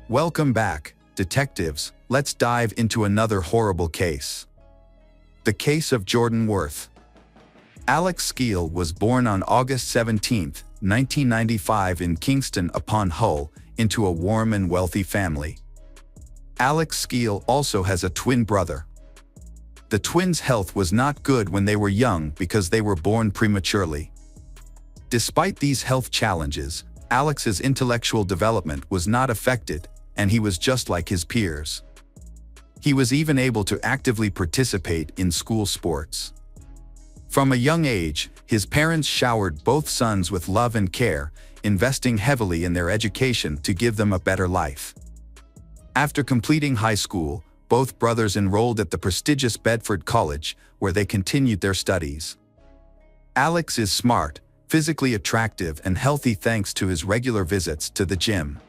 Welcome back, detectives. Let's dive into another horrible case. The case of Jordan Worth. Alex Skeel was born on August 17, 1995 in Kingston upon Hull, into a warm and wealthy family. Alex Skeel also has a twin brother. The twins' health was not good when they were young because they were born prematurely. Despite these health challenges, Alex's intellectual development was not affected, and he was just like his peers. He was even able to actively participate in school sports. From a young age, his parents showered both sons with love and care, investing heavily in their education to give them a better life. After completing high school, both brothers enrolled at the prestigious Bedford College, where they continued their studies. Alex is smart, physically attractive and healthy thanks to his regular visits to the gym.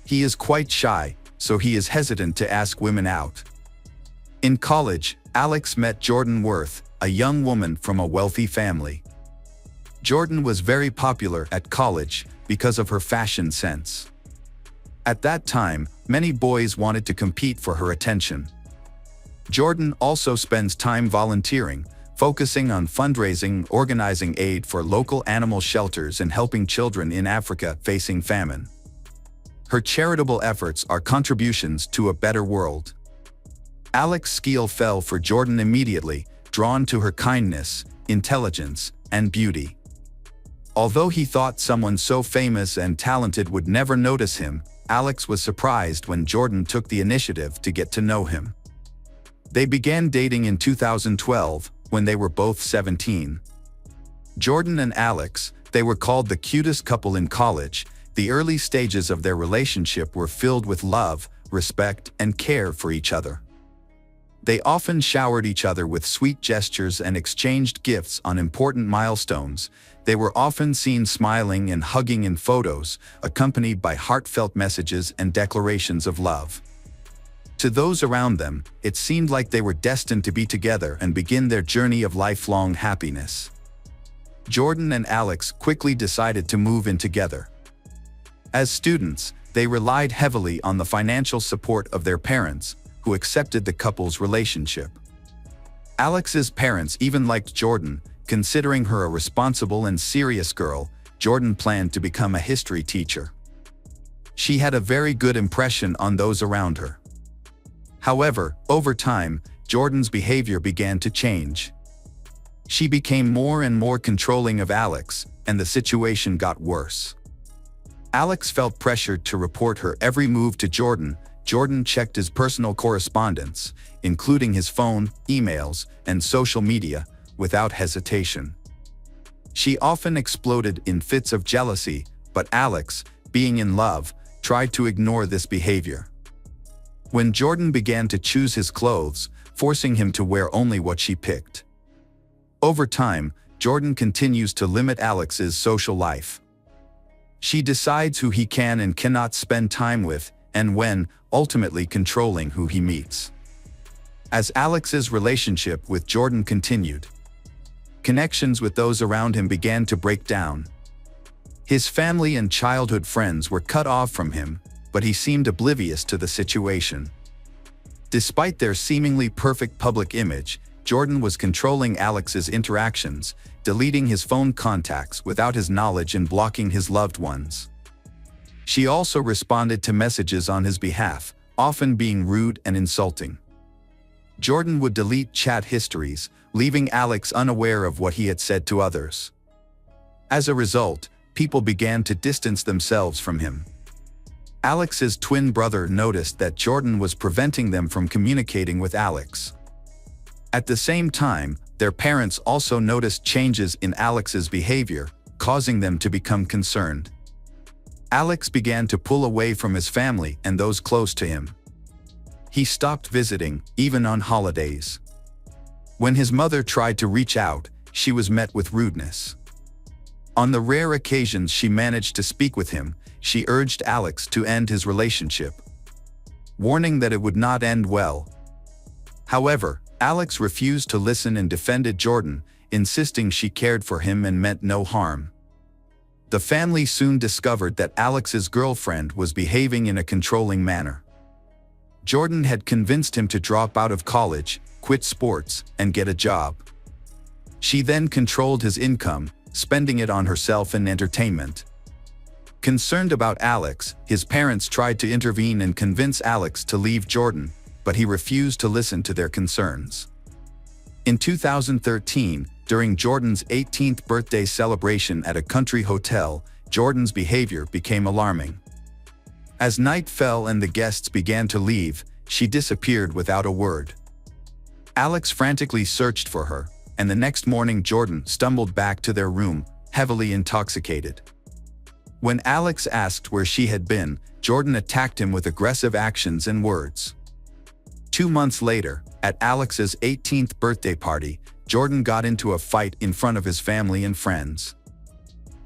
He is quite shy, so he is hesitant to ask women out. In college, Alex met Jordan Worth, a young woman from a wealthy family. Jordan was very popular at college because of her fashion sense. At that time, many boys wanted to compete for her attention. Jordan also spends time volunteering, focusing on fundraising, organizing aid for local animal shelters and helping children in Africa facing famine. Her charitable efforts are contributions to a better world. Alex Skeel fell for Jordan immediately, drawn to her kindness, intelligence, and beauty. Although he thought someone so famous and talented would never notice him, Alex was surprised when Jordan took the initiative to get to know him. They began dating in 2012, when they were both 17. Jordan and Alex, they were called the cutest couple in college. The early stages of their relationship were filled with love, respect, and care for each other. They often showered each other with sweet gestures and exchanged gifts on important milestones. They were often seen smiling and hugging in photos, accompanied by heartfelt messages and declarations of love. To those around them, it seemed like they were destined to be together and begin their journey of lifelong happiness. Jordan and Alex quickly decided to move in together. As students, they relied heavily on the financial support of their parents, who accepted the couple's relationship. Alex's parents even liked Jordan, considering her a responsible and serious girl. Jordan planned to become a history teacher. She had a very good impression on those around her. However, over time, Jordan's behavior began to change. She became more and more controlling of Alex, and the situation got worse. Alex felt pressured to report her every move to Jordan. Jordan checked his personal correspondence, including his phone, emails, and social media, without hesitation. She often exploded in fits of jealousy, but Alex, being in love, tried to ignore this behavior. When Jordan began to choose his clothes, forcing him to wear only what she picked. Over time, Jordan continues to limit Alex's social life. She decides who he can and cannot spend time with, and when, ultimately controlling who he meets. As Alex's relationship with Jordan continued, connections with those around him began to break down. His family and childhood friends were cut off from him, but he seemed oblivious to the situation. Despite their seemingly perfect public image, Jordan was controlling Alex's interactions, deleting his phone contacts without his knowledge and blocking his loved ones. She also responded to messages on his behalf, often being rude and insulting. Jordan would delete chat histories, leaving Alex unaware of what he had said to others. As a result, people began to distance themselves from him. Alex's twin brother noticed that Jordan was preventing them from communicating with Alex. At the same time, their parents also noticed changes in Alex's behavior, causing them to become concerned. Alex began to pull away from his family and those close to him. He stopped visiting, even on holidays. When his mother tried to reach out, she was met with rudeness. On the rare occasions she managed to speak with him, she urged Alex to end his relationship, warning that it would not end well. However, Alex refused to listen and defended Jordan, insisting she cared for him and meant no harm. The family soon discovered that Alex's girlfriend was behaving in a controlling manner. Jordan had convinced him to drop out of college, quit sports, and get a job. She then controlled his income, spending it on herself and entertainment. Concerned about Alex, his parents tried to intervene and convince Alex to leave Jordan, but he refused to listen to their concerns. In 2013, during Jordan's 18th birthday celebration at a country hotel, Jordan's behavior became alarming. As night fell and the guests began to leave, she disappeared without a word. Alex frantically searched for her, and the next morning Jordan stumbled back to their room, heavily intoxicated. When Alex asked where she had been, Jordan attacked him with aggressive actions and words. 2 months later, at Alex's 18th birthday party, Jordan got into a fight in front of his family and friends.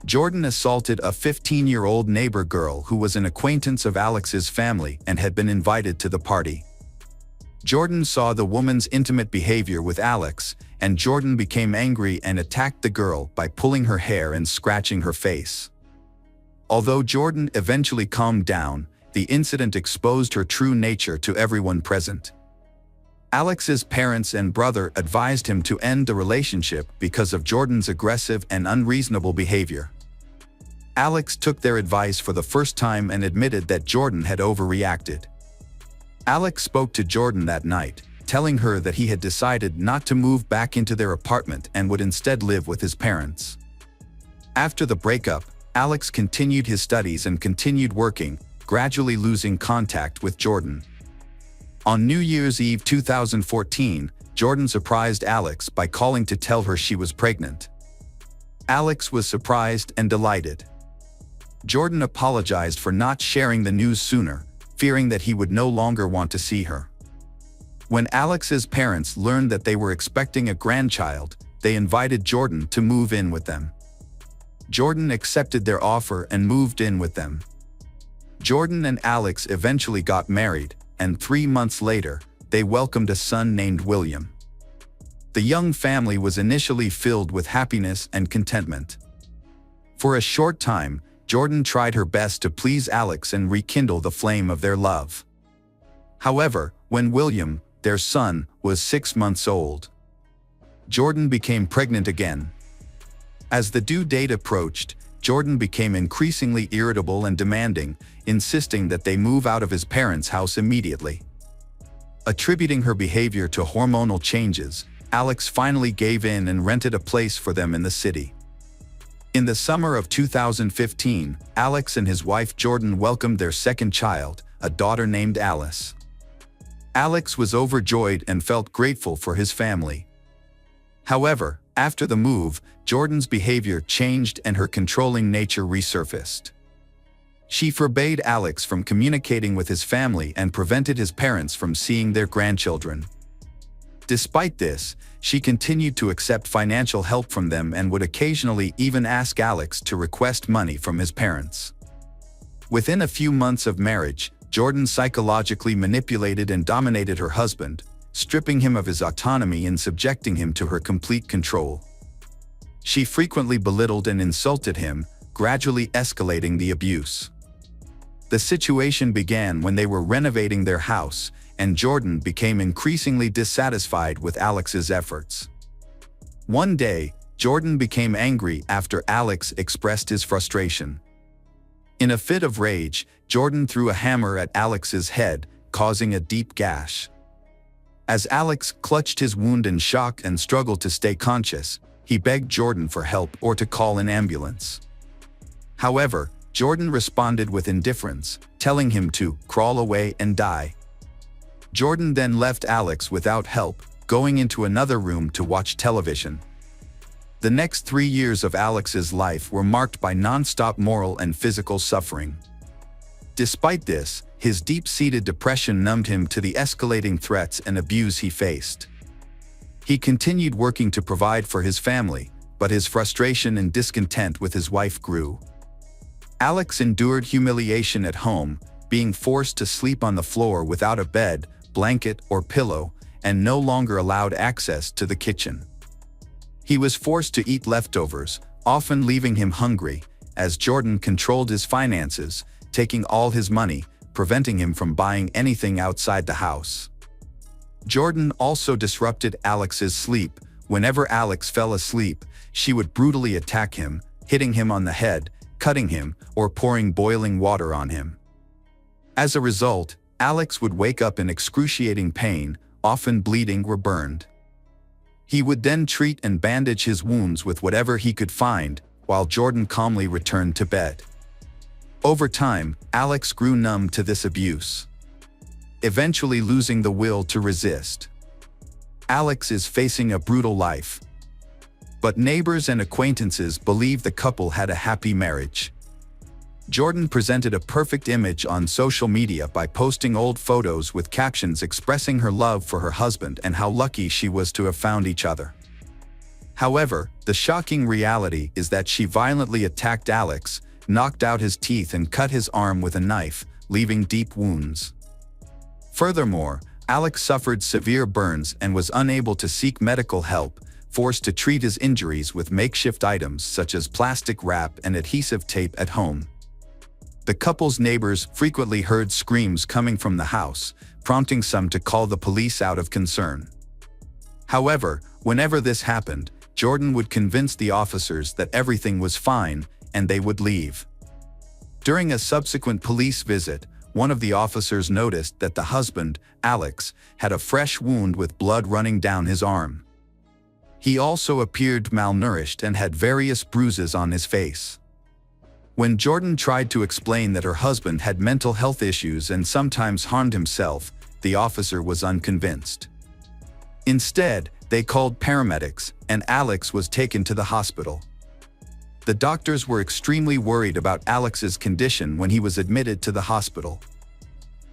Jordan assaulted a 15-year-old neighbor girl who was an acquaintance of Alex's family and had been invited to the party. Jordan saw the woman's intimate behavior with Alex, and Jordan became angry and attacked the girl by pulling her hair and scratching her face. Although Jordan eventually calmed down, the incident exposed her true nature to everyone present. Alex's parents and brother advised him to end the relationship because of Jordan's aggressive and unreasonable behavior. Alex took their advice for the first time and admitted that Jordan had overreacted. Alex spoke to Jordan that night, telling her that he had decided not to move back into their apartment and would instead live with his parents. After the breakup, Alex continued his studies and continued working, gradually losing contact with Jordan. On New Year's Eve 2014, Jordan surprised Alex by calling to tell her she was pregnant. Alex was surprised and delighted. Jordan apologized for not sharing the news sooner, fearing that he would no longer want to see her. When Alex's parents learned that they were expecting a grandchild, they invited Jordan to move in with them. Jordan accepted their offer and moved in with them. Jordan and Alex eventually got married, and 3 months later, they welcomed a son named William. The young family was initially filled with happiness and contentment. For a short time, Jordan tried her best to please Alex and rekindle the flame of their love. However, when William, their son, was 6 months old, Jordan became pregnant again. As the due date approached, Jordan became increasingly irritable and demanding, insisting that they move out of his parents' house immediately. Attributing her behavior to hormonal changes, Alex finally gave in and rented a place for them in the city. In the summer of 2015, Alex and his wife Jordan welcomed their second child, a daughter named Alice. Alex was overjoyed and felt grateful for his family. However, after the move, Jordan's behavior changed and her controlling nature resurfaced. She forbade Alex from communicating with his family and prevented his parents from seeing their grandchildren. Despite this, she continued to accept financial help from them and would occasionally even ask Alex to request money from his parents. Within a few months of marriage, Jordan psychologically manipulated and dominated her husband, stripping him of his autonomy and subjecting him to her complete control. She frequently belittled and insulted him, gradually escalating the abuse. The situation began when they were renovating their house, and Jordan became increasingly dissatisfied with Alex's efforts. One day, Jordan became angry after Alex expressed his frustration. In a fit of rage, Jordan threw a hammer at Alex's head, causing a deep gash. As Alex clutched his wound in shock and struggled to stay conscious, he begged Jordan for help or to call an ambulance. However, Jordan responded with indifference, telling him to crawl away and die. Jordan then left Alex without help, going into another room to watch television. The next 3 years of Alex's life were marked by non-stop moral and physical suffering. Despite this, his deep-seated depression numbed him to the escalating threats and abuse he faced. He continued working to provide for his family, but his frustration and discontent with his wife grew. Alex endured humiliation at home, being forced to sleep on the floor without a bed, blanket, or pillow, and no longer allowed access to the kitchen. He was forced to eat leftovers, often leaving him hungry, as Jordan controlled his finances, taking all his money, preventing him from buying anything outside the house. Jordan also disrupted Alex's sleep. Whenever Alex fell asleep, she would brutally attack him, hitting him on the head, cutting him, or pouring boiling water on him. As a result, Alex would wake up in excruciating pain, often bleeding or burned. He would then treat and bandage his wounds with whatever he could find, while Jordan calmly returned to bed. Over time, Alex grew numb to this abuse, eventually losing the will to resist. Alex is facing a brutal life, but neighbors and acquaintances believe the couple had a happy marriage. Jordan presented a perfect image on social media by posting old photos with captions expressing her love for her husband and how lucky she was to have found each other. However, the shocking reality is that she violently attacked Alex, knocked out his teeth and cut his arm with a knife, leaving deep wounds. Furthermore, Alex suffered severe burns and was unable to seek medical help, forced to treat his injuries with makeshift items such as plastic wrap and adhesive tape at home. The couple's neighbors frequently heard screams coming from the house, prompting some to call the police out of concern. However, whenever this happened, Jordan would convince the officers that everything was fine and they would leave. During a subsequent police visit, one of the officers noticed that the husband, Alex, had a fresh wound with blood running down his arm. He also appeared malnourished and had various bruises on his face. When Jordan tried to explain that her husband had mental health issues and sometimes harmed himself, the officer was unconvinced. Instead, they called paramedics, and Alex was taken to the hospital. The doctors were extremely worried about Alex's condition when he was admitted to the hospital.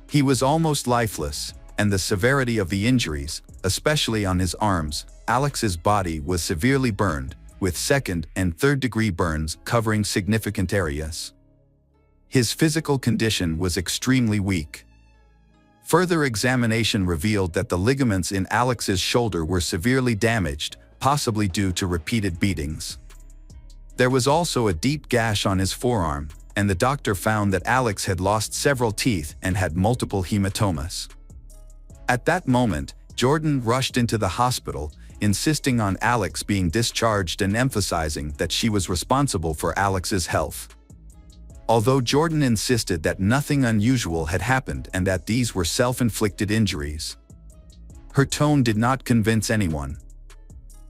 He was almost lifeless, and the severity of the injuries, especially on his arms, Alex's body was severely burned, with second and third-degree burns covering significant areas. His physical condition was extremely weak. Further examination revealed that the ligaments in Alex's shoulder were severely damaged, possibly due to repeated beatings. There was also a deep gash on his forearm, and the doctor found that Alex had lost several teeth and had multiple hematomas. At that moment, Jordan rushed into the hospital, insisting on Alex being discharged and emphasizing that she was responsible for Alex's health. Although Jordan insisted that nothing unusual had happened and that these were self-inflicted injuries, her tone did not convince anyone.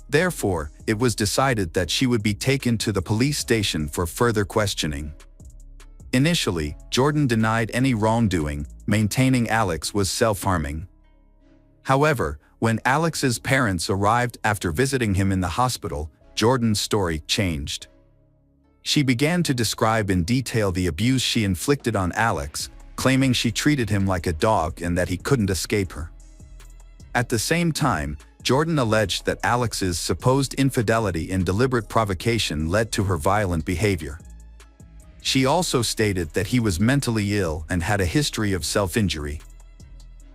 Therefore, it was decided that she would be taken to the police station for further questioning. Initially, Jordan denied any wrongdoing, maintaining Alex was self-harming. However, when Alex's parents arrived after visiting him in the hospital, Jordan's story changed. She began to describe in detail the abuse she inflicted on Alex, claiming she treated him like a dog and that he couldn't escape her. At the same time, Jordan alleged that Alex's supposed infidelity and deliberate provocation led to her violent behavior. She also stated that he was mentally ill and had a history of self-injury.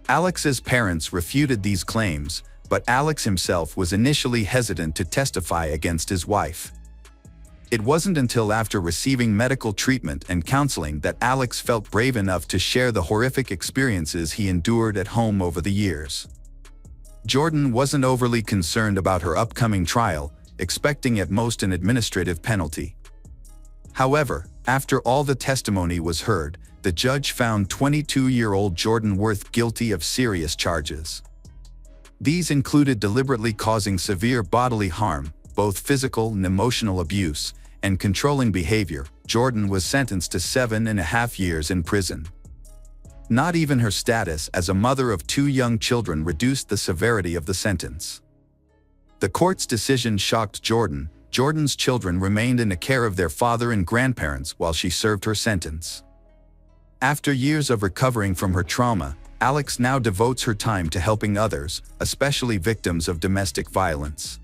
Alex's parents refuted these claims, but Alex himself was initially hesitant to testify against his wife. It wasn't until after receiving medical treatment and counseling that Alex felt brave enough to share the horrific experiences he endured at home over the years. Jordan wasn't overly concerned about her upcoming trial, expecting at most an administrative penalty. However, after all the testimony was heard, the judge found 22-year-old Jordan Worth guilty of serious charges. These included deliberately causing severe bodily harm, both physical and emotional abuse, and controlling behavior. Jordan was sentenced to 7.5 years in prison. Not even her status as a mother of 2 young children reduced the severity of the sentence. The court's decision shocked Jordan. Jordan's children remained in the care of their father and grandparents while she served her sentence. After years of recovering from her trauma, Alex now devotes her time to helping others, especially victims of domestic violence.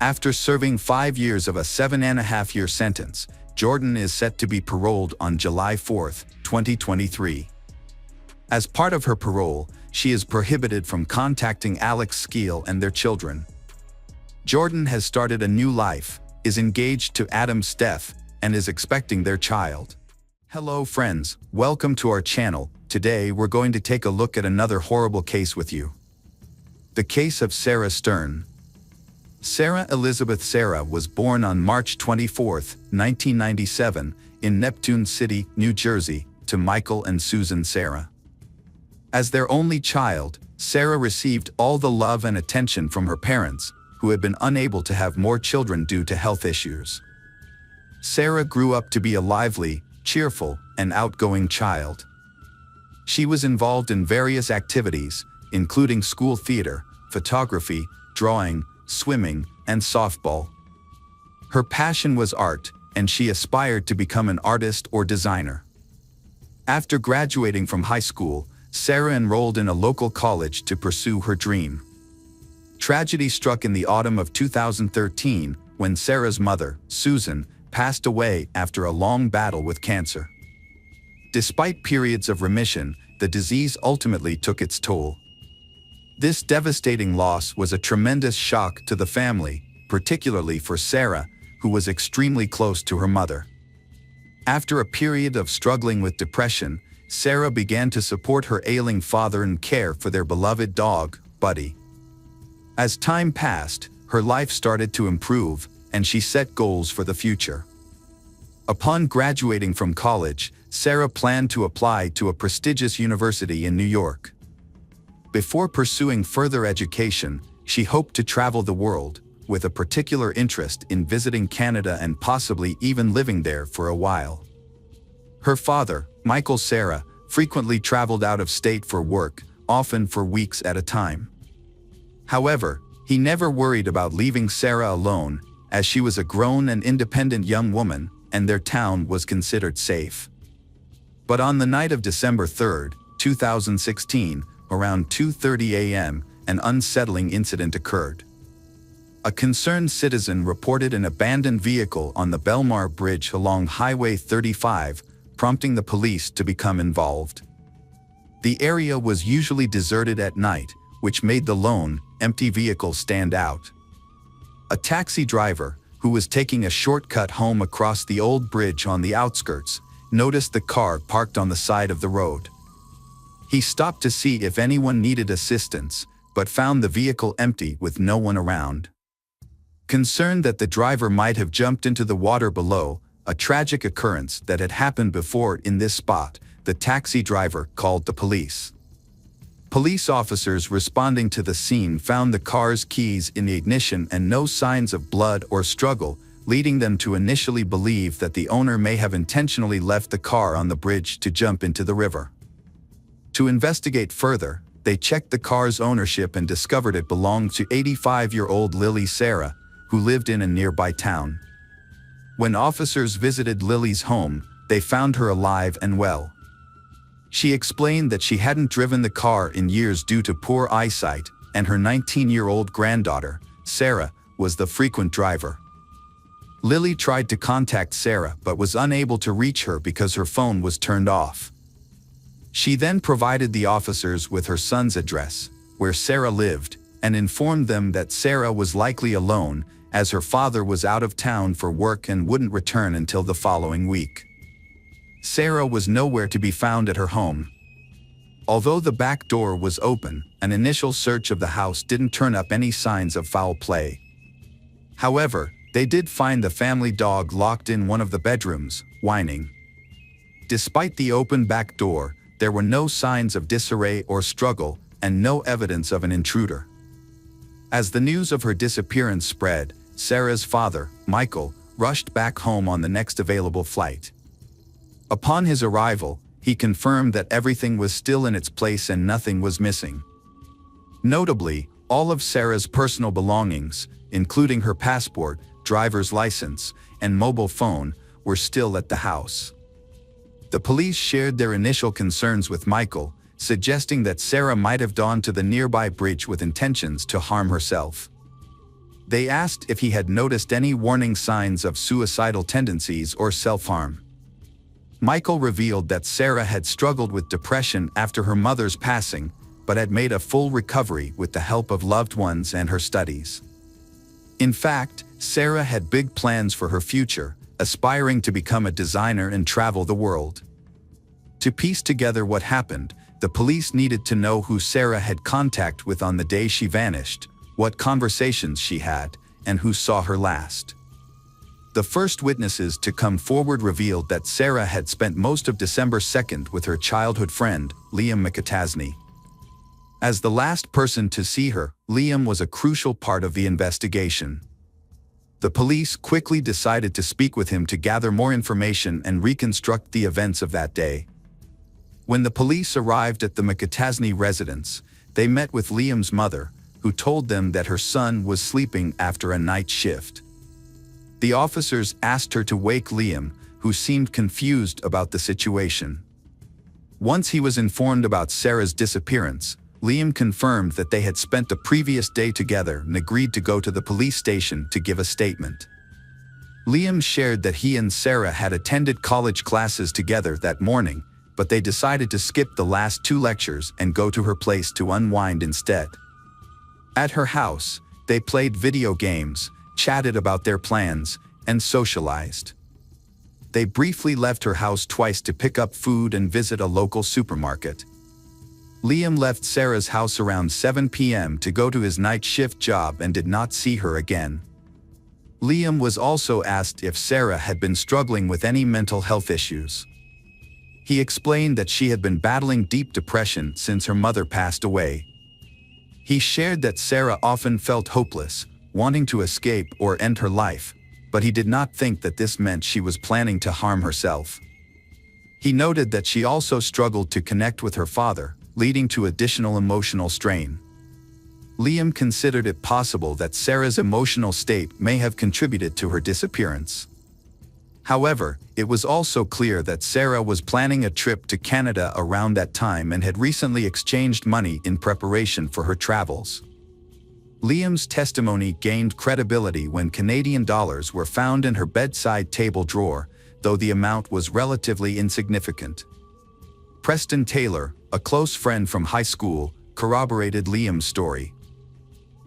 After serving 5 years of a 7.5-year sentence, Jordan is set to be paroled on July 4, 2023. As part of her parole, she is prohibited from contacting Alex Skeel and their children. Jordan has started a new life, is engaged to Adam Steff, and is expecting their child. Hello friends, welcome to our channel. Today we're going to take a look at another horrible case with you. The case of Sarah Stern. Sarah Elizabeth Sarah was born on March 24, 1997, in Neptune City, New Jersey, to Michael and Susan Sarah. As their only child, Sarah received all the love and attention from her parents, who had been unable to have more children due to health issues. Sarah grew up to be a lively, cheerful, and outgoing child. She was involved in various activities, including school theater, photography, drawing, swimming, and softball. Her passion was art, and she aspired to become an artist or designer. After graduating from high school, Sarah enrolled in a local college to pursue her dream. Tragedy struck in the autumn of 2013 when Sarah's mother, Susan, passed away after a long battle with cancer. Despite periods of remission, the disease ultimately took its toll. This devastating loss was a tremendous shock to the family, particularly for Sarah, who was extremely close to her mother. After a period of struggling with depression, Sarah began to support her ailing father and care for their beloved dog, Buddy. As time passed, her life started to improve, and she set goals for the future. Upon graduating from college, Sarah planned to apply to a prestigious university in New York. Before pursuing further education, she hoped to travel the world, with a particular interest in visiting Canada and possibly even living there for a while. Her father, Michael Sarah, frequently traveled out of state for work, often for weeks at a time. However, he never worried about leaving Sarah alone, as she was a grown and independent young woman, and their town was considered safe. But on the night of December 3, 2016, around 2:30 a.m., an unsettling incident occurred. A concerned citizen reported an abandoned vehicle on the Belmar Bridge along Highway 35, prompting the police to become involved. The area was usually deserted at night, which made the lone, empty vehicle stand out. A taxi driver, who was taking a shortcut home across the old bridge on the outskirts, noticed the car parked on the side of the road. He stopped to see if anyone needed assistance, but found the vehicle empty with no one around. Concerned that the driver might have jumped into the water below, a tragic occurrence that had happened before in this spot, the taxi driver called the police. Police officers responding to the scene found the car's keys in the ignition and no signs of blood or struggle, leading them to initially believe that the owner may have intentionally left the car on the bridge to jump into the river. To investigate further, they checked the car's ownership and discovered it belonged to 85-year-old Lily Sarah, who lived in a nearby town. When officers visited Lily's home, they found her alive and well. She explained that she hadn't driven the car in years due to poor eyesight, and her 19-year-old granddaughter, Sarah, was the frequent driver. Lily tried to contact Sarah but was unable to reach her because her phone was turned off. She then provided the officers with her son's address, where Sarah lived, and informed them that Sarah was likely alone, as her father was out of town for work and wouldn't return until the following week. Sarah was nowhere to be found at her home. Although the back door was open, an initial search of the house didn't turn up any signs of foul play. However, they did find the family dog locked in one of the bedrooms, whining. Despite the open back door, there were no signs of disarray or struggle, and no evidence of an intruder. As the news of her disappearance spread, Sarah's father, Michael, rushed back home on the next available flight. Upon his arrival, he confirmed that everything was still in its place and nothing was missing. Notably, all of Sarah's personal belongings, including her passport, driver's license, and mobile phone, were still at the house. The police shared their initial concerns with Michael, suggesting that Sarah might have gone to the nearby bridge with intentions to harm herself. They asked if he had noticed any warning signs of suicidal tendencies or self-harm. Michael revealed that Sarah had struggled with depression after her mother's passing, but had made a full recovery with the help of loved ones and her studies. In fact, Sarah had big plans for her future, aspiring to become a designer and travel the world. To piece together what happened, the police needed to know who Sarah had contact with on the day she vanished, what conversations she had, and who saw her last. The first witnesses to come forward revealed that Sarah had spent most of December 2nd with her childhood friend, Liam McAtasney. As the last person to see her, Liam was a crucial part of the investigation. The police quickly decided to speak with him to gather more information and reconstruct the events of that day. When the police arrived at the McAtasney residence, they met with Liam's mother, who told them that her son was sleeping after a night shift. The officers asked her to wake Liam, who seemed confused about the situation. Once he was informed about Sarah's disappearance, Liam confirmed that they had spent the previous day together and agreed to go to the police station to give a statement. Liam shared that he and Sarah had attended college classes together that morning, but they decided to skip the last 2 lectures and go to her place to unwind instead. At her house, they played video games, chatted about their plans, and socialized. They briefly left her house twice to pick up food and visit a local supermarket. Liam left Sarah's house around 7 p.m. to go to his night shift job and did not see her again. Liam was also asked if Sarah had been struggling with any mental health issues. He explained that she had been battling deep depression since her mother passed away. He shared that Sarah often felt hopeless, wanting to escape or end her life, but he did not think that this meant she was planning to harm herself. He noted that she also struggled to connect with her father, leading to additional emotional strain. Liam considered it possible that Sarah's emotional state may have contributed to her disappearance. However, it was also clear that Sarah was planning a trip to Canada around that time and had recently exchanged money in preparation for her travels. Liam's testimony gained credibility when Canadian dollars were found in her bedside table drawer, though the amount was relatively insignificant. Preston Taylor, a close friend from high school, corroborated Liam's story.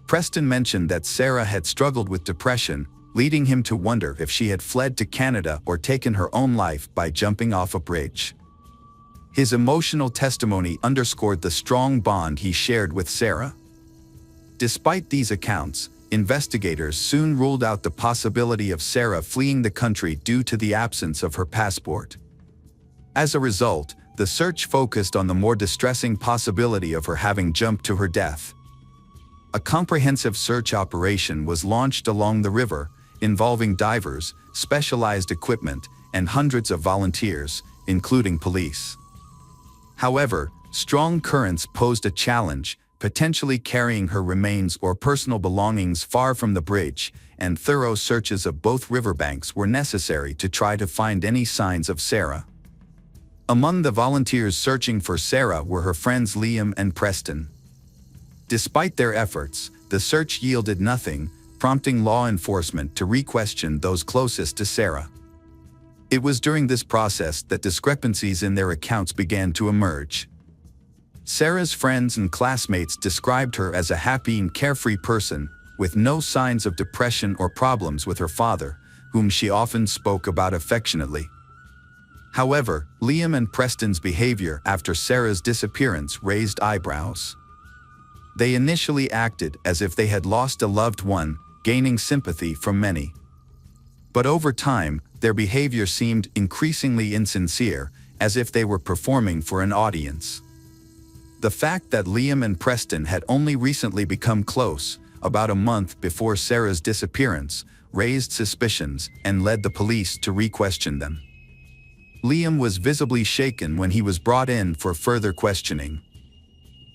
Preston mentioned that Sarah had struggled with depression, leading him to wonder if she had fled to Canada or taken her own life by jumping off a bridge. His emotional testimony underscored the strong bond he shared with Sarah. Despite these accounts, investigators soon ruled out the possibility of Sarah fleeing the country due to the absence of her passport. As a result, the search focused on the more distressing possibility of her having jumped to her death. A comprehensive search operation was launched along the river, involving divers, specialized equipment, and hundreds of volunteers, including police. However, strong currents posed a challenge, potentially carrying her remains or personal belongings far from the bridge, and thorough searches of both riverbanks were necessary to try to find any signs of Sarah. Among the volunteers searching for Sarah were her friends Liam and Preston. Despite their efforts, the search yielded nothing, prompting law enforcement to re-question those closest to Sarah. It was during this process that discrepancies in their accounts began to emerge. Sarah's friends and classmates described her as a happy and carefree person, with no signs of depression or problems with her father, whom she often spoke about affectionately. However, Liam and Preston's behavior after Sarah's disappearance raised eyebrows. They initially acted as if they had lost a loved one, gaining sympathy from many. But over time, their behavior seemed increasingly insincere, as if they were performing for an audience. The fact that Liam and Preston had only recently become close, about a month before Sarah's disappearance, raised suspicions and led the police to re-question them. Liam was visibly shaken when he was brought in for further questioning.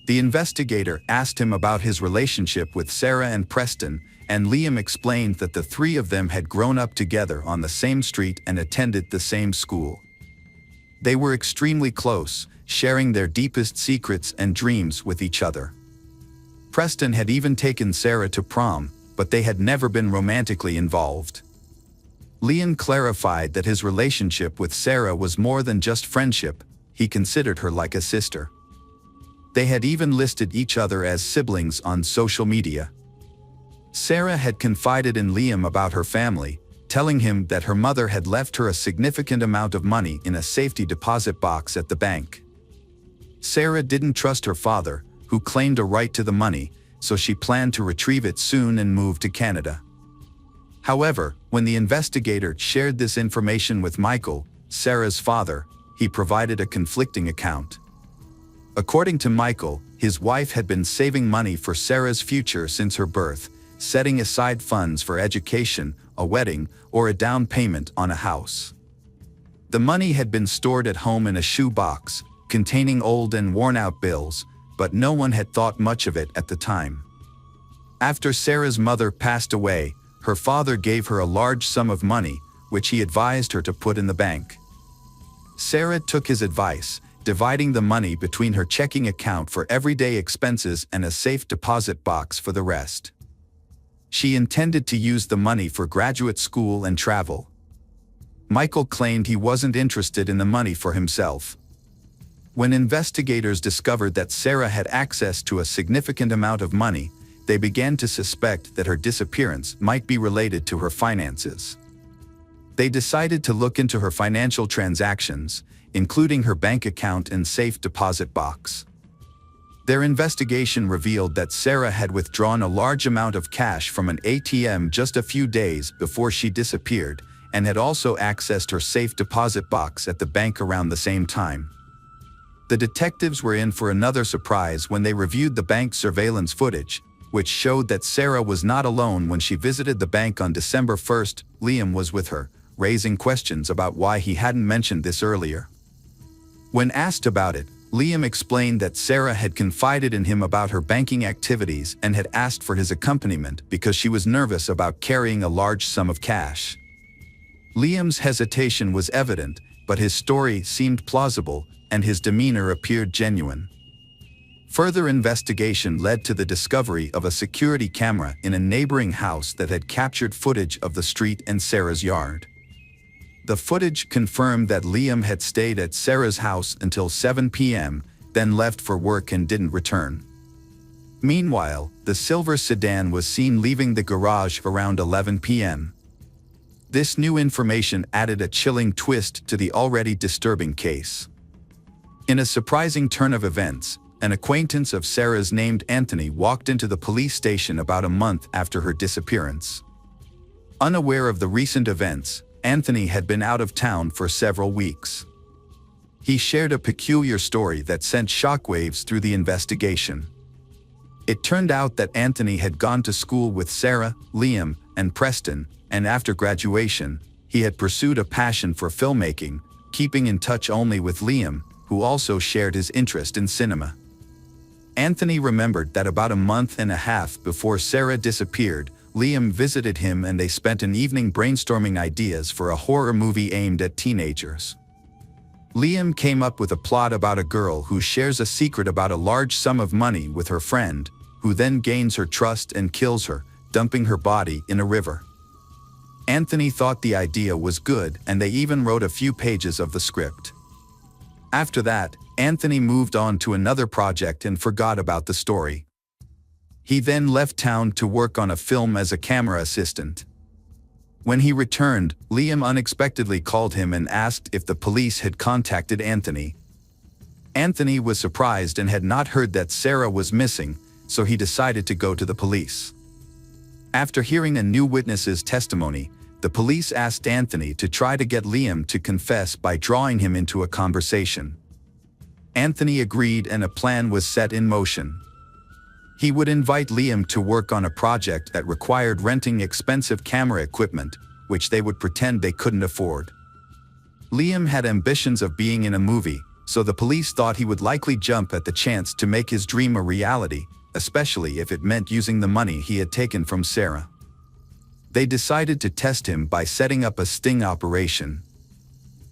The investigator asked him about his relationship with Sarah and Preston, and Liam explained that the 3 of them had grown up together on the same street and attended the same school. They were extremely close, sharing their deepest secrets and dreams with each other. Preston had even taken Sarah to prom, but they had never been romantically involved. Liam clarified that his relationship with Sarah was more than just friendship; he considered her like a sister. They had even listed each other as siblings on social media. Sarah had confided in Liam about her family, telling him that her mother had left her a significant amount of money in a safety deposit box at the bank. Sarah didn't trust her father, who claimed a right to the money, so she planned to retrieve it soon and move to Canada. However, when the investigator shared this information with Michael, Sarah's father, he provided a conflicting account. According to Michael, his wife had been saving money for Sarah's future since her birth, setting aside funds for education, a wedding, or a down payment on a house. The money had been stored at home in a shoe box, containing old and worn-out bills, but no one had thought much of it at the time. After Sarah's mother passed away, her father gave her a large sum of money, which he advised her to put in the bank. Sarah took his advice, dividing the money between her checking account for everyday expenses and a safe deposit box for the rest. She intended to use the money for graduate school and travel. Michael claimed he wasn't interested in the money for himself. When investigators discovered that Sarah had access to a significant amount of money, they began to suspect that her disappearance might be related to her finances. They decided to look into her financial transactions, including her bank account and safe deposit box. Their investigation revealed that Sarah had withdrawn a large amount of cash from an ATM just a few days before she disappeared, and had also accessed her safe deposit box at the bank around the same time. The detectives were in for another surprise when they reviewed the bank surveillance footage, which showed that Sarah was not alone when she visited the bank on December 1st. Liam was with her, raising questions about why he hadn't mentioned this earlier. When asked about it, Liam explained that Sarah had confided in him about her banking activities and had asked for his accompaniment because she was nervous about carrying a large sum of cash. Liam's hesitation was evident, but his story seemed plausible, and his demeanor appeared genuine. Further investigation led to the discovery of a security camera in a neighboring house that had captured footage of the street and Sarah's yard. The footage confirmed that Liam had stayed at Sarah's house until 7 p.m., then left for work and didn't return. Meanwhile, the silver sedan was seen leaving the garage around 11 p.m. This new information added a chilling twist to the already disturbing case. In a surprising turn of events, an acquaintance of Sarah's named Anthony walked into the police station about a month after her disappearance. Unaware of the recent events, Anthony had been out of town for several weeks. He shared a peculiar story that sent shockwaves through the investigation. It turned out that Anthony had gone to school with Sarah, Liam, and Preston, and after graduation, he had pursued a passion for filmmaking, keeping in touch only with Liam, who also shared his interest in cinema. Anthony remembered that about a month and a half before Sarah disappeared, Liam visited him and they spent an evening brainstorming ideas for a horror movie aimed at teenagers. Liam came up with a plot about a girl who shares a secret about a large sum of money with her friend, who then gains her trust and kills her, dumping her body in a river. Anthony thought the idea was good, and they even wrote a few pages of the script. After that, Anthony moved on to another project and forgot about the story. He then left town to work on a film as a camera assistant. When he returned, Liam unexpectedly called him and asked if the police had contacted Anthony. Anthony was surprised and had not heard that Sarah was missing, so he decided to go to the police. After hearing a new witness's testimony, the police asked Anthony to try to get Liam to confess by drawing him into a conversation. Anthony agreed and a plan was set in motion. He would invite Liam to work on a project that required renting expensive camera equipment, which they would pretend they couldn't afford. Liam had ambitions of being in a movie, so the police thought he would likely jump at the chance to make his dream a reality, especially if it meant using the money he had taken from Sarah. They decided to test him by setting up a sting operation.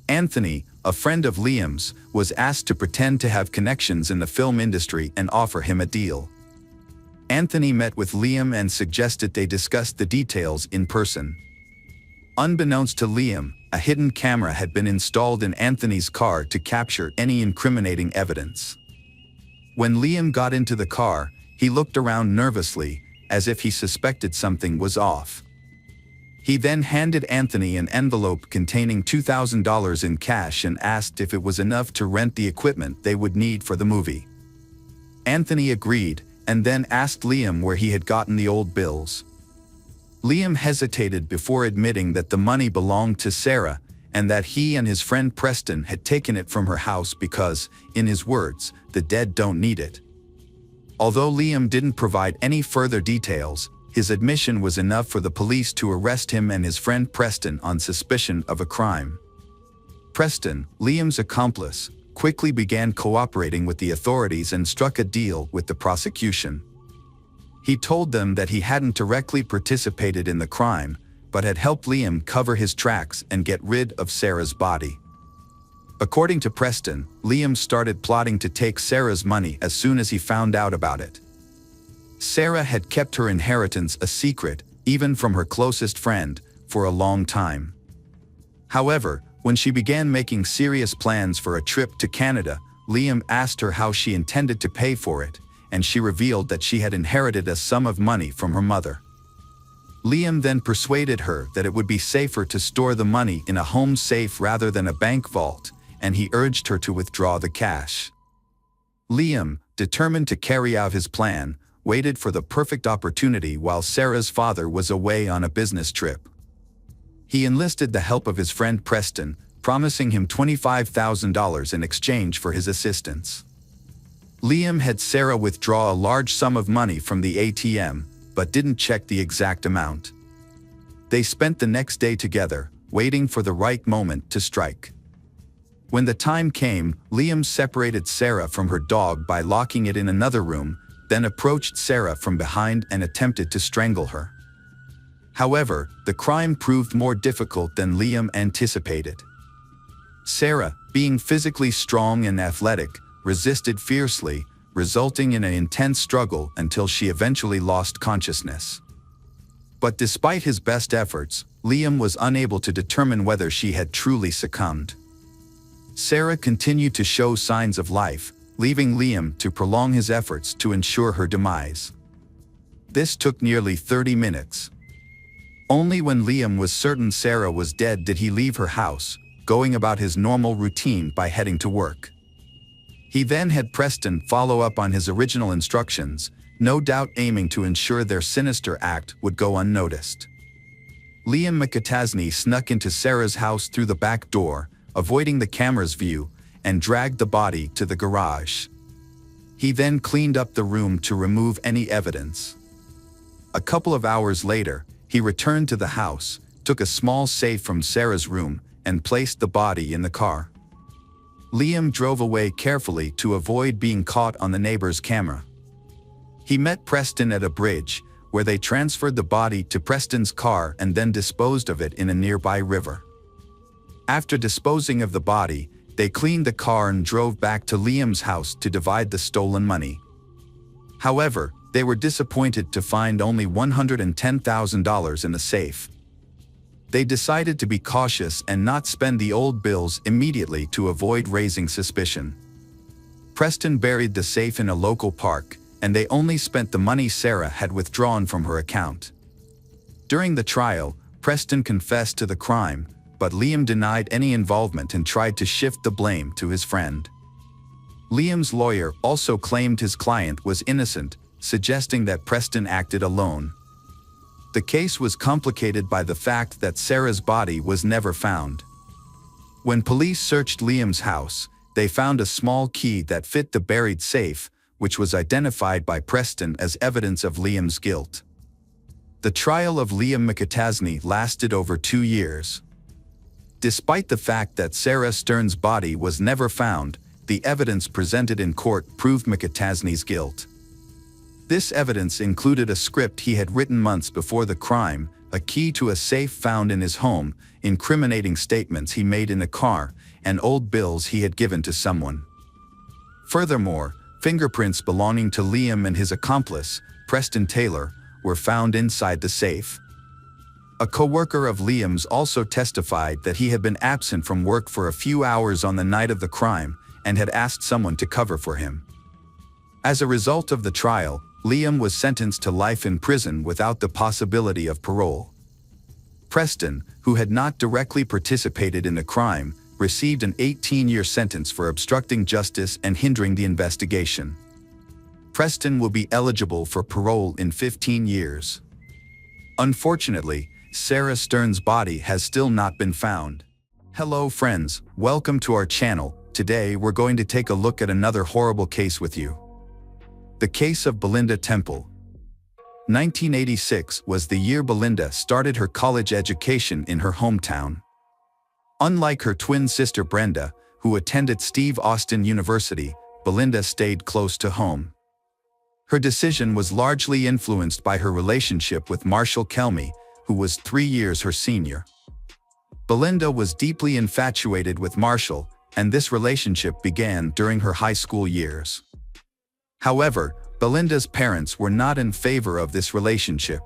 Anthony, a friend of Liam's, was asked to pretend to have connections in the film industry and offer him a deal. Anthony met with Liam and suggested they discuss the details in person. Unbeknownst to Liam, a hidden camera had been installed in Anthony's car to capture any incriminating evidence. When Liam got into the car, he looked around nervously, as if he suspected something was off. He then handed Anthony an envelope containing $2,000 in cash and asked if it was enough to rent the equipment they would need for the movie. Anthony agreed, and then asked Liam where he had gotten the old bills. Liam hesitated before admitting that the money belonged to Sarah, and that he and his friend Preston had taken it from her house because, in his words, the dead don't need it. Although Liam didn't provide any further details, his admission was enough for the police to arrest him and his friend Preston on suspicion of a crime. Preston, Liam's accomplice, quickly began cooperating with the authorities and struck a deal with the prosecution. He told them that he hadn't directly participated in the crime, but had helped Liam cover his tracks and get rid of Sarah's body. According to Preston, Liam started plotting to take Sarah's money as soon as he found out about it. Sarah had kept her inheritance a secret, even from her closest friend, for a long time. However, when she began making serious plans for a trip to Canada, Liam asked her how she intended to pay for it, and she revealed that she had inherited a sum of money from her mother. Liam then persuaded her that it would be safer to store the money in a home safe rather than a bank vault, and he urged her to withdraw the cash. Liam, determined to carry out his plan, waited for the perfect opportunity while Sarah's father was away on a business trip. He enlisted the help of his friend Preston, promising him $25,000 in exchange for his assistance. Liam had Sarah withdraw a large sum of money from the ATM, but didn't check the exact amount. They spent the next day together, waiting for the right moment to strike. When the time came, Liam separated Sarah from her dog by locking it in another room, then approached Sarah from behind and attempted to strangle her. However, the crime proved more difficult than Liam anticipated. Sarah, being physically strong and athletic, resisted fiercely, resulting in an intense struggle until she eventually lost consciousness. But despite his best efforts, Liam was unable to determine whether she had truly succumbed. Sarah continued to show signs of life, leaving Liam to prolong his efforts to ensure her demise. This took nearly 30 minutes. Only when Liam was certain Sarah was dead did he leave her house, going about his normal routine by heading to work. He then had Preston follow up on his original instructions, no doubt aiming to ensure their sinister act would go unnoticed. Liam McAtasney snuck into Sarah's house through the back door, avoiding the camera's view, and dragged the body to the garage. He then cleaned up the room to remove any evidence. A couple of hours later, he returned to the house, took a small safe from Sarah's room, and placed the body in the car. Liam drove away carefully to avoid being caught on the neighbor's camera. He met Preston at a bridge, where they transferred the body to Preston's car and then disposed of it in a nearby river. After disposing of the body, they cleaned the car and drove back to Liam's house to divide the stolen money. However, they were disappointed to find only $110,000 in the safe. They decided to be cautious and not spend the old bills immediately to avoid raising suspicion. Preston buried the safe in a local park, and they only spent the money Sarah had withdrawn from her account. During the trial, Preston confessed to the crime, but Liam denied any involvement and tried to shift the blame to his friend. Liam's lawyer also claimed his client was innocent, suggesting that Preston acted alone. The case was complicated by the fact that Sarah's body was never found. When police searched Liam's house, they found a small key that fit the buried safe, which was identified by Preston as evidence of Liam's guilt. The trial of Liam McAtasney lasted over 2 years. Despite the fact that Sarah Stern's body was never found, the evidence presented in court proved McAtasney's guilt. This evidence included a script he had written months before the crime, a key to a safe found in his home, incriminating statements he made in the car, and old bills he had given to someone. Furthermore, fingerprints belonging to Liam and his accomplice, Preston Taylor, were found inside the safe. A co-worker of Liam's also testified that he had been absent from work for a few hours on the night of the crime and had asked someone to cover for him. As a result of the trial, Liam was sentenced to life in prison without the possibility of parole. Preston, who had not directly participated in the crime, received an 18-year sentence for obstructing justice and hindering the investigation. Preston will be eligible for parole in 15 years. Unfortunately, Sarah Stern's body has still not been found. Hello friends, welcome to our channel. Today we're going to take a look at another horrible case with you. The case of Belinda Temple. 1986 was the year Belinda started her college education in her hometown. Unlike her twin sister Brenda, who attended Steve Austin University, Belinda stayed close to home. Her decision was largely influenced by her relationship with Marshall Kelmy, who was 3 years her senior. Belinda was deeply infatuated with Marshall, and this relationship began during her high school years. However, Belinda's parents were not in favor of this relationship.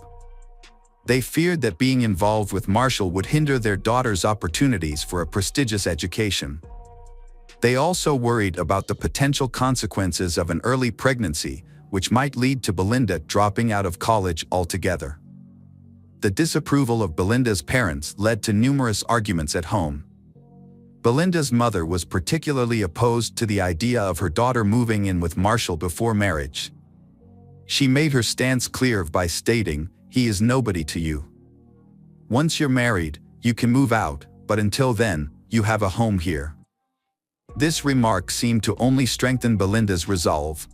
They feared that being involved with Marshall would hinder their daughter's opportunities for a prestigious education. They also worried about the potential consequences of an early pregnancy, which might lead to Belinda dropping out of college altogether. The disapproval of Belinda's parents led to numerous arguments at home. Belinda's mother was particularly opposed to the idea of her daughter moving in with Marshall before marriage. She made her stance clear by stating, "He is nobody to you. Once you're married, you can move out, but until then, you have a home here." This remark seemed to only strengthen Belinda's resolve.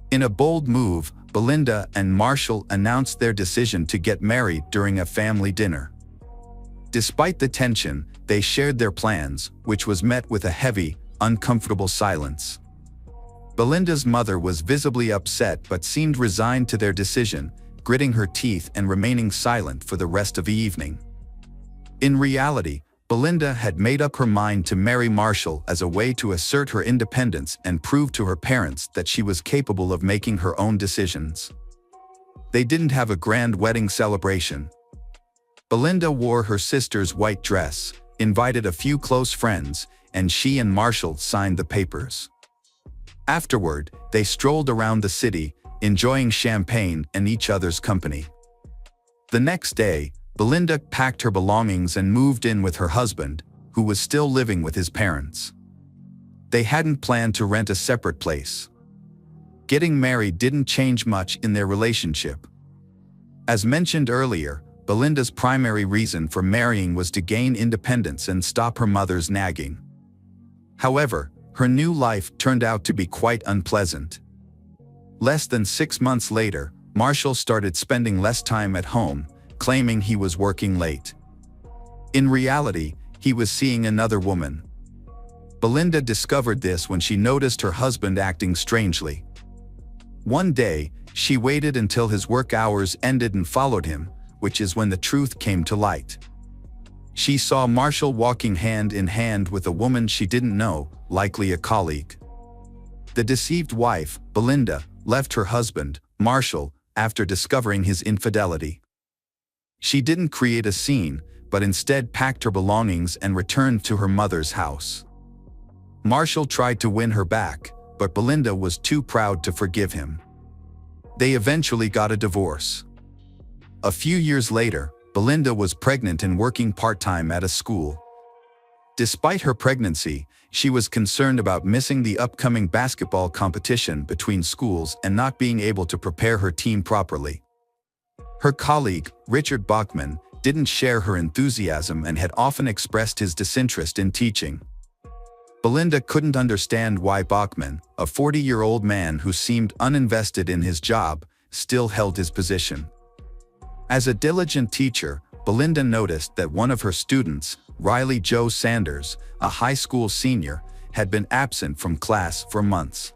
In a bold move, Belinda and Marshall announced their decision to get married during a family dinner. Despite the tension, they shared their plans, which was met with a heavy, uncomfortable silence. Belinda's mother was visibly upset but seemed resigned to their decision, gritting her teeth and remaining silent for the rest of the evening. In reality, Belinda had made up her mind to marry Marshall as a way to assert her independence and prove to her parents that she was capable of making her own decisions. They didn't have a grand wedding celebration. Belinda wore her sister's white dress, invited a few close friends, and she and Marshall signed the papers. Afterward, they strolled around the city, enjoying champagne and each other's company. The next day, Belinda packed her belongings and moved in with her husband, who was still living with his parents. They hadn't planned to rent a separate place. Getting married didn't change much in their relationship. As mentioned earlier, Belinda's primary reason for marrying was to gain independence and stop her mother's nagging. However, her new life turned out to be quite unpleasant. Less than 6 months later, Marshall started spending less time at home, claiming he was working late. In reality, he was seeing another woman. Belinda discovered this when she noticed her husband acting strangely. One day, she waited until his work hours ended and followed him, which is when the truth came to light. She saw Marshall walking hand in hand with a woman she didn't know, likely a colleague. The deceived wife, Belinda, left her husband, Marshall, after discovering his infidelity. She didn't create a scene, but instead packed her belongings and returned to her mother's house. Marshall tried to win her back, but Belinda was too proud to forgive him. They eventually got a divorce. A few years later, Belinda was pregnant and working part-time at a school. Despite her pregnancy, she was concerned about missing the upcoming basketball competition between schools and not being able to prepare her team properly. Her colleague, Richard Bachman, didn't share her enthusiasm and had often expressed his disinterest in teaching. Belinda couldn't understand why Bachman, a 40-year-old man who seemed uninvested in his job, still held his position. As a diligent teacher, Belinda noticed that one of her students, Riley Joe Sanders, a high school senior, had been absent from class for months.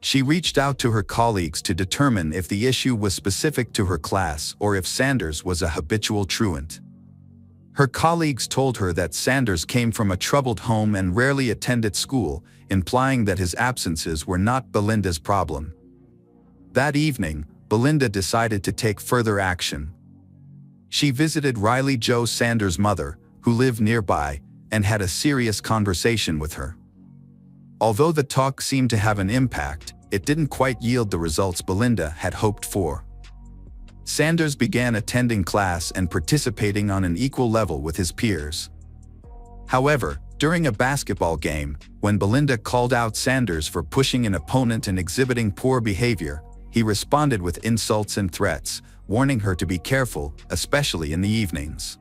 She reached out to her colleagues to determine if the issue was specific to her class or if Sanders was a habitual truant. Her colleagues told her that Sanders came from a troubled home and rarely attended school, implying that his absences were not Belinda's problem. That evening, Belinda decided to take further action. She visited Riley Joe Sanders' mother, who lived nearby, and had a serious conversation with her. Although the talk seemed to have an impact, it didn't quite yield the results Belinda had hoped for. Sanders began attending class and participating on an equal level with his peers. However, during a basketball game, when Belinda called out Sanders for pushing an opponent and exhibiting poor behavior, he responded with insults and threats, warning her to be careful, especially in the evenings.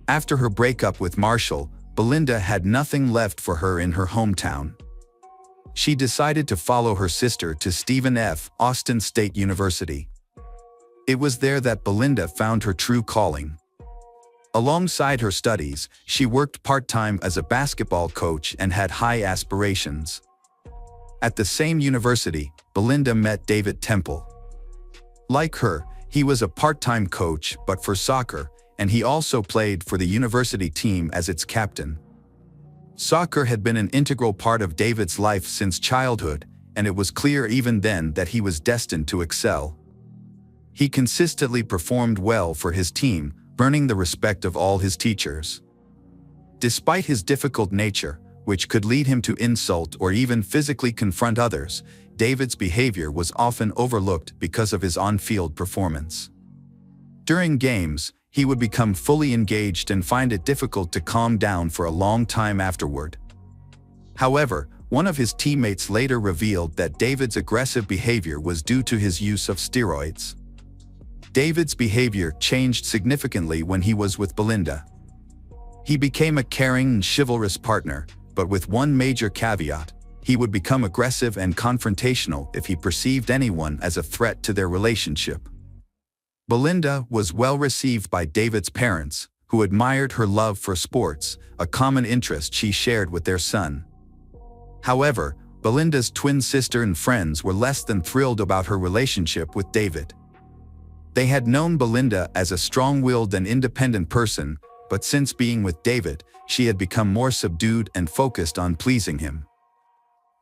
After her breakup with Marshall, Belinda had nothing left for her in her hometown. She decided to follow her sister to Stephen F. Austin State University. It was there that Belinda found her true calling. Alongside her studies, she worked part-time as a basketball coach and had high aspirations. At the same university, Belinda met David Temple. Like her, he was a part-time coach but for soccer, and he also played for the university team as its captain. Soccer had been an integral part of David's life since childhood, and it was clear even then that he was destined to excel. He consistently performed well for his team, earning the respect of all his teachers. Despite his difficult nature, which could lead him to insult or even physically confront others, David's behavior was often overlooked because of his on-field performance. During games, he would become fully engaged and find it difficult to calm down for a long time afterward. However, one of his teammates later revealed that David's aggressive behavior was due to his use of steroids. David's behavior changed significantly when he was with Belinda. He became a caring and chivalrous partner, but with one major caveat: he would become aggressive and confrontational if he perceived anyone as a threat to their relationship. Belinda was well received by David's parents, who admired her love for sports, a common interest she shared with their son. However, Belinda's twin sister and friends were less than thrilled about her relationship with David. They had known Belinda as a strong-willed and independent person, but since being with David, she had become more subdued and focused on pleasing him.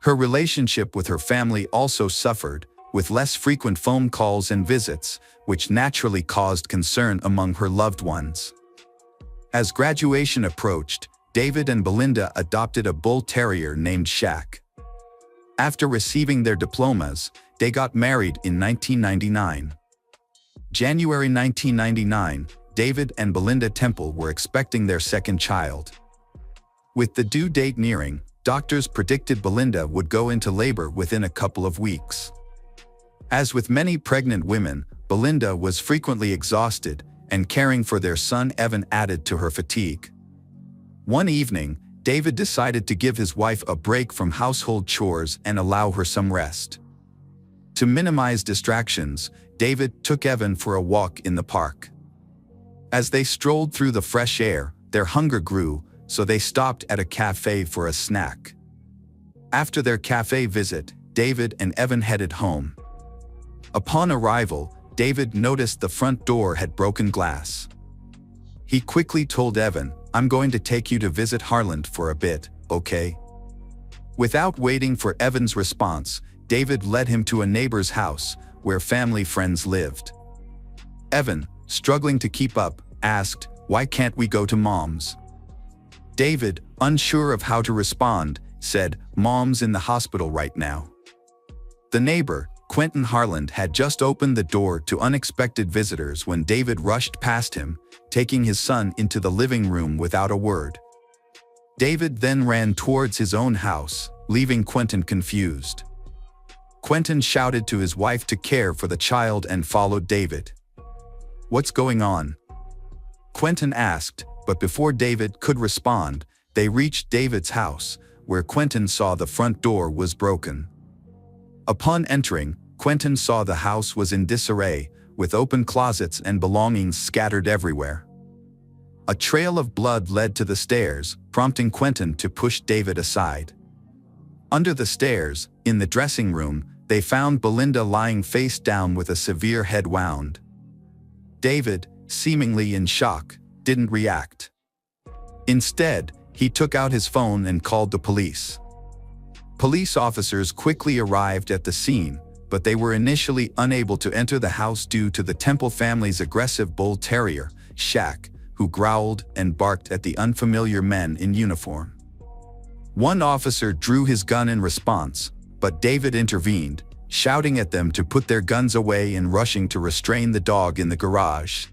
Her relationship with her family also suffered, with less frequent phone calls and visits, which naturally caused concern among her loved ones. As graduation approached, David and Belinda adopted a bull terrier named Shaq. After receiving their diplomas, they got married in 1999. January 1999, David and Belinda Temple were expecting their second child. With the due date nearing, doctors predicted Belinda would go into labor within a couple of weeks. As with many pregnant women, Belinda was frequently exhausted, and caring for their son Evan added to her fatigue. One evening, David decided to give his wife a break from household chores and allow her some rest. To minimize distractions, David took Evan for a walk in the park. As they strolled through the fresh air, their hunger grew, so they stopped at a cafe for a snack. After their cafe visit, David and Evan headed home. Upon arrival, David noticed the front door had broken glass. He quickly told Evan, "I'm going to take you to visit Harland for a bit, okay?" Without waiting for Evan's response, David led him to a neighbor's house, where family friends lived. Evan, struggling to keep up, asked, "Why can't we go to Mom's?" David, unsure of how to respond, said, "Mom's in the hospital right now." The neighbor, Quentin Harland, had just opened the door to unexpected visitors when David rushed past him, taking his son into the living room without a word. David then ran towards his own house, leaving Quentin confused. Quentin shouted to his wife to care for the child and followed David. "What's going on?" Quentin asked, but before David could respond, they reached David's house, where Quentin saw the front door was broken. Upon entering, Quentin saw the house was in disarray, with open closets and belongings scattered everywhere. A trail of blood led to the stairs, prompting Quentin to push David aside. Under the stairs, in the dressing room, they found Belinda lying face down with a severe head wound. David, seemingly in shock, didn't react. Instead, he took out his phone and called the police. Police officers quickly arrived at the scene, but they were initially unable to enter the house due to the Temple family's aggressive bull terrier, Shaq, who growled and barked at the unfamiliar men in uniform. One officer drew his gun in response, but David intervened, shouting at them to put their guns away and rushing to restrain the dog in the garage.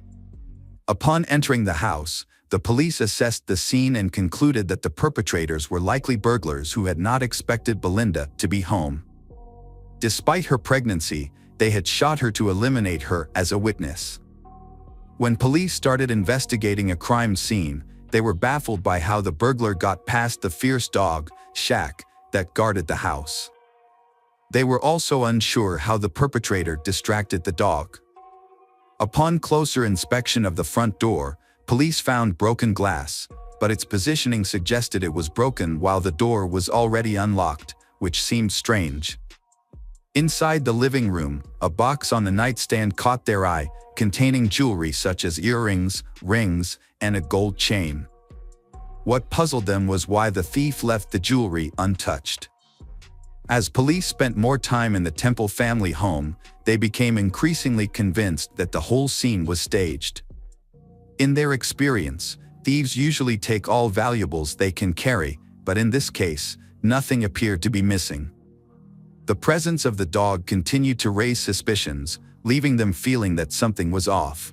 Upon entering the house, the police assessed the scene and concluded that the perpetrators were likely burglars who had not expected Belinda to be home. Despite her pregnancy, they had shot her to eliminate her as a witness. When police started investigating a crime scene, they were baffled by how the burglar got past the fierce dog, Shaq, that guarded the house. They were also unsure how the perpetrator distracted the dog. Upon closer inspection of the front door, police found broken glass, but its positioning suggested it was broken while the door was already unlocked, which seemed strange. Inside the living room, a box on the nightstand caught their eye, containing jewelry such as earrings, rings, and a gold chain. What puzzled them was why the thief left the jewelry untouched. As police spent more time in the Temple family home, they became increasingly convinced that the whole scene was staged. In their experience, thieves usually take all valuables they can carry, but in this case, nothing appeared to be missing. The presence of the dog continued to raise suspicions, leaving them feeling that something was off.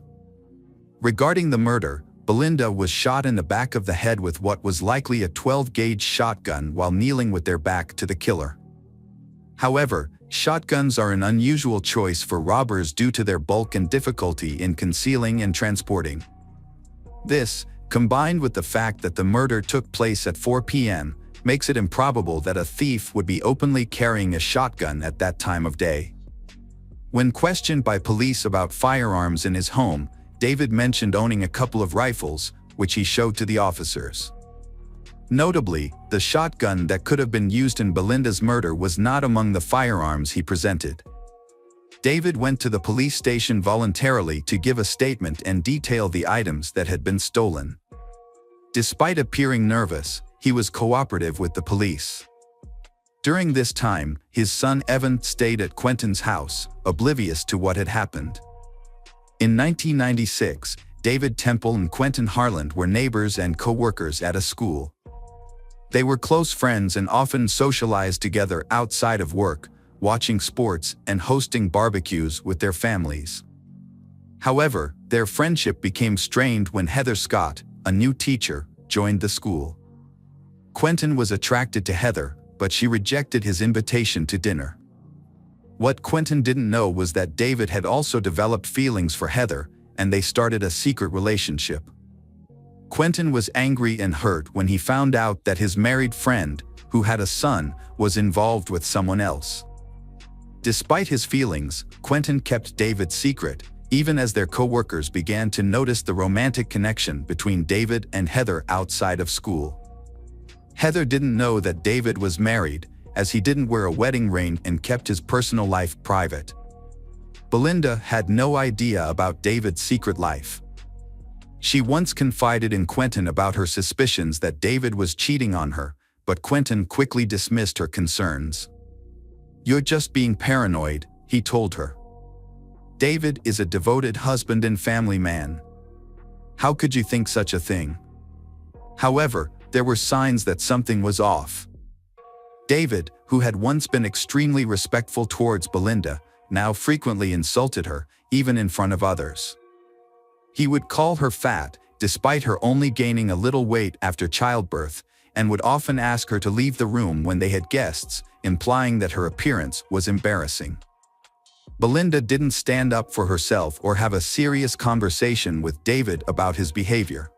Regarding the murder, Belinda was shot in the back of the head with what was likely a 12-gauge shotgun while kneeling with their back to the killer. However, shotguns are an unusual choice for robbers due to their bulk and difficulty in concealing and transporting. This, combined with the fact that the murder took place at 4 p.m., makes it improbable that a thief would be openly carrying a shotgun at that time of day. When questioned by police about firearms in his home, David mentioned owning a couple of rifles, which he showed to the officers. Notably, the shotgun that could have been used in Belinda's murder was not among the firearms he presented. David went to the police station voluntarily to give a statement and detail the items that had been stolen. Despite appearing nervous, he was cooperative with the police. During this time, his son Evan stayed at Quentin's house, oblivious to what had happened. In 1996, David Temple and Quentin Harland were neighbors and co-workers at a school. They were close friends and often socialized together outside of work, watching sports and hosting barbecues with their families. However, their friendship became strained when Heather Scott, a new teacher, joined the school. Quentin was attracted to Heather, but she rejected his invitation to dinner. What Quentin didn't know was that David had also developed feelings for Heather, and they started a secret relationship. Quentin was angry and hurt when he found out that his married friend, who had a son, was involved with someone else. Despite his feelings, Quentin kept David's secret, even as their co-workers began to notice the romantic connection between David and Heather outside of school. Heather didn't know that David was married, as he didn't wear a wedding ring and kept his personal life private. Belinda had no idea about David's secret life. She once confided in Quentin about her suspicions that David was cheating on her, but Quentin quickly dismissed her concerns. "You're just being paranoid," he told her. "David is a devoted husband and family man. How could you think such a thing?" However, there were signs that something was off. David, who had once been extremely respectful towards Belinda, now frequently insulted her, even in front of others. He would call her fat, despite her only gaining a little weight after childbirth, and would often ask her to leave the room when they had guests, implying that her appearance was embarrassing. Belinda didn't stand up for herself or have a serious conversation with David about his behavior.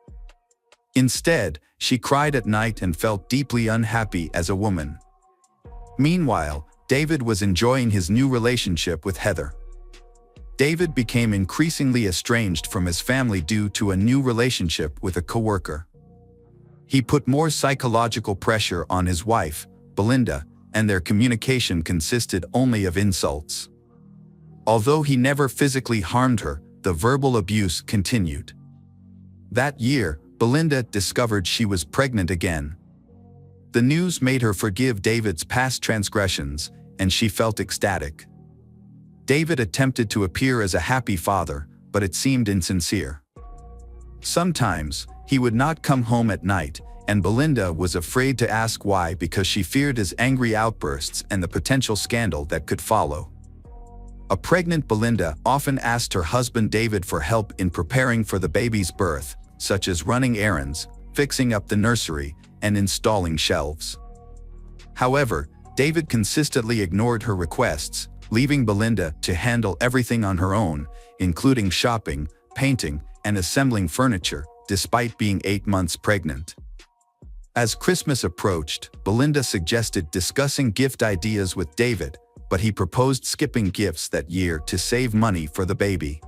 Instead, she cried at night and felt deeply unhappy as a woman. Meanwhile, David was enjoying his new relationship with Heather. David became increasingly estranged from his family due to a new relationship with a coworker. He put more psychological pressure on his wife, Belinda, and their communication consisted only of insults. Although he never physically harmed her, the verbal abuse continued. That year, Belinda discovered she was pregnant again. The news made her forgive David's past transgressions, and she felt ecstatic. David attempted to appear as a happy father, but it seemed insincere. Sometimes, he would not come home at night, and Belinda was afraid to ask why because she feared his angry outbursts and the potential scandal that could follow. A pregnant Belinda often asked her husband David for help in preparing for the baby's birth, such as running errands, fixing up the nursery, and installing shelves. However, David consistently ignored her requests, leaving Belinda to handle everything on her own, including shopping, painting, and assembling furniture, despite being 8 months pregnant. As Christmas approached, Belinda suggested discussing gift ideas with David, but he proposed skipping gifts that year to save money for the baby.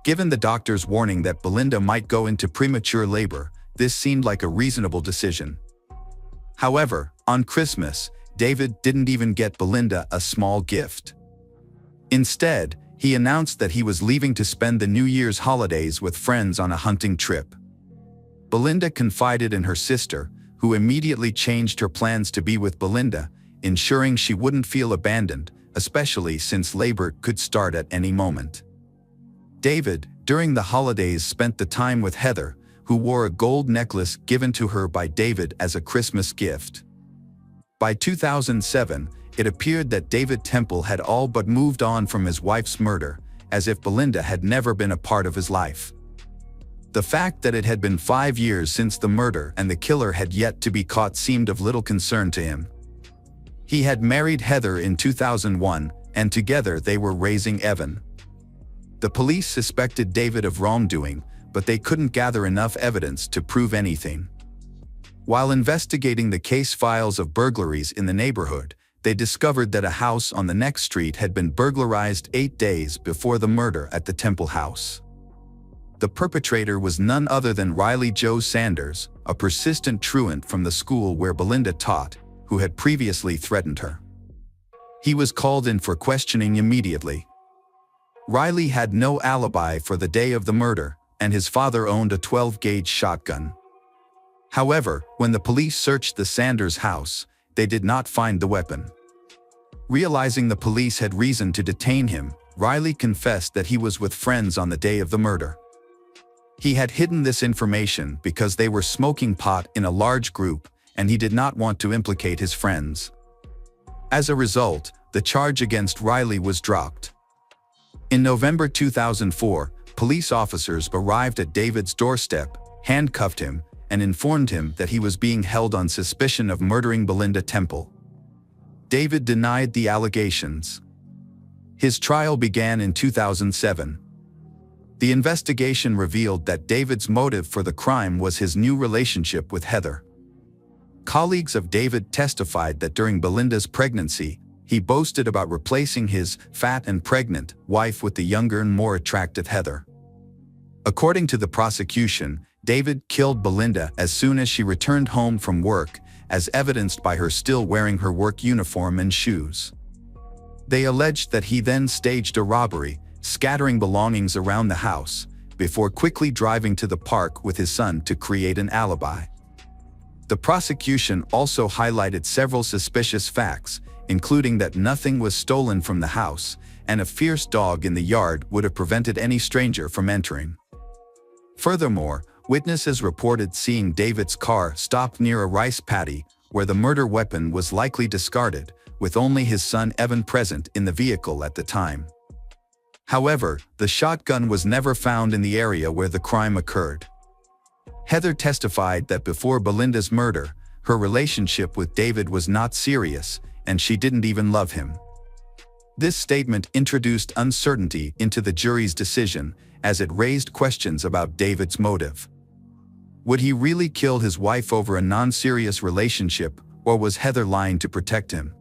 Given the doctor's warning that Belinda might go into premature labor, this seemed like a reasonable decision. However, on Christmas, David didn't even get Belinda a small gift. Instead, he announced that he was leaving to spend the New Year's holidays with friends on a hunting trip. Belinda confided in her sister, who immediately changed her plans to be with Belinda, ensuring she wouldn't feel abandoned, especially since labor could start at any moment. David, during the holidays, spent the time with Heather, who wore a gold necklace given to her by David as a Christmas gift. By 2007, it appeared that David Temple had all but moved on from his wife's murder, as if Belinda had never been a part of his life. The fact that it had been 5 years since the murder and the killer had yet to be caught seemed of little concern to him. He had married Heather in 2001, and together they were raising Evan. The police suspected David of wrongdoing, but they couldn't gather enough evidence to prove anything. While investigating the case files of burglaries in the neighborhood, they discovered that a house on the next street had been burglarized 8 days before the murder at the Temple house. The perpetrator was none other than Riley Joe Sanders, a persistent truant from the school where Belinda taught, who had previously threatened her. He was called in for questioning immediately. Riley had no alibi for the day of the murder, and his father owned a 12-gauge shotgun. However, when the police searched the Sanders house, they did not find the weapon. Realizing the police had reason to detain him, Riley confessed that he was with friends on the day of the murder. He had hidden this information because they were smoking pot in a large group, and he did not want to implicate his friends. As a result, the charge against Riley was dropped. In November 2004, police officers arrived at David's doorstep, handcuffed him, and informed him that he was being held on suspicion of murdering Belinda Temple. David denied the allegations. His trial began in 2007. The investigation revealed that David's motive for the crime was his new relationship with Heather. Colleagues of David testified that during Belinda's pregnancy, he boasted about replacing his fat and pregnant wife with the younger and more attractive Heather. According to the prosecution, David killed Belinda as soon as she returned home from work, as evidenced by her still wearing her work uniform and shoes. They alleged that he then staged a robbery, scattering belongings around the house, before quickly driving to the park with his son to create an alibi. The prosecution also highlighted several suspicious facts, including that nothing was stolen from the house, and a fierce dog in the yard would have prevented any stranger from entering. Furthermore, witnesses reported seeing David's car stop near a rice paddy, where the murder weapon was likely discarded, with only his son Evan present in the vehicle at the time. However, the shotgun was never found in the area where the crime occurred. Heather testified that before Belinda's murder, her relationship with David was not serious, and she didn't even love him. This statement introduced uncertainty into the jury's decision, as it raised questions about David's motive. Would he really kill his wife over a non-serious relationship, or was Heather lying to protect him?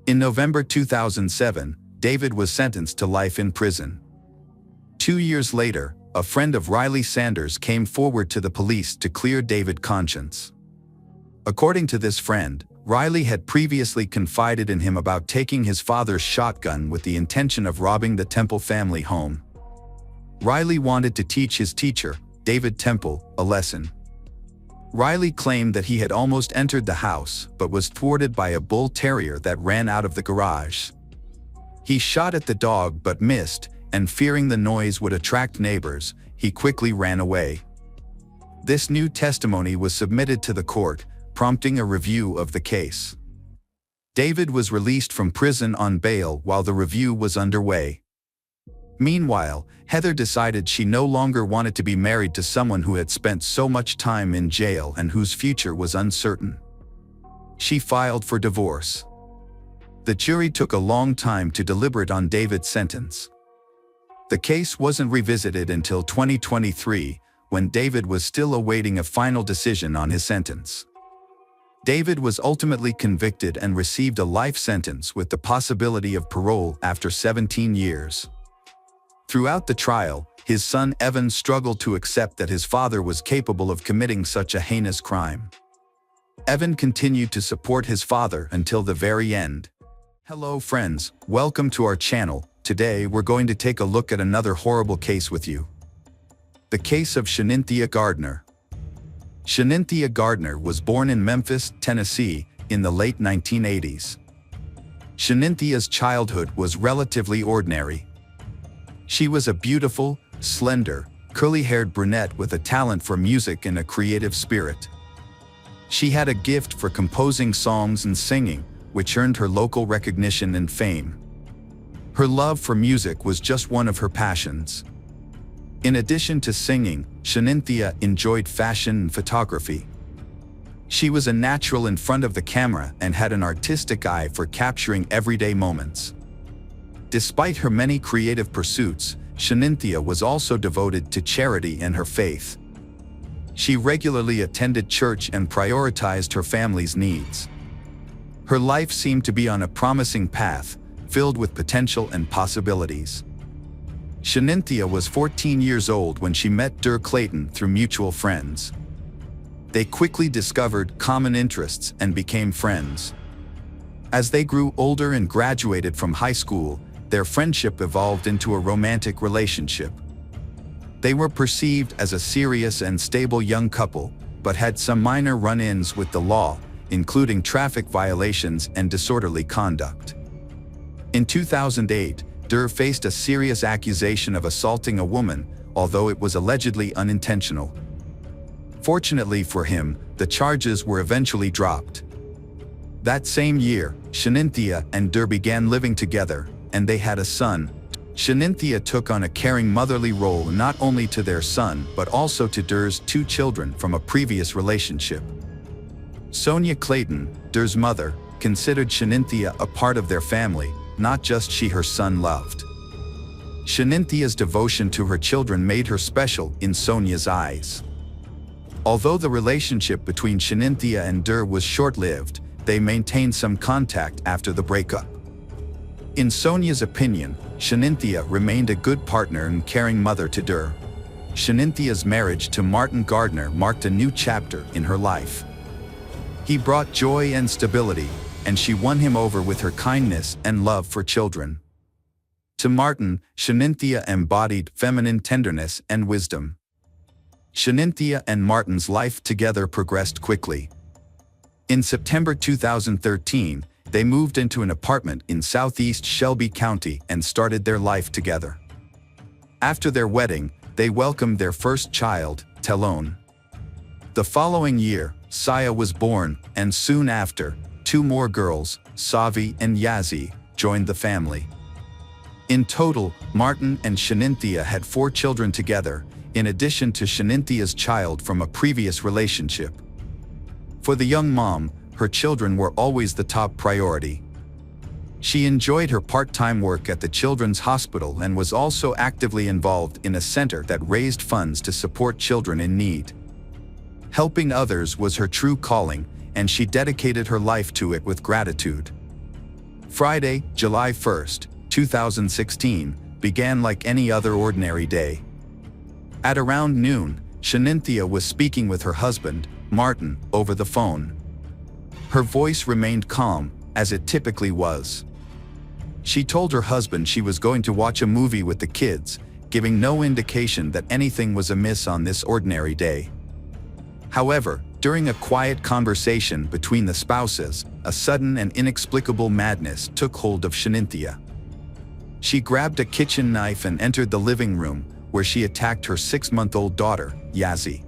In November 2007, David was sentenced to life in prison. 2 years later, a friend of Riley Sanders came forward to the police to clear David's conscience. According to this friend, Riley had previously confided in him about taking his father's shotgun with the intention of robbing the Temple family home. Riley wanted to teach his teacher, David Temple, a lesson. Riley claimed that he had almost entered the house but was thwarted by a bull terrier that ran out of the garage. He shot at the dog but missed, and fearing the noise would attract neighbors, he quickly ran away. This new testimony was submitted to the court, prompting a review of the case. David was released from prison on bail while the review was underway. Meanwhile, Heather decided she no longer wanted to be married to someone who had spent so much time in jail and whose future was uncertain. She filed for divorce. The jury took a long time to deliberate on David's sentence. The case wasn't revisited until 2023, when David was still awaiting a final decision on his sentence. David was ultimately convicted and received a life sentence with the possibility of parole after 17 years. Throughout the trial, his son Evan struggled to accept that his father was capable of committing such a heinous crime. Evan continued to support his father until the very end. Hello friends, welcome to our channel. Today we're going to take a look at another horrible case with you. The case of Shanynthia Gardner. Shanynthia Gardner was born in Memphis, Tennessee, in the late 1980s. Shaninthia's childhood was relatively ordinary. She was a beautiful, slender, curly-haired brunette with a talent for music and a creative spirit. She had a gift for composing songs and singing, which earned her local recognition and fame. Her love for music was just one of her passions. In addition to singing, Shanynthia enjoyed fashion and photography. She was a natural in front of the camera and had an artistic eye for capturing everyday moments. Despite her many creative pursuits, Shanynthia was also devoted to charity and her faith. She regularly attended church and prioritized her family's needs. Her life seemed to be on a promising path, filled with potential and possibilities. Shanynthia was 14 years old when she met Dur Clayton through mutual friends. They quickly discovered common interests and became friends. As they grew older and graduated from high school, their friendship evolved into a romantic relationship. They were perceived as a serious and stable young couple, but had some minor run-ins with the law, including traffic violations and disorderly conduct. In 2008, Dur faced a serious accusation of assaulting a woman, although it was allegedly unintentional. Fortunately for him, the charges were eventually dropped. That same year, Shanynthia and Dur began living together, and they had a son. Shanynthia took on a caring motherly role not only to their son but also to Dur's 2 children from a previous relationship. Sonia Clayton, Dur's mother, considered Shanynthia a part of their family, not just she her son loved. Shaninthia's devotion to her children made her special in Sonia's eyes. Although the relationship between Shanynthia and Dur was short-lived, they maintained some contact after the breakup. In Sonia's opinion, Shanynthia remained a good partner and caring mother to Dur. Shaninthia's marriage to Martin Gardner marked a new chapter in her life. He brought joy and stability, and she won him over with her kindness and love for children. To Martin, Shanynthia embodied feminine tenderness and wisdom. Shanynthia and Martin's life together progressed quickly. In September 2013, they moved into an apartment in southeast Shelby County and started their life together. After their wedding, they welcomed their first child, Telone. The following year, Saya was born, and soon after, 2 more girls, Savi and Yazzie, joined the family. In total, Martin and Shanynthia had 4 children together, in addition to Shaninthia's child from a previous relationship. For the young mom, her children were always the top priority. She enjoyed her part-time work at the Children's Hospital and was also actively involved in a center that raised funds to support children in need. Helping others was her true calling, and she dedicated her life to it with gratitude. Friday, July 1st, 2016, began like any other ordinary day. At around noon, Shanynthia was speaking with her husband, Martin, over the phone. Her voice remained calm, as it typically was. She told her husband she was going to watch a movie with the kids, giving no indication that anything was amiss on this ordinary day. However, during a quiet conversation between the spouses, a sudden and inexplicable madness took hold of Shanynthia. She grabbed a kitchen knife and entered the living room, where she attacked her 6-month-old daughter, Yazzie.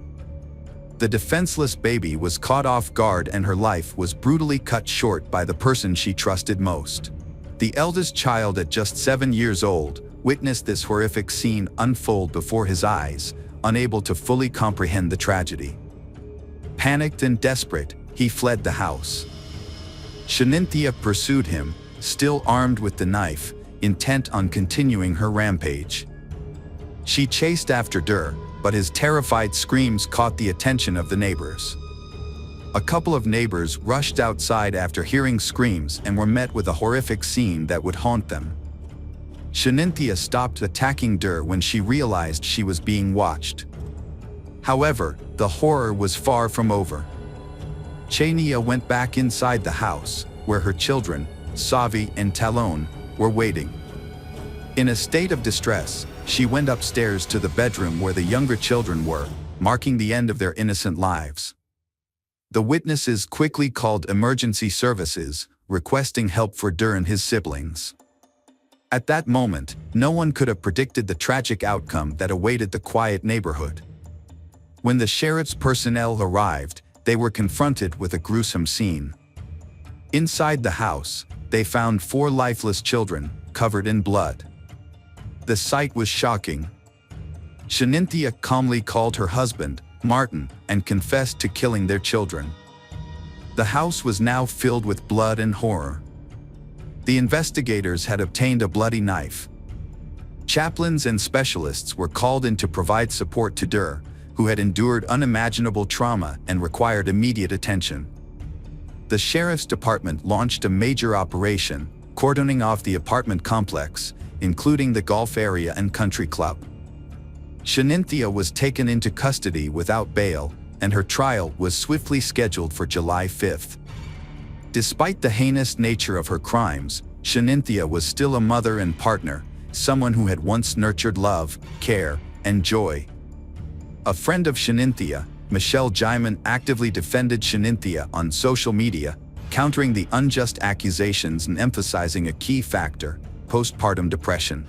The defenseless baby was caught off guard and her life was brutally cut short by the person she trusted most. The eldest child, at just 7 years old, witnessed this horrific scene unfold before his eyes, unable to fully comprehend the tragedy. Panicked and desperate, he fled the house. Shanynthia pursued him, still armed with the knife, intent on continuing her rampage. She chased after Dur, but his terrified screams caught the attention of the neighbors. A couple of neighbors rushed outside after hearing screams and were met with a horrific scene that would haunt them. Shanynthia stopped attacking Dur when she realized she was being watched. However, the horror was far from over. Chania went back inside the house, where her children, Savi and Talon, were waiting. In a state of distress, she went upstairs to the bedroom where the younger children were, marking the end of their innocent lives. The witnesses quickly called emergency services, requesting help for Dur and his siblings. At that moment, no one could have predicted the tragic outcome that awaited the quiet neighborhood. When the sheriff's personnel arrived, they were confronted with a gruesome scene. Inside the house, they found 4 lifeless children, covered in blood. The sight was shocking. Shanynthia calmly called her husband, Martin, and confessed to killing their children. The house was now filled with blood and horror. The investigators had obtained a bloody knife. Chaplains and specialists were called in to provide support to Dur, who had endured unimaginable trauma and required immediate attention. The sheriff's department launched a major operation, cordoning off the apartment complex, including the golf area and country club. Shanynthia was taken into custody without bail, and her trial was swiftly scheduled for July 5th. Despite the heinous nature of her crimes, Shanynthia was still a mother and partner, someone who had once nurtured love, care, and joy. A friend of Shanynthia, Michelle Jaiman, actively defended Shanynthia on social media, countering the unjust accusations and emphasizing a key factor: postpartum depression.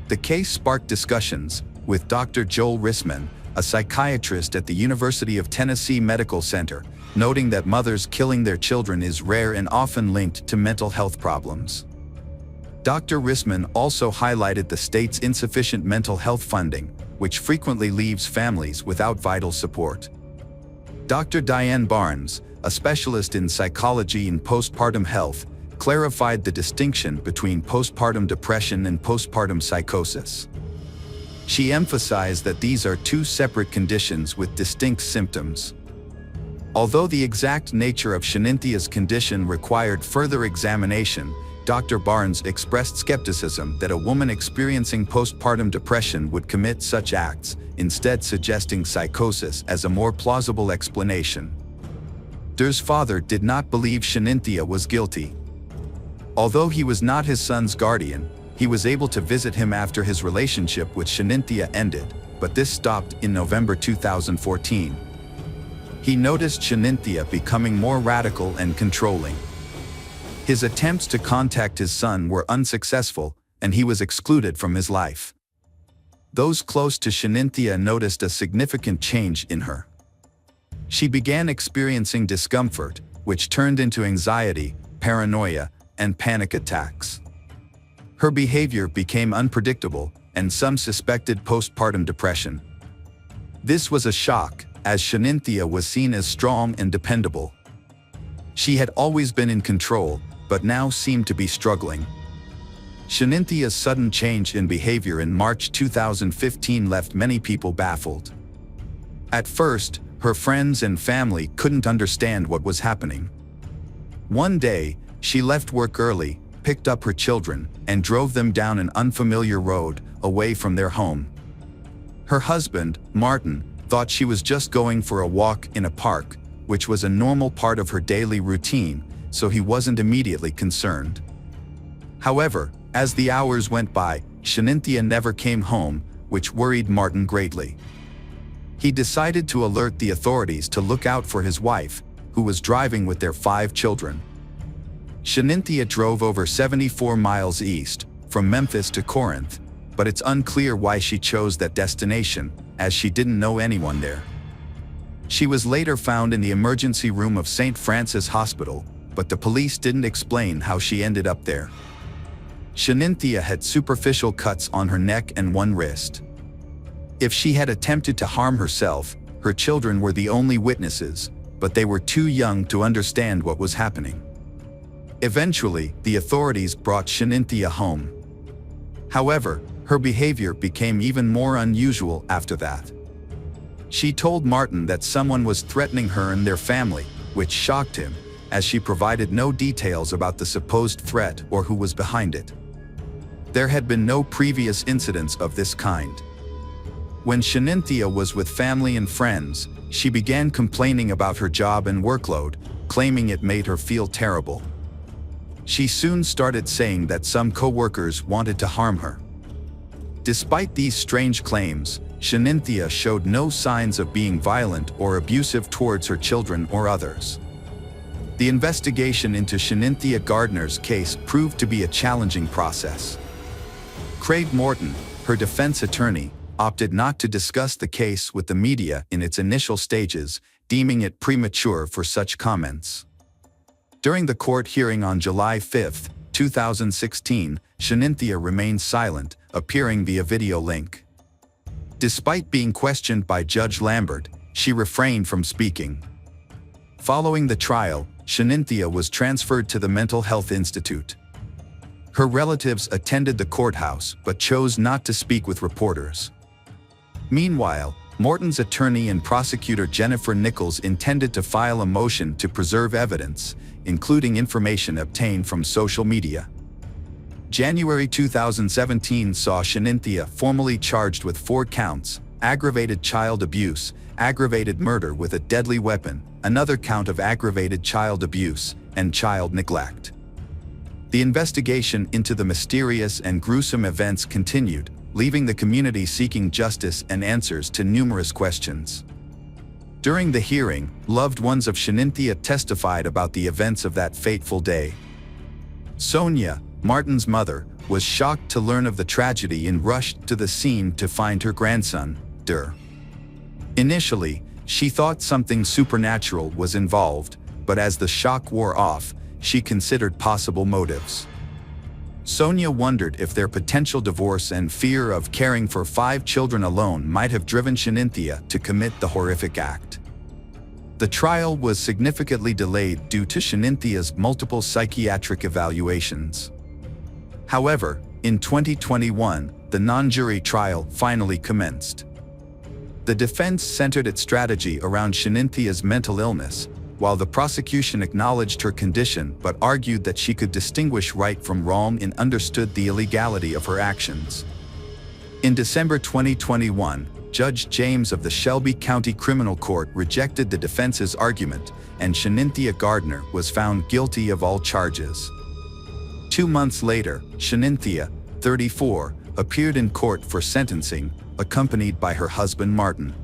The case sparked discussions, with Dr. Joel Rissman, a psychiatrist at the University of Tennessee Medical Center, noting that mothers killing their children is rare and often linked to mental health problems. Dr. Rissman also highlighted the state's insufficient mental health funding, which frequently leaves families without vital support. Dr. Diane Barnes, a specialist in psychology and postpartum health, clarified the distinction between postpartum depression and postpartum psychosis. She emphasized that these are 2 separate conditions with distinct symptoms. Although the exact nature of Shaninthia's condition required further examination, Dr. Barnes expressed skepticism that a woman experiencing postpartum depression would commit such acts, instead suggesting psychosis as a more plausible explanation. Dur's father did not believe Shanynthia was guilty. Although he was not his son's guardian, he was able to visit him after his relationship with Shanynthia ended, but this stopped in November 2014. He noticed Shanynthia becoming more radical and controlling. His attempts to contact his son were unsuccessful, and he was excluded from his life. Those close to Shanynthia noticed a significant change in her. She began experiencing discomfort, which turned into anxiety, paranoia, and panic attacks. Her behavior became unpredictable, and some suspected postpartum depression. This was a shock, as Shanynthia was seen as strong and dependable. She had always been in control, but now seemed to be struggling. Shaninthia's sudden change in behavior in March 2015 left many people baffled. At first, her friends and family couldn't understand what was happening. One day, she left work early, picked up her children, and drove them down an unfamiliar road, away from their home. Her husband, Martin, thought she was just going for a walk in a park, which was a normal part of her daily routine, so he wasn't immediately concerned. However, as the hours went by, Shanynthia never came home, which worried Martin greatly. He decided to alert the authorities to look out for his wife, who was driving with their 5 children. Shanynthia drove over 74 miles east, from Memphis to Corinth, but it's unclear why she chose that destination, as she didn't know anyone there. She was later found in the emergency room of St. Francis Hospital, but the police didn't explain how she ended up there. Shanynthia had superficial cuts on her neck and one wrist. If she had attempted to harm herself, her children were the only witnesses, but they were too young to understand what was happening. Eventually, the authorities brought Shanynthia home. However, her behavior became even more unusual after that. She told Martin that someone was threatening her and their family, which shocked him, as she provided no details about the supposed threat or who was behind it. There had been no previous incidents of this kind. When Shanynthia was with family and friends, she began complaining about her job and workload, claiming it made her feel terrible. She soon started saying that some co-workers wanted to harm her. Despite these strange claims, Shanynthia showed no signs of being violent or abusive towards her children or others. The investigation into Shanynthia Gardner's case proved to be a challenging process. Craig Morton, her defense attorney, opted not to discuss the case with the media in its initial stages, deeming it premature for such comments. During the court hearing on July 5, 2016, Shanynthia remained silent, appearing via video link. Despite being questioned by Judge Lambert, she refrained from speaking. Following the trial, Shanynthia was transferred to the Mental Health Institute. Her relatives attended the courthouse but chose not to speak with reporters. Meanwhile, Morton's attorney and prosecutor Jennifer Nichols intended to file a motion to preserve evidence, including information obtained from social media. January 2017 saw Shanynthia formally charged with 4 counts: aggravated child abuse, aggravated murder with a deadly weapon, another count of aggravated child abuse, and child neglect. The investigation into the mysterious and gruesome events continued, leaving the community seeking justice and answers to numerous questions. During the hearing, loved ones of Shanynthia testified about the events of that fateful day. Sonia, Martin's mother, was shocked to learn of the tragedy and rushed to the scene to find her grandson, Der. Initially, she thought something supernatural was involved, but as the shock wore off, she considered possible motives. Sonia wondered if their potential divorce and fear of caring for 5 children alone might have driven Shanynthia to commit the horrific act. The trial was significantly delayed due to Shaninthia's multiple psychiatric evaluations. However, in 2021, the non-jury trial finally commenced. The defense centered its strategy around Shaninthia's mental illness, while the prosecution acknowledged her condition but argued that she could distinguish right from wrong and understood the illegality of her actions. In December 2021, Judge James of the Shelby County Criminal Court rejected the defense's argument, and Shanynthia Gardner was found guilty of all charges. 2 months later, Shanynthia, 34, appeared in court for sentencing, accompanied by her husband Martin.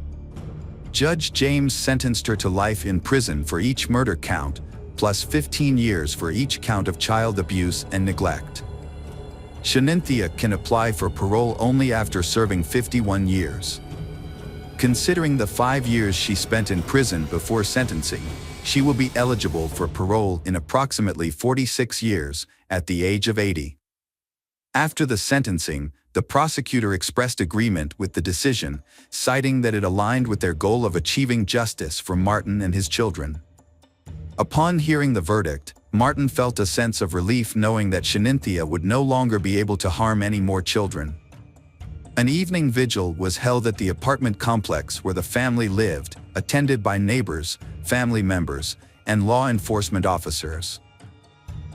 Judge James sentenced her to life in prison for each murder count, plus 15 years for each count of child abuse and neglect. Shanynthia can apply for parole only after serving 51 years. Considering the 5 years she spent in prison before sentencing, she will be eligible for parole in approximately 46 years, at the age of 80. After the sentencing, the prosecutor expressed agreement with the decision, citing that it aligned with their goal of achieving justice for Martin and his children. Upon hearing the verdict, Martin felt a sense of relief knowing that Shanynthia would no longer be able to harm any more children. An evening vigil was held at the apartment complex where the family lived, attended by neighbors, family members, and law enforcement officers.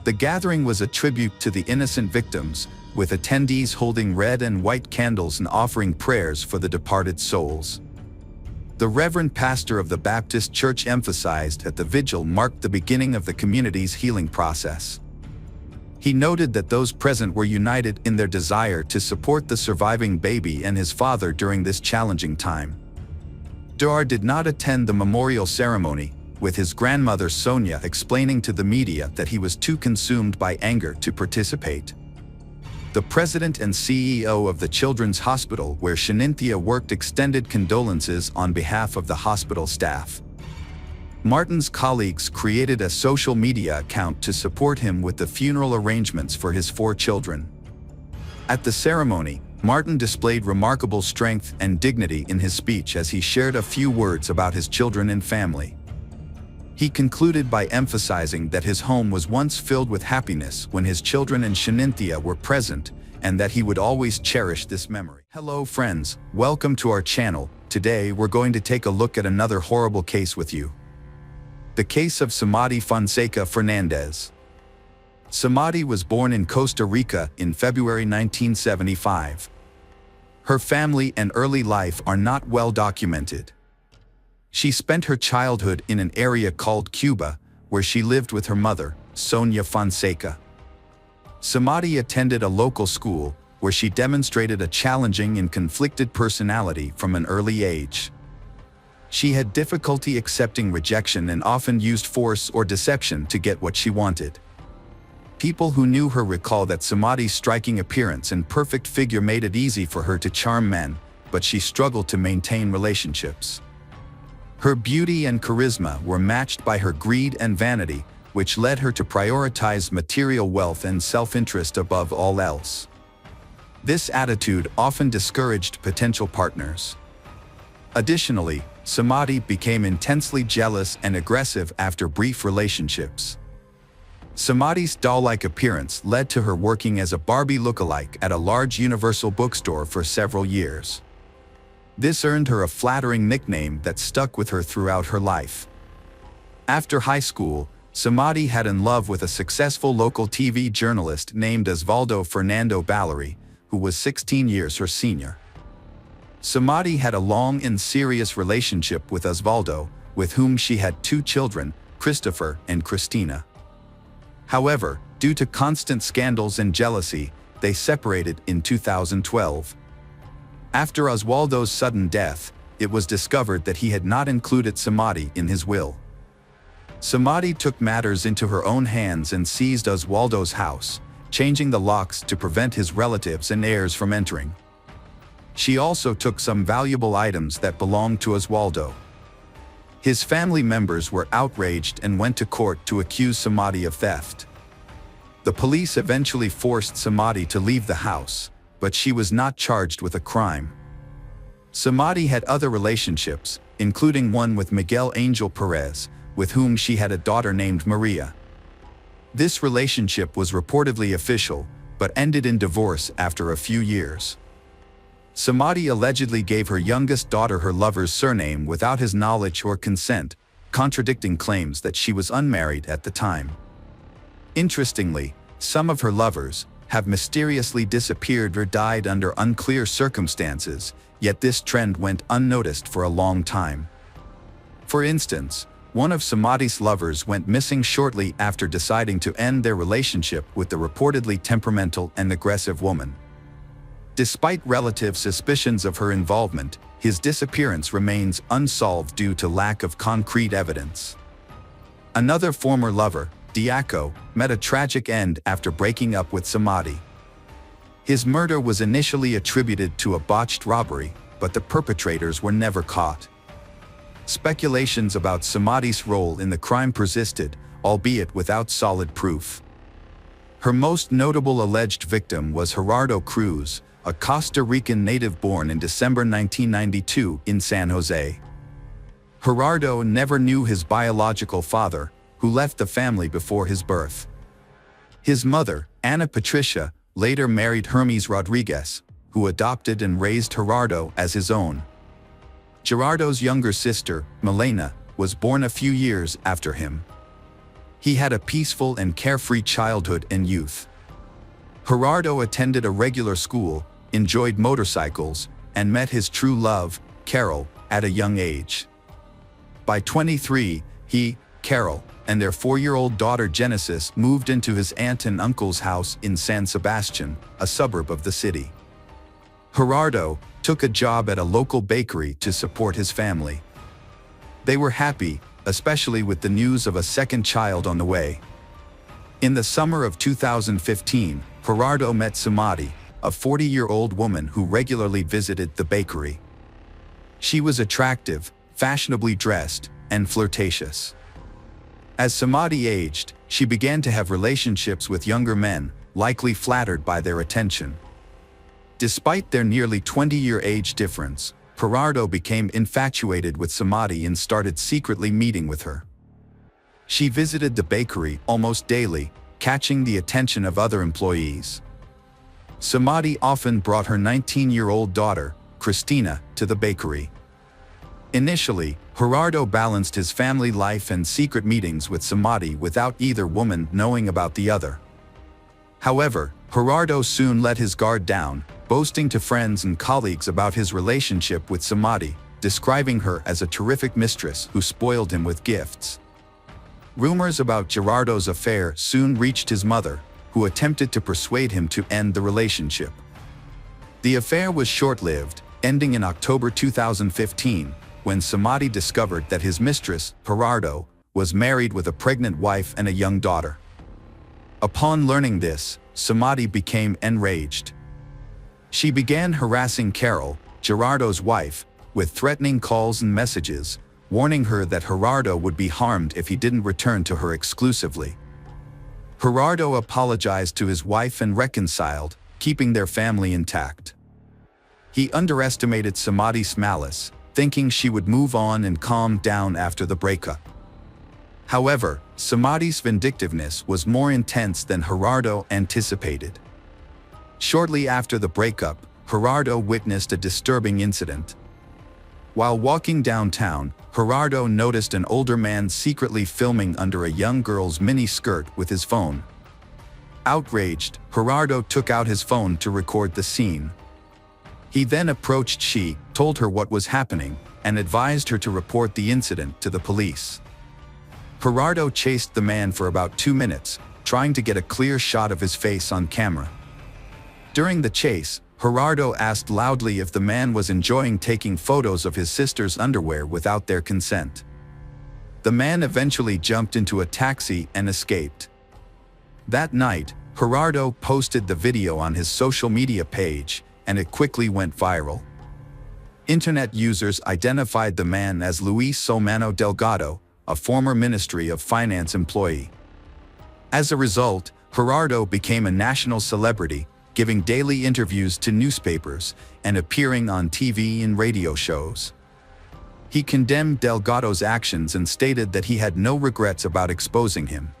The gathering was a tribute to the innocent victims, with attendees holding red and white candles and offering prayers for the departed souls. The Reverend Pastor of the Baptist Church emphasized that the vigil marked the beginning of the community's healing process. He noted that those present were united in their desire to support the surviving baby and his father during this challenging time. Der did not attend the memorial ceremony, with his grandmother Sonia explaining to the media that he was too consumed by anger to participate. The president and CEO of the Children's Hospital where Shanynthia worked extended condolences on behalf of the hospital staff. Martin's colleagues created a social media account to support him with the funeral arrangements for his 4 children. At the ceremony, Martin displayed remarkable strength and dignity in his speech as he shared a few words about his children and family. He concluded by emphasizing that his home was once filled with happiness when his children and Shanynthia were present, and that he would always cherish this memory. Hello friends, welcome to our channel. Today we're going to take a look at another horrible case with you. The case of Samadi Fonseca Fernandez. Samadi was born in Costa Rica in February 1975. Her family and early life are not well documented. She spent her childhood in an area called Cuba, where she lived with her mother, Sonia Fonseca. Samadi attended a local school, where she demonstrated a challenging and conflicted personality from an early age. She had difficulty accepting rejection and often used force or deception to get what she wanted. People who knew her recall that Samadi's striking appearance and perfect figure made it easy for her to charm men, but she struggled to maintain relationships. Her beauty and charisma were matched by her greed and vanity, which led her to prioritize material wealth and self-interest above all else. This attitude often discouraged potential partners. Additionally, Samadi became intensely jealous and aggressive after brief relationships. Samadi's doll-like appearance led to her working as a Barbie lookalike at a large Universal bookstore for several years. This earned her a flattering nickname that stuck with her throughout her life. After high school, Samadi had in love with a successful local TV journalist named Osvaldo Fernando Ballery, who was 16 years her senior. Samadi had a long and serious relationship with Osvaldo, with whom she had 2 children, Christopher and Christina. However, due to constant scandals and jealousy, they separated in 2012. After Osvaldo's sudden death, it was discovered that he had not included Samadi in his will. Samadi took matters into her own hands and seized Osvaldo's house, changing the locks to prevent his relatives and heirs from entering. She also took some valuable items that belonged to Osvaldo. His family members were outraged and went to court to accuse Samadi of theft. The police eventually forced Samadi to leave the house, but she was not charged with a crime. Samadi had other relationships, including one with Miguel Angel Perez, with whom she had a daughter named Maria. This relationship was reportedly official, but ended in divorce after a few years. Samadi allegedly gave her youngest daughter her lover's surname without his knowledge or consent, contradicting claims that she was unmarried at the time. Interestingly, some of her lovers have mysteriously disappeared or died under unclear circumstances, yet this trend went unnoticed for a long time. For instance, one of Samadi's lovers went missing shortly after deciding to end their relationship with the reportedly temperamental and aggressive woman. Despite relative suspicions of her involvement, his disappearance remains unsolved due to lack of concrete evidence. Another former lover, Diaco, met a tragic end after breaking up with Samadi. His murder was initially attributed to a botched robbery, but the perpetrators were never caught. Speculations about Samadi's role in the crime persisted, albeit without solid proof. Her most notable alleged victim was Gerardo Cruz, a Costa Rican native born in December 1992 in San Jose. Gerardo never knew his biological father, who left the family before his birth. His mother, Ana Patricia, later married Hermes Rodriguez, who adopted and raised Gerardo as his own. Gerardo's younger sister, Milena, was born a few years after him. He had a peaceful and carefree childhood and youth. Gerardo attended a regular school, enjoyed motorcycles, and met his true love, Carol, at a young age. By 23, he, Carol, and their 4-year-old daughter Genesis moved into his aunt and uncle's house in San Sebastian, a suburb of the city. Gerardo took a job at a local bakery to support his family. They were happy, especially with the news of a second child on the way. In the summer of 2015, Gerardo met Sumati, a 40-year-old woman who regularly visited the bakery. She was attractive, fashionably dressed, and flirtatious. As Sumati aged, she began to have relationships with younger men, likely flattered by their attention. Despite their nearly 20-year age difference, Gerardo became infatuated with Sumati and started secretly meeting with her. She visited the bakery almost daily, catching the attention of other employees. Sumati often brought her 19-year-old daughter, Christina, to the bakery. Initially, Gerardo balanced his family life and secret meetings with Sumati without either woman knowing about the other. However, Gerardo soon let his guard down, boasting to friends and colleagues about his relationship with Sumati, describing her as a terrific mistress who spoiled him with gifts. Rumors about Gerardo's affair soon reached his mother, who attempted to persuade him to end the relationship. The affair was short-lived, ending in October 2015, when Sumati discovered that his mistress, Gerardo, was married with a pregnant wife and a young daughter. Upon learning this, Sumati became enraged. She began harassing Carol, Gerardo's wife, with threatening calls and messages, warning her that Gerardo would be harmed if he didn't return to her exclusively. Gerardo apologized to his wife and reconciled, keeping their family intact. He underestimated Sumati's malice, thinking she would move on and calm down after the breakup. However, Sumati's vindictiveness was more intense than Gerardo anticipated. Shortly after the breakup, Gerardo witnessed a disturbing incident. While walking downtown, Gerardo noticed an older man secretly filming under a young girl's mini-skirt with his phone. Outraged, Gerardo took out his phone to record the scene. He then approached she, told her what was happening, and advised her to report the incident to the police. Gerardo chased the man for about 2 minutes, trying to get a clear shot of his face on camera. During the chase, Gerardo asked loudly if the man was enjoying taking photos of his sister's underwear without their consent. The man eventually jumped into a taxi and escaped. That night, Gerardo posted the video on his social media page, and it quickly went viral. Internet users identified the man as Luis Solmano Delgado, a former Ministry of Finance employee. As a result, Gerardo became a national celebrity, giving daily interviews to newspapers and appearing on TV and radio shows. He condemned Delgado's actions and stated that he had no regrets about exposing him.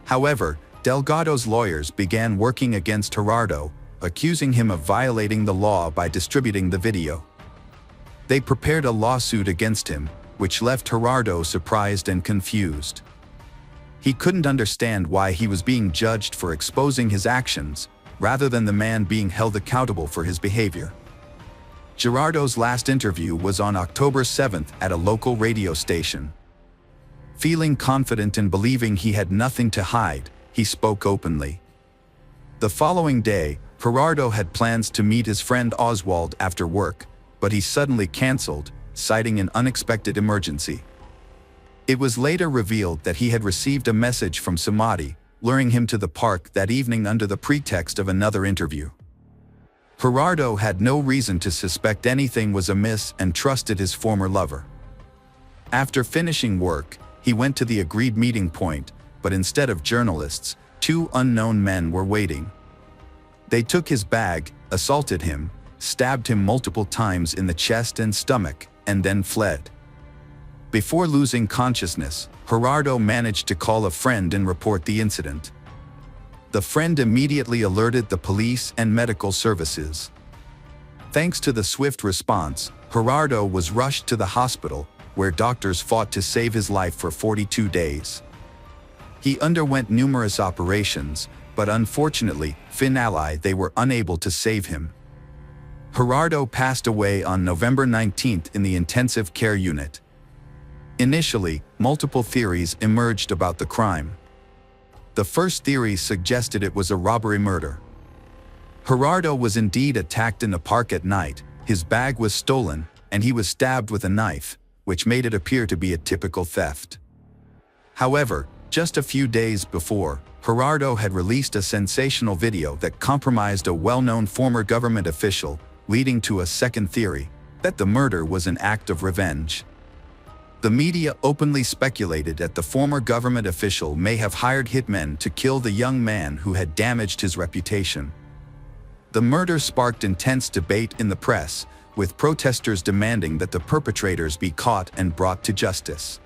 However, Delgado's lawyers began working against Gerardo, accusing him of violating the law by distributing the video. They prepared a lawsuit against him, which left Gerardo surprised and confused. He couldn't understand why he was being judged for exposing his actions, rather than the man being held accountable for his behavior. Gerardo's last interview was on October 7th at a local radio station. Feeling confident and believing he had nothing to hide, he spoke openly. The following day, Gerardo had plans to meet his friend Oswald after work, but he suddenly canceled, citing an unexpected emergency. It was later revealed that he had received a message from Sumati, luring him to the park that evening under the pretext of another interview. Gerardo had no reason to suspect anything was amiss and trusted his former lover. After finishing work, he went to the agreed meeting point, but instead of journalists, 2 unknown men were waiting. They took his bag, assaulted him, stabbed him multiple times in the chest and stomach, and then fled. Before losing consciousness, Gerardo managed to call a friend and report the incident. The friend immediately alerted the police and medical services. Thanks to the swift response, Gerardo was rushed to the hospital, where doctors fought to save his life for 42 days. He underwent numerous operations, but unfortunately, they were unable to save him. Gerardo passed away on November 19th in the intensive care unit. Initially, multiple theories emerged about the crime. The first theory suggested it was a robbery murder. Gerardo was indeed attacked in a park at night, his bag was stolen, and he was stabbed with a knife, which made it appear to be a typical theft. However, Just a few days before, Gerardo had released a sensational video that compromised a well-known former government official, leading to a second theory, that the murder was an act of revenge. The media openly speculated that the former government official may have hired hitmen to kill the young man who had damaged his reputation. The murder sparked intense debate in the press, with protesters demanding that the perpetrators be caught and brought to justice.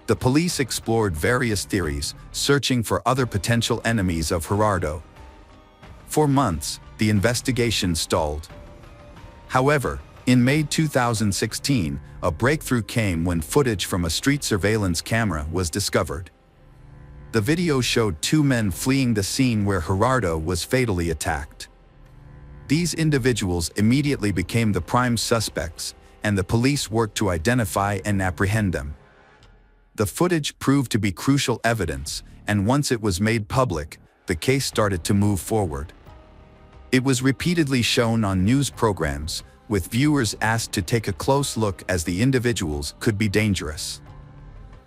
The police explored various theories, searching for other potential enemies of Gerardo. For months, the investigation stalled. However, in May 2016, a breakthrough came when footage from a street surveillance camera was discovered. The video showed two men fleeing the scene where Gerardo was fatally attacked. These individuals immediately became the prime suspects, and the police worked to identify and apprehend them. The footage proved to be crucial evidence, and once it was made public, the case started to move forward. It was repeatedly shown on news programs, with viewers asked to take a close look as the individuals could be dangerous.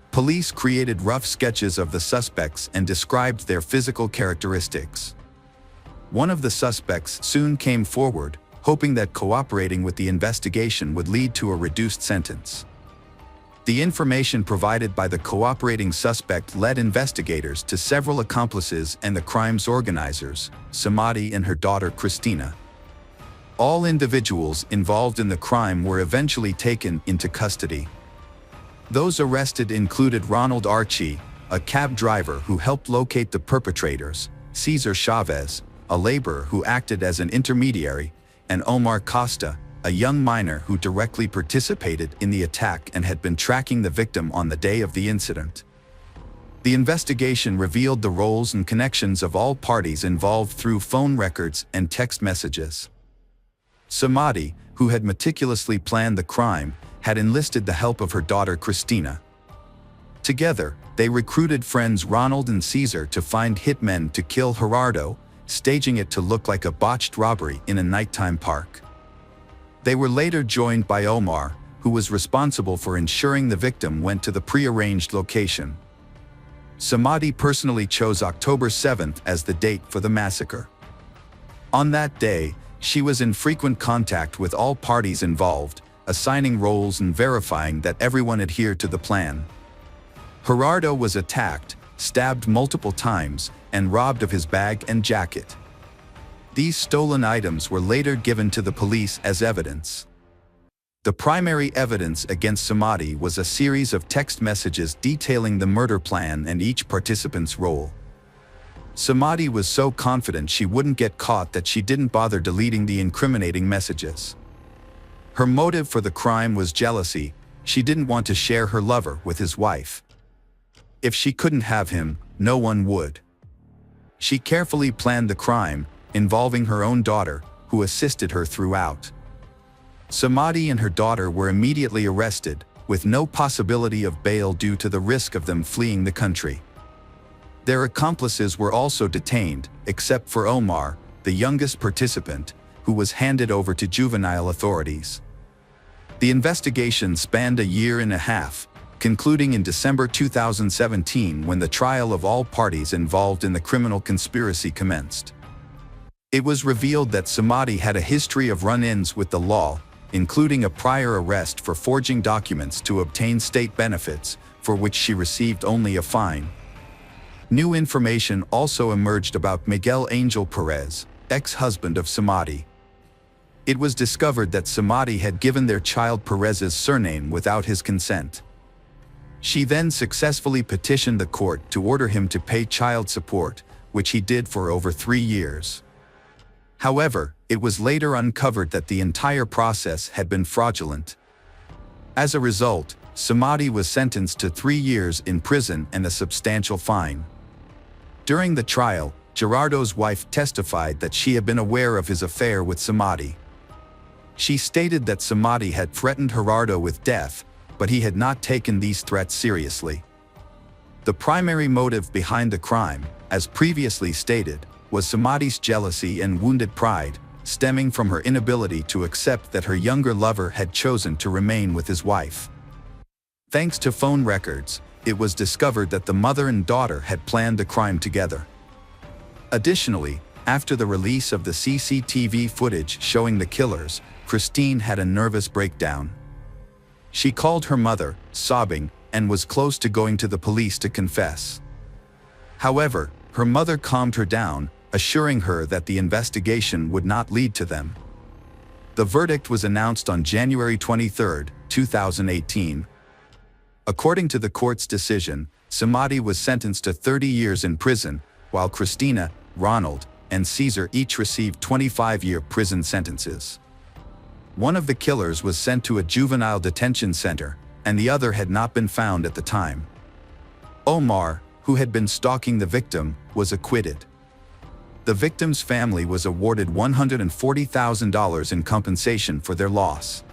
Police created rough sketches of the suspects and described their physical characteristics. One of the suspects soon came forward, hoping that cooperating with the investigation would lead to a reduced sentence. The information provided by the cooperating suspect led investigators to several accomplices and the crime's organizers, Samadi and her daughter Christina. All individuals involved in the crime were eventually taken into custody. Those arrested included Ronald Archie, a cab driver who helped locate the perpetrators, Cesar Chavez, a laborer who acted as an intermediary, and Omar Costa, a young miner who directly participated in the attack and had been tracking the victim on the day of the incident. The investigation revealed the roles and connections of all parties involved through phone records and text messages. Samadi, who had meticulously planned the crime, had enlisted the help of her daughter Christina. Together, they recruited friends Ronald and Cesar to find hitmen to kill Gerardo, staging it to look like a botched robbery in a nighttime park. They were later joined by Omar, who was responsible for ensuring the victim went to the pre-arranged location. Samadi personally chose October 7th as the date for the massacre. On that day, she was in frequent contact with all parties involved, assigning roles and verifying that everyone adhered to the plan. Gerardo was attacked, stabbed multiple times, and robbed of his bag and jacket. These stolen items were later given to the police as evidence. The primary evidence against Samadi was a series of text messages detailing the murder plan and each participant's role. Samadi was so confident she wouldn't get caught that she didn't bother deleting the incriminating messages. Her motive for the crime was jealousy. She didn't want to share her lover with his wife. If she couldn't have him, no one would. She carefully planned the crime, involving her own daughter, who assisted her throughout. Samadi and her daughter were immediately arrested, with no possibility of bail due to the risk of them fleeing the country. Their accomplices were also detained, except for Omar, the youngest participant, who was handed over to juvenile authorities. The investigation spanned a year and a half, concluding in December 2017 when the trial of all parties involved in the criminal conspiracy commenced. It was revealed that Samadi had a history of run-ins with the law, including a prior arrest for forging documents to obtain state benefits, for which she received only a fine. New information also emerged about Miguel Angel Perez, ex-husband of Samadi. It was discovered that Samadi had given their child Perez's surname without his consent. She then successfully petitioned the court to order him to pay child support, which he did for over 3 years. However, it was later uncovered that the entire process had been fraudulent. As a result, Samadi was sentenced to 3 years in prison and a substantial fine. During the trial, Gerardo's wife testified that she had been aware of his affair with Samadi. She stated that Samadi had threatened Gerardo with death, but he had not taken these threats seriously. The primary motive behind the crime, as previously stated, was Samadi's jealousy and wounded pride, stemming from her inability to accept that her younger lover had chosen to remain with his wife. Thanks to phone records, it was discovered that the mother and daughter had planned the crime together. Additionally, after the release of the CCTV footage showing the killers, Christine had a nervous breakdown. She called her mother, sobbing, and was close to going to the police to confess. However, her mother calmed her down, assuring her that the investigation would not lead to them. The verdict was announced on January 23, 2018. According to the court's decision, Samadi was sentenced to 30 years in prison, while Christina, Ronald, and Caesar each received 25-year prison sentences. One of the killers was sent to a juvenile detention center, and the other had not been found at the time. Omar, who had been stalking the victim, was acquitted. The victim's family was awarded $140,000 in compensation for their loss.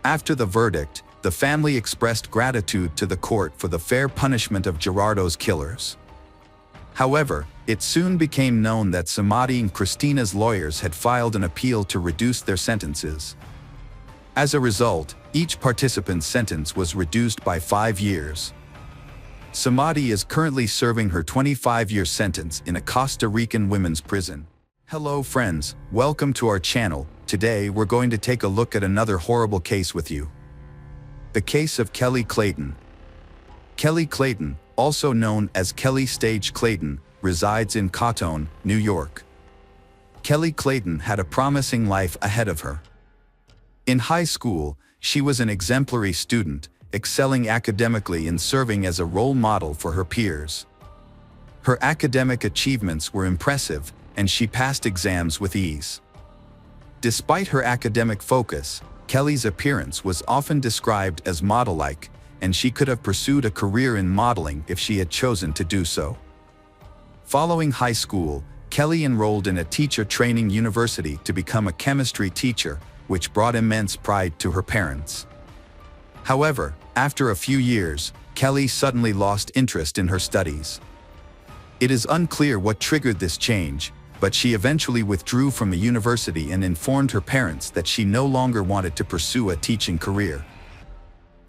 After the verdict, the family expressed gratitude to the court for the fair punishment of Gerardo's killers. However, it soon became known that Samadi and Christina's lawyers had filed an appeal to reduce their sentences. As a result, each participant's sentence was reduced by 5 years. Samadi is currently serving her 25-year sentence in a Costa Rican women's prison. Hello friends, welcome to our channel. Today we're going to take a look at another horrible case with you. The case of Kelly Clayton. Kelly Clayton, also known as Kelly Stage Clayton, resides in Cotton, New York. Kelly Clayton had a promising life ahead of her. In high school, she was an exemplary student, excelling academically and serving as a role model for her peers. Her academic achievements were impressive, and she passed exams with ease. Despite her academic focus, Kelly's appearance was often described as model-like, and she could have pursued a career in modeling if she had chosen to do so. Following high school, Kelly enrolled in a teacher training university to become a chemistry teacher, which brought immense pride to her parents. However, after a few years, Kelly suddenly lost interest in her studies. It is unclear what triggered this change, but she eventually withdrew from the university and informed her parents that she no longer wanted to pursue a teaching career.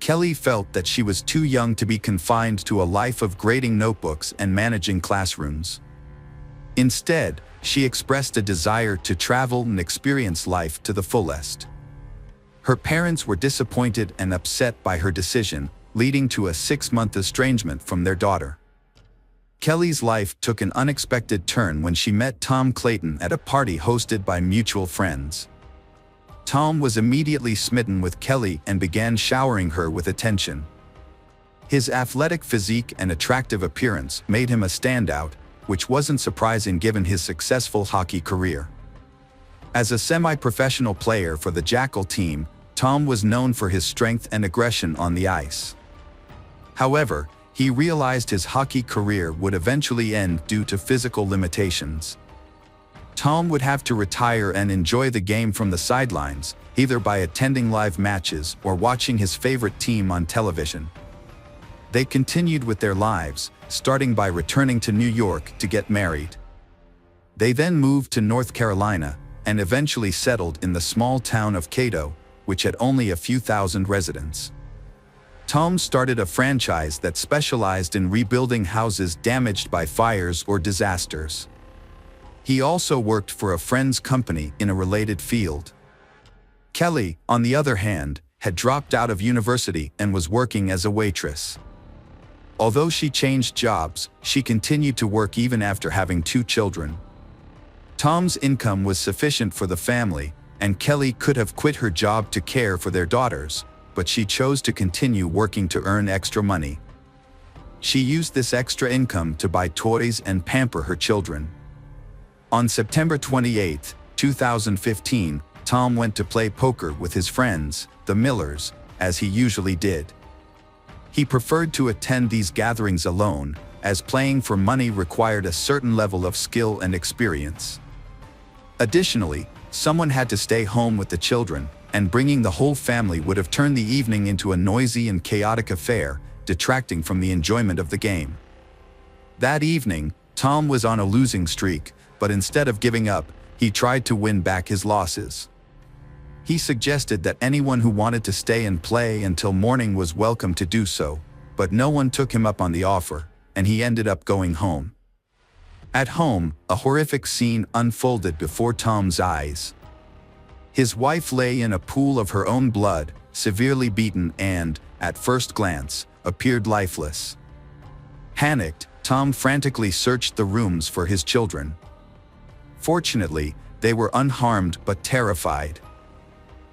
Kelly felt that she was too young to be confined to a life of grading notebooks and managing classrooms. Instead, she expressed a desire to travel and experience life to the fullest. Her parents were disappointed and upset by her decision, leading to a 6-month estrangement from their daughter. Kelly's life took an unexpected turn when she met Tom Clayton at a party hosted by mutual friends. Tom was immediately smitten with Kelly and began showering her with attention. His athletic physique and attractive appearance made him a standout, which wasn't surprising given his successful hockey career. As a semi-professional player for the Jackal team, Tom was known for his strength and aggression on the ice. However, he realized his hockey career would eventually end due to physical limitations. Tom would have to retire and enjoy the game from the sidelines, either by attending live matches or watching his favorite team on television. They continued with their lives, starting by returning to New York to get married. They then moved to North Carolina and eventually settled in the small town of Cato, which had only a few thousand residents. Tom started a franchise that specialized in rebuilding houses damaged by fires or disasters. He also worked for a friend's company in a related field. Kelly, on the other hand, had dropped out of university and was working as a waitress. Although she changed jobs, she continued to work even after having 2 children. Tom's income was sufficient for the family, and Kelly could have quit her job to care for their daughters, but she chose to continue working to earn extra money. She used this extra income to buy toys and pamper her children. On September 28, 2015, Tom went to play poker with his friends, the Millers, as he usually did. He preferred to attend these gatherings alone, as playing for money required a certain level of skill and experience. Additionally, someone had to stay home with the children, and bringing the whole family would have turned the evening into a noisy and chaotic affair, detracting from the enjoyment of the game. That evening, Tom was on a losing streak, but instead of giving up, he tried to win back his losses. He suggested that anyone who wanted to stay and play until morning was welcome to do so, but no one took him up on the offer, and he ended up going home. At home, a horrific scene unfolded before Tom's eyes. His wife lay in a pool of her own blood, severely beaten and, at first glance, appeared lifeless. Panicked, Tom frantically searched the rooms for his children. Fortunately, they were unharmed but terrified.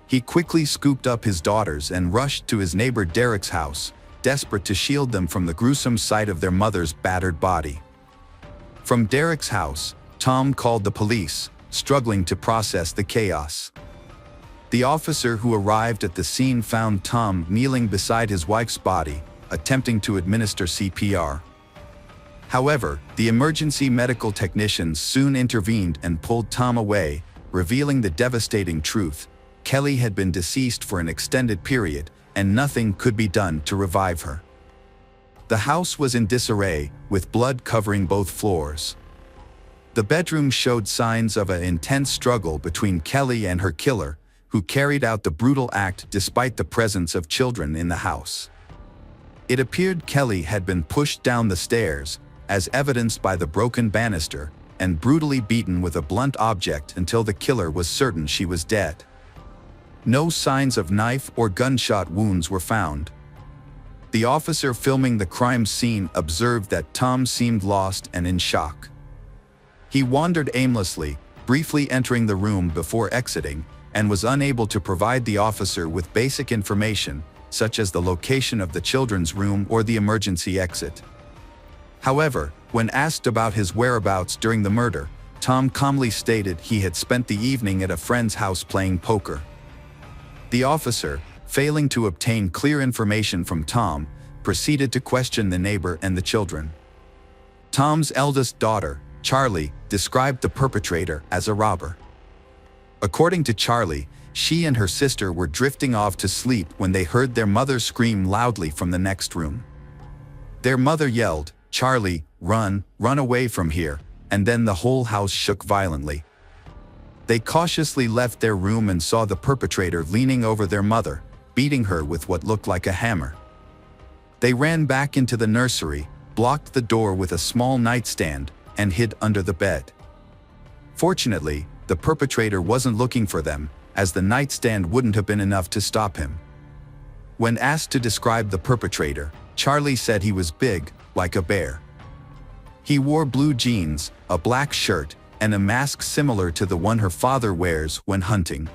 He quickly scooped up his daughters and rushed to his neighbor Derek's house, desperate to shield them from the gruesome sight of their mother's battered body. From Derek's house, Tom called the police, struggling to process the chaos. The officer who arrived at the scene found Tom kneeling beside his wife's body, attempting to administer CPR. However, the emergency medical technicians soon intervened and pulled Tom away, revealing the devastating truth: Kelly had been deceased for an extended period, and nothing could be done to revive her. The house was in disarray, with blood covering both floors. The bedroom showed signs of an intense struggle between Kelly and her killer, who carried out the brutal act despite the presence of children in the house. It appeared Kelly had been pushed down the stairs, as evidenced by the broken banister, and brutally beaten with a blunt object until the killer was certain she was dead. No signs of knife or gunshot wounds were found. The officer filming the crime scene observed that Tom seemed lost and in shock. He wandered aimlessly, briefly entering the room before exiting, and was unable to provide the officer with basic information, such as the location of the children's room or the emergency exit. However, when asked about his whereabouts during the murder, Tom calmly stated he had spent the evening at a friend's house playing poker. The officer, failing to obtain clear information from Tom, proceeded to question the neighbor and the children. Tom's eldest daughter, Charlie, described the perpetrator as a robber. According to Charlie, she and her sister were drifting off to sleep when they heard their mother scream loudly from the next room. Their mother yelled, "Charlie, run away from here," and then the whole house shook violently. They cautiously left their room and saw the perpetrator leaning over their mother, beating her with what looked like a hammer. They ran back into the nursery, blocked the door with a small nightstand, and hid under the bed. Fortunately, the perpetrator wasn't looking for them, as the nightstand wouldn't have been enough to stop him. When asked to describe the perpetrator, Charlie said he was big, like a bear. He wore blue jeans, a black shirt, and a mask similar to the one her father wears when hunting.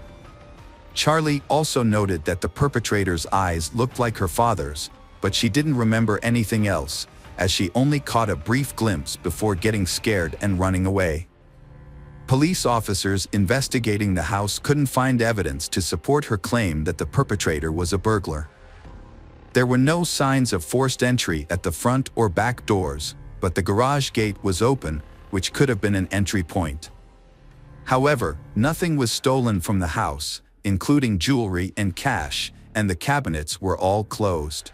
Charlie also noted that the perpetrator's eyes looked like her father's, but she didn't remember anything else, as she only caught a brief glimpse before getting scared and running away. Police officers investigating the house couldn't find evidence to support her claim that the perpetrator was a burglar. There were no signs of forced entry at the front or back doors, but the garage gate was open, which could have been an entry point. However, nothing was stolen from the house, including jewelry and cash, and the cabinets were all closed.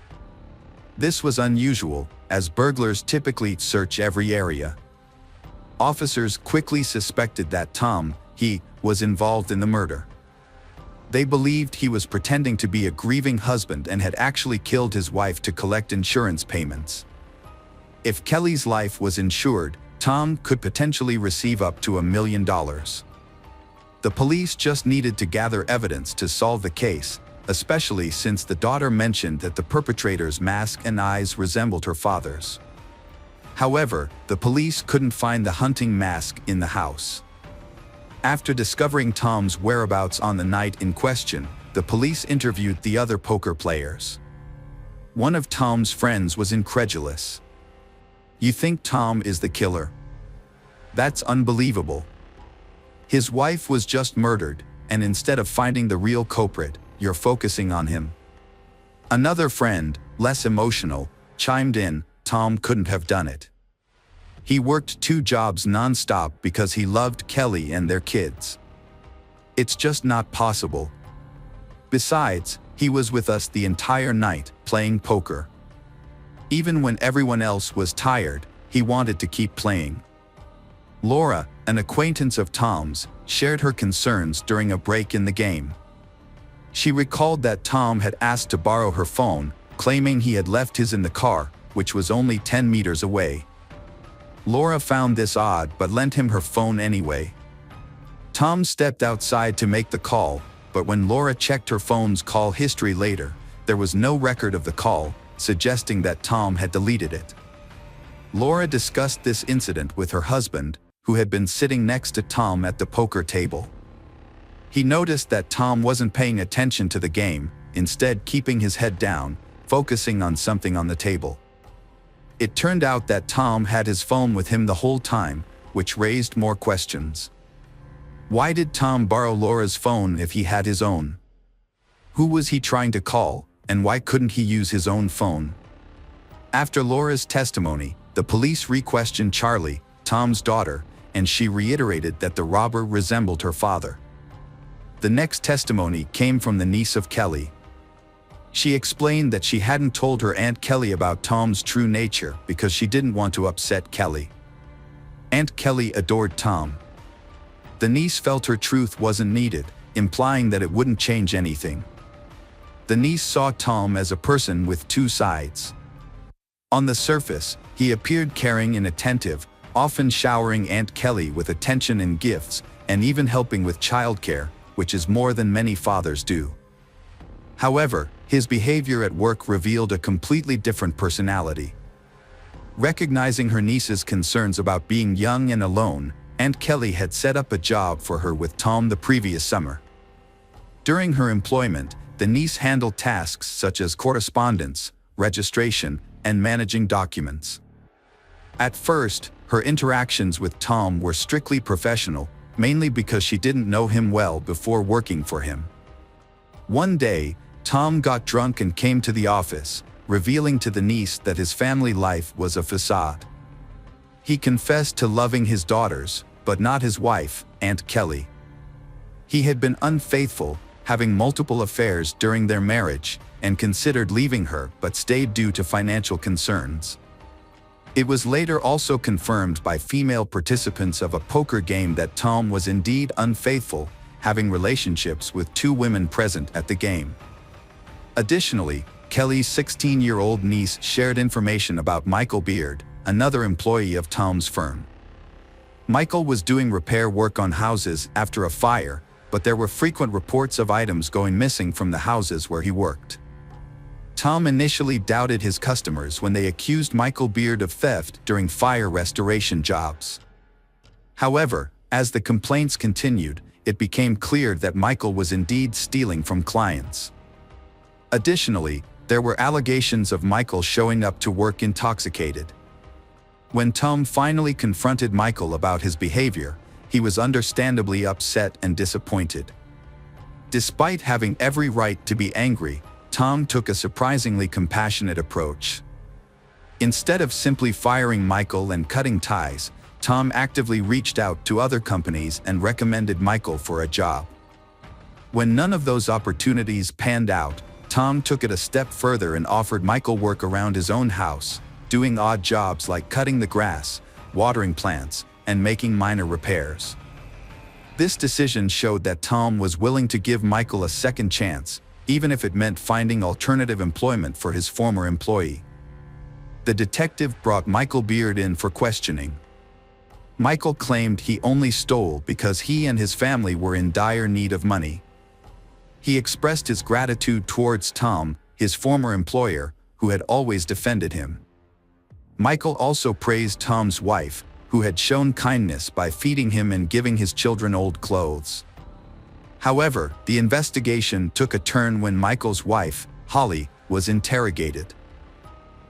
This was unusual, as burglars typically search every area. Officers quickly suspected that Tom, was involved in the murder. They believed he was pretending to be a grieving husband and had actually killed his wife to collect insurance payments. If Kelly's life was insured, Tom could potentially receive up to $1 million. The police just needed to gather evidence to solve the case, especially since the daughter mentioned that the perpetrator's mask and eyes resembled her father's. However, the police couldn't find the hunting mask in the house. After discovering Tom's whereabouts on the night in question, the police interviewed the other poker players. One of Tom's friends was incredulous. "You think Tom is the killer? That's unbelievable. His wife was just murdered, and instead of finding the real culprit, you're focusing on him." Another friend, less emotional, chimed in, "Tom couldn't have done it. He worked 2 jobs non-stop because he loved Kelly and their kids. It's just not possible. Besides, he was with us the entire night, playing poker. Even when everyone else was tired, he wanted to keep playing." Laura, an acquaintance of Tom's, shared her concerns during a break in the game. She recalled that Tom had asked to borrow her phone, claiming he had left his in the car, which was only 10 meters away. Laura found this odd but lent him her phone anyway. Tom stepped outside to make the call, but when Laura checked her phone's call history later, there was no record of the call, suggesting that Tom had deleted it. Laura discussed this incident with her husband, who had been sitting next to Tom at the poker table. He noticed that Tom wasn't paying attention to the game, instead keeping his head down, focusing on something on the table. It turned out that Tom had his phone with him the whole time, which raised more questions. Why did Tom borrow Laura's phone if he had his own? Who was he trying to call, and why couldn't he use his own phone? After Laura's testimony, the police re-questioned Charlie, Tom's daughter, and she reiterated that the robber resembled her father. The next testimony came from the niece of Kelly. She explained that she hadn't told her Aunt Kelly about Tom's true nature because she didn't want to upset Kelly. Aunt Kelly adored Tom. The niece felt her truth wasn't needed, implying that it wouldn't change anything. The niece saw Tom as a person with two sides. On the surface, he appeared caring and attentive, often showering Aunt Kelly with attention and gifts, and even helping with childcare, which is more than many fathers do. However, his behavior at work revealed a completely different personality. Recognizing her niece's concerns about being young and alone, Aunt Kelly had set up a job for her with Tom the previous summer. During her employment, the niece handled tasks such as correspondence, registration, and managing documents. At first, her interactions with Tom were strictly professional, mainly because she didn't know him well before working for him. One day, Tom got drunk and came to the office, revealing to the niece that his family life was a facade. He confessed to loving his daughters, but not his wife, Aunt Kelly. He had been unfaithful, having multiple affairs during their marriage, and considered leaving her but stayed due to financial concerns. It was later also confirmed by female participants of a poker game that Tom was indeed unfaithful, having relationships with two women present at the game. Additionally, Kelly's 16-year-old niece shared information about Michael Beard, another employee of Tom's firm. Michael was doing repair work on houses after a fire, but there were frequent reports of items going missing from the houses where he worked. Tom initially doubted his customers when they accused Michael Beard of theft during fire restoration jobs. However, as the complaints continued, it became clear that Michael was indeed stealing from clients. Additionally, there were allegations of Michael showing up to work intoxicated. When Tom finally confronted Michael about his behavior, he was understandably upset and disappointed. Despite having every right to be angry, Tom took a surprisingly compassionate approach. Instead of simply firing Michael and cutting ties, Tom actively reached out to other companies and recommended Michael for a job. When none of those opportunities panned out, Tom took it a step further and offered Michael work around his own house, doing odd jobs like cutting the grass, watering plants, and making minor repairs. This decision showed that Tom was willing to give Michael a second chance, even if it meant finding alternative employment for his former employee. The detective brought Michael Beard in for questioning. Michael claimed he only stole because he and his family were in dire need of money. He expressed his gratitude towards Tom, his former employer, who had always defended him. Michael also praised Tom's wife, who had shown kindness by feeding him and giving his children old clothes. However, the investigation took a turn when Michael's wife, Holly, was interrogated.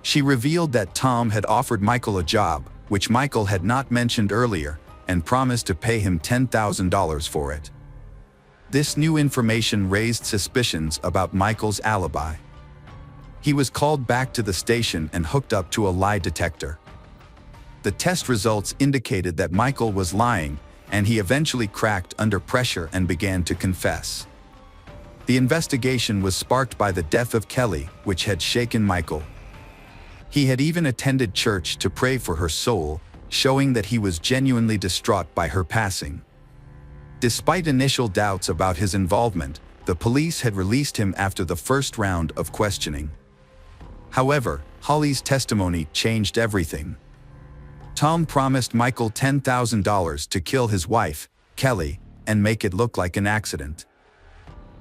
She revealed that Tom had offered Michael a job, which Michael had not mentioned earlier, and promised to pay him $10,000 for it. This new information raised suspicions about Michael's alibi. He was called back to the station and hooked up to a lie detector. The test results indicated that Michael was lying, and he eventually cracked under pressure and began to confess. The investigation was sparked by the death of Kelly, which had shaken Michael. He had even attended church to pray for her soul, showing that he was genuinely distraught by her passing. Despite initial doubts about his involvement, The police had released him after the first round of questioning. However, Holly's testimony changed everything. Tom promised Michael $10,000 to kill his wife, Kelly, and make it look like an accident.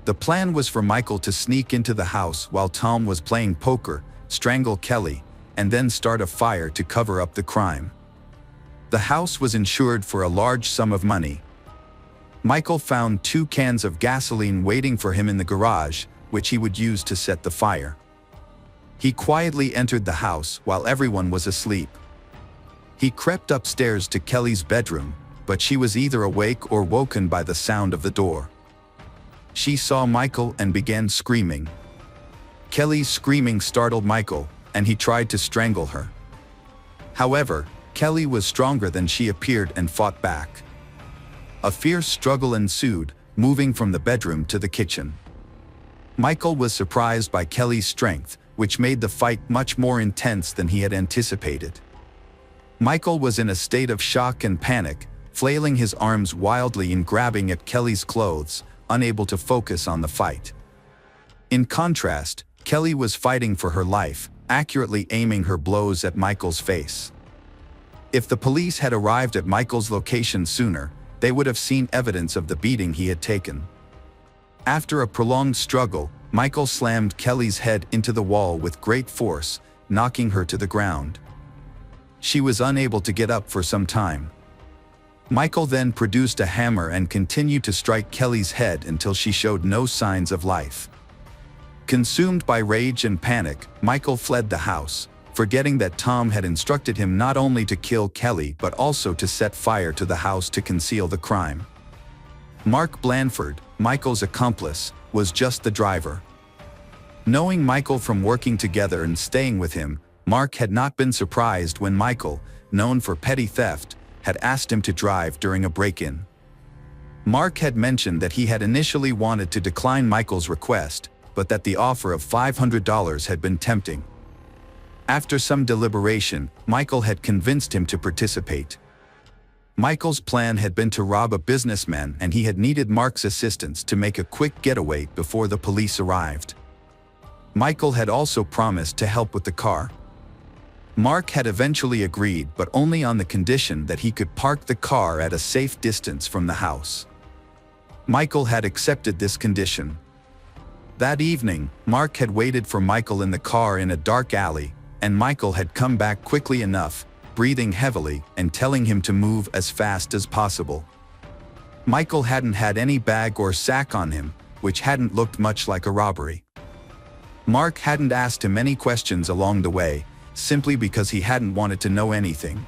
The plan was for Michael to sneak into the house while Tom was playing poker, strangle Kelly, and then start a fire to cover up the crime. The house was insured for a large sum of money. Michael found 2 cans of gasoline waiting for him in the garage, which he would use to set the fire. He quietly entered the house while everyone was asleep. He crept upstairs to Kelly's bedroom, but she was either awake or woken by the sound of the door. She saw Michael and began screaming. Kelly's screaming startled Michael, and he tried to strangle her. However, Kelly was stronger than she appeared and fought back. A fierce struggle ensued, moving from the bedroom to the kitchen. Michael was surprised by Kelly's strength, which made the fight much more intense than he had anticipated. Michael was in a state of shock and panic, flailing his arms wildly and grabbing at Kelly's clothes, unable to focus on the fight. In contrast, Kelly was fighting for her life, accurately aiming her blows at Michael's face. If the police had arrived at Michael's location sooner, they would have seen evidence of the beating he had taken. After a prolonged struggle, Michael slammed Kelly's head into the wall with great force, knocking her to the ground. She was unable to get up for some time. Michael then produced a hammer and continued to strike Kelly's head until she showed no signs of life. Consumed by rage and panic, Michael fled the house, forgetting that Tom had instructed him not only to kill Kelly but also to set fire to the house to conceal the crime. Mark Blandford, Michael's accomplice, was just the driver. Knowing Michael from working together and staying with him, Mark had not been surprised when Michael, known for petty theft, had asked him to drive during a break-in. Mark had mentioned that he had initially wanted to decline Michael's request, but that the offer of $500 had been tempting. After some deliberation, Michael had convinced him to participate. Michael's plan had been to rob a businessman, and he had needed Mark's assistance to make a quick getaway before the police arrived. Michael had also promised to help with the car. Mark had eventually agreed, but only on the condition that he could park the car at a safe distance from the house. Michael had accepted this condition. That evening, Mark had waited for Michael in the car in a dark alley, and Michael had come back quickly enough, breathing heavily and telling him to move as fast as possible. Michael hadn't had any bag or sack on him, which hadn't looked much like a robbery. Mark hadn't asked him any questions along the way, simply because he hadn't wanted to know anything.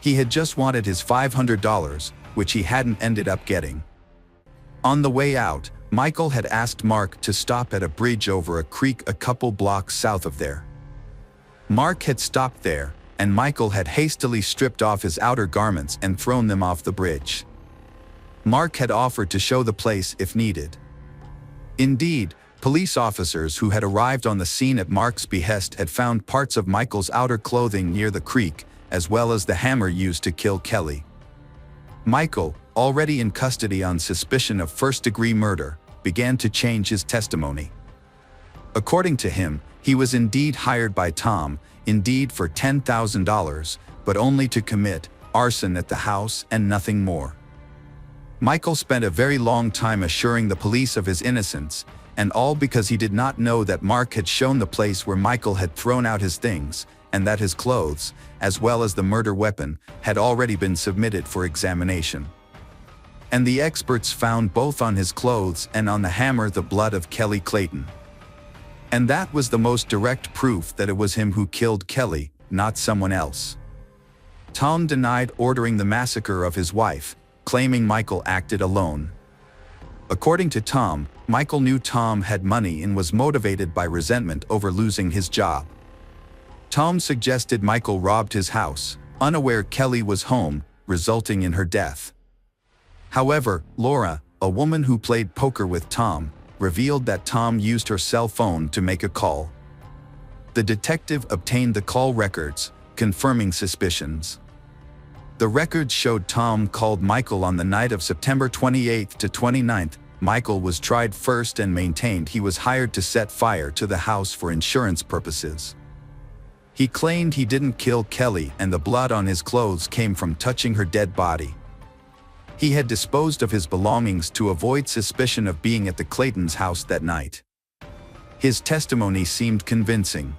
He had just wanted his $500, which he hadn't ended up getting. On the way out, Michael had asked Mark to stop at a bridge over a creek a couple blocks south of there. Mark had stopped there, and Michael had hastily stripped off his outer garments and thrown them off the bridge. Mark had offered to show the place if needed. Indeed, police officers who had arrived on the scene at Mark's behest had found parts of Michael's outer clothing near the creek, as well as the hammer used to kill Kelly. Michael, already in custody on suspicion of first-degree murder, began to change his testimony. According to him, he was indeed hired by Tom, indeed for $10,000, but only to commit arson at the house and nothing more. Michael spent a very long time assuring the police of his innocence, and all because he did not know that Mark had shown the place where Michael had thrown out his things, and that his clothes, as well as the murder weapon, had already been submitted for examination. And the experts found both on his clothes and on the hammer the blood of Kelly Clayton. And that was the most direct proof that it was him who killed Kelly, not someone else. Tom denied ordering the massacre of his wife, claiming Michael acted alone. According to Tom, Michael knew Tom had money and was motivated by resentment over losing his job. Tom suggested Michael robbed his house, unaware Kelly was home, resulting in her death. However, Laura, a woman who played poker with Tom, revealed that Tom used her cell phone to make a call. The detective obtained the call records, confirming suspicions. The records showed Tom called Michael on the night of September 28th to 29th, Michael was tried first and maintained he was hired to set fire to the house for insurance purposes. He claimed he didn't kill Kelly and the blood on his clothes came from touching her dead body. He had disposed of his belongings to avoid suspicion of being at the Claytons' house that night. His testimony seemed convincing.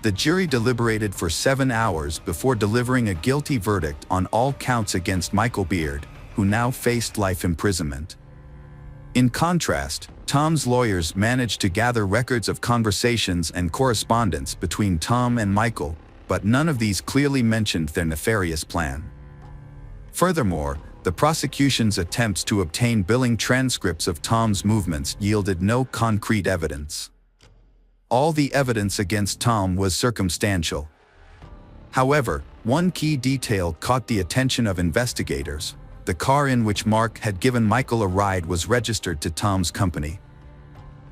The jury deliberated for 7 hours before delivering a guilty verdict on all counts against Michael Beard, who now faced life imprisonment. In contrast, Tom's lawyers managed to gather records of conversations and correspondence between Tom and Michael, but none of these clearly mentioned their nefarious plan. Furthermore, the prosecution's attempts to obtain billing transcripts of Tom's movements yielded no concrete evidence. All the evidence against Tom was circumstantial. However, one key detail caught the attention of investigators. The car in which Mark had given Michael a ride was registered to Tom's company.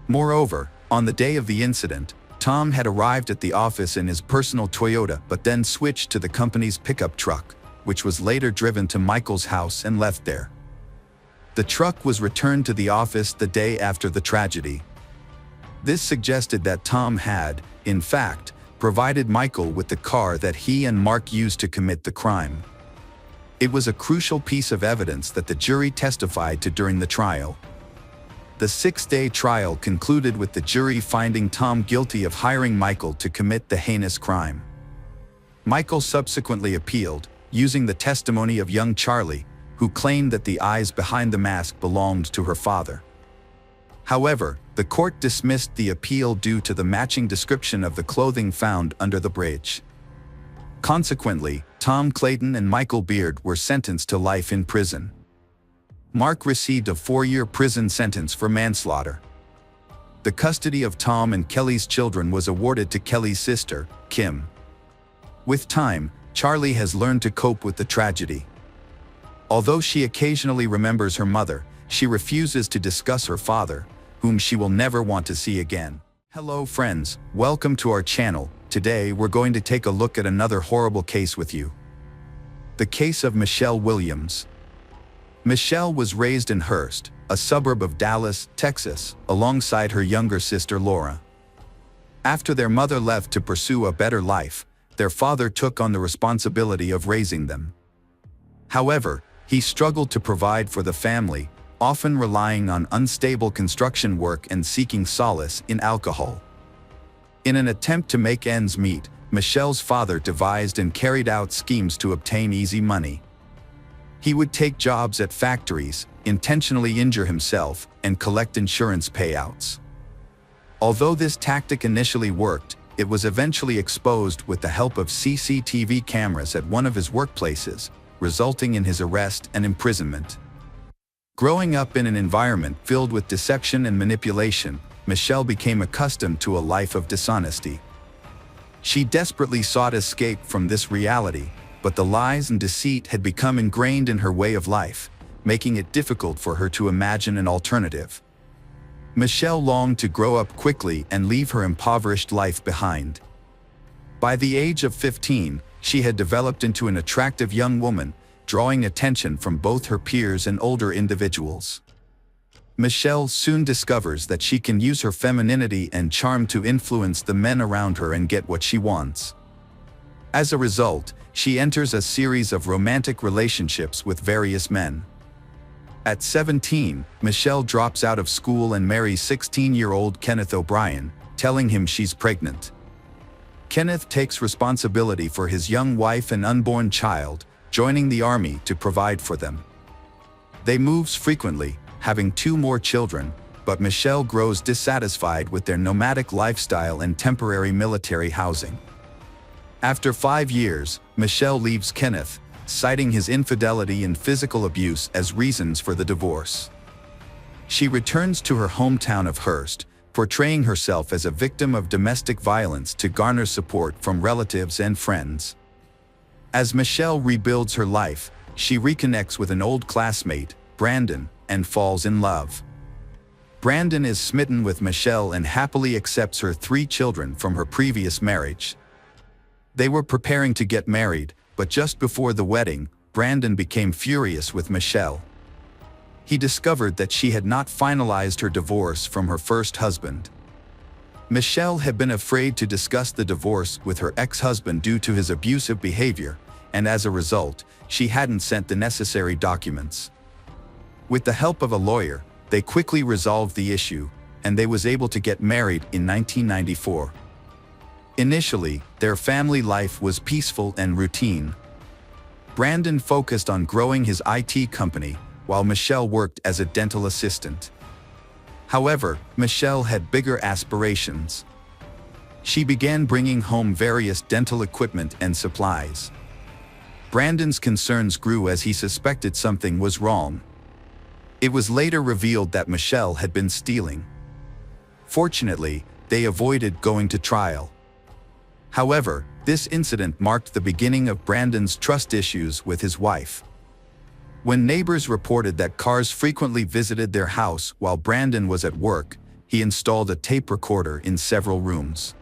Moreover, on the day of the incident, Tom had arrived at the office in his personal Toyota but then switched to the company's pickup truck, which was later driven to Michael's house and left there. The truck was returned to the office the day after the tragedy. This suggested that Tom had, in fact, provided Michael with the car that he and Mark used to commit the crime. It was a crucial piece of evidence that the jury testified to during the trial. The 6-day trial concluded with the jury finding Tom guilty of hiring Michael to commit the heinous crime. Michael subsequently appealed, using the testimony of young Charlie, who claimed that the eyes behind the mask belonged to her father. However, the court dismissed the appeal due to the matching description of the clothing found under the bridge. Consequently, Tom Clayton and Michael Beard were sentenced to life in prison. Mark received a 4-year prison sentence for manslaughter. The custody of Tom and Kelly's children was awarded to Kelly's sister, Kim. With time, Charlie has learned to cope with the tragedy. Although she occasionally remembers her mother, she refuses to discuss her father, whom she will never want to see again. Hello friends, welcome to our channel. Today we're going to take a look at another horrible case with you. The case of Michelle Williams. Michelle was raised in Hurst, a suburb of Dallas, Texas, alongside her younger sister Laura. After their mother left to pursue a better life, their father took on the responsibility of raising them. However, he struggled to provide for the family, often relying on unstable construction work and seeking solace in alcohol. In an attempt to make ends meet, Michelle's father devised and carried out schemes to obtain easy money. He would take jobs at factories, intentionally injure himself, and collect insurance payouts. Although this tactic initially worked, it was eventually exposed with the help of CCTV cameras at one of his workplaces, resulting in his arrest and imprisonment. Growing up in an environment filled with deception and manipulation, Michelle became accustomed to a life of dishonesty. She desperately sought escape from this reality, but the lies and deceit had become ingrained in her way of life, making it difficult for her to imagine an alternative. Michelle longed to grow up quickly and leave her impoverished life behind. By the age of 15, she had developed into an attractive young woman, drawing attention from both her peers and older individuals. Michelle soon discovers that she can use her femininity and charm to influence the men around her and get what she wants. As a result, she enters a series of romantic relationships with various men. At 17, Michelle drops out of school and marries 16-year-old Kenneth O'Brien, telling him she's pregnant. Kenneth takes responsibility for his young wife and unborn child, joining the army to provide for them. They move frequently, having 2 more children, but Michelle grows dissatisfied with their nomadic lifestyle and temporary military housing. After 5 years, Michelle leaves Kenneth, citing his infidelity and physical abuse as reasons for the divorce. She returns to her hometown of Hurst, portraying herself as a victim of domestic violence to garner support from relatives and friends. As Michelle rebuilds her life, she reconnects with an old classmate, Brandon, and falls in love. Brandon is smitten with Michelle and happily accepts her 3 children from her previous marriage. They were preparing to get married, but just before the wedding, Brandon became furious with Michelle. he discovered that she had not finalized her divorce from her first husband. Michelle had been afraid to discuss the divorce with her ex-husband due to his abusive behavior, and as a result, she hadn't sent the necessary documents. With the help of a lawyer, they quickly resolved the issue, and they was able to get married in 1994. Initially, their family life was peaceful and routine. Brandon focused on growing his IT company, while Michelle worked as a dental assistant. However, Michelle had bigger aspirations. She began bringing home various dental equipment and supplies. Brandon's concerns grew as he suspected something was wrong. It was later revealed that Michelle had been stealing. Fortunately, they avoided going to trial. However, this incident marked the beginning of Brandon's trust issues with his wife. When neighbors reported that cars frequently visited their house while Brandon was at work, he installed a tape recorder in several rooms.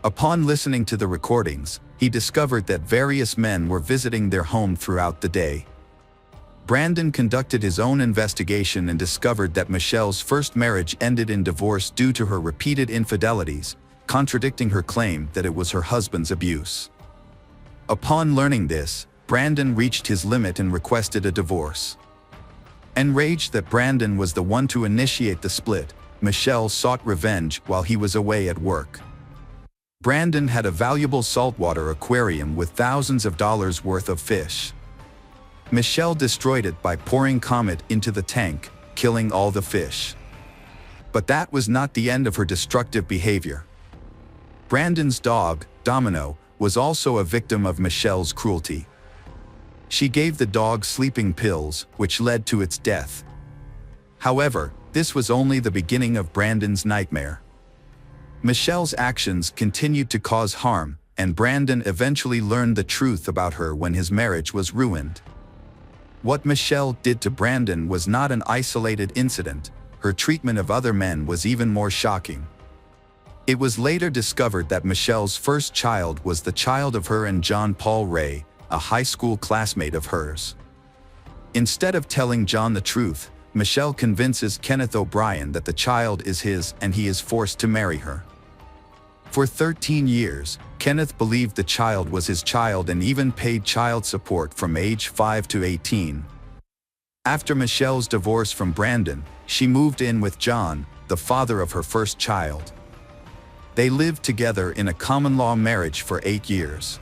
Upon listening to the recordings, he discovered that various men were visiting their home throughout the day. Brandon conducted his own investigation and discovered that Michelle's first marriage ended in divorce due to her repeated infidelities, contradicting her claim that it was her husband's abuse. Upon learning this, Brandon reached his limit and requested a divorce. Enraged that Brandon was the one to initiate the split, Michelle sought revenge while he was away at work. Brandon had a valuable saltwater aquarium with thousands of dollars worth of fish. Michelle destroyed it by pouring Comet into the tank, killing all the fish. But that was not the end of her destructive behavior. Brandon's dog, Domino, was also a victim of Michelle's cruelty. She gave the dog sleeping pills, which led to its death. However, this was only the beginning of Brandon's nightmare. Michelle's actions continued to cause harm, and Brandon eventually learned the truth about her when his marriage was ruined. What Michelle did to Brandon was not an isolated incident. Her treatment of other men was even more shocking. It was later discovered that Michelle's first child was the child of her and John Paul Ray, a high school classmate of hers. Instead of telling John the truth, Michelle convinces Kenneth O'Brien that the child is his and he is forced to marry her. For 13 years, Kenneth believed the child was his child and even paid child support from age 5 to 18. After Michelle's divorce from Brandon, she moved in with John, the father of her first child. They lived together in a common-law marriage for 8 years.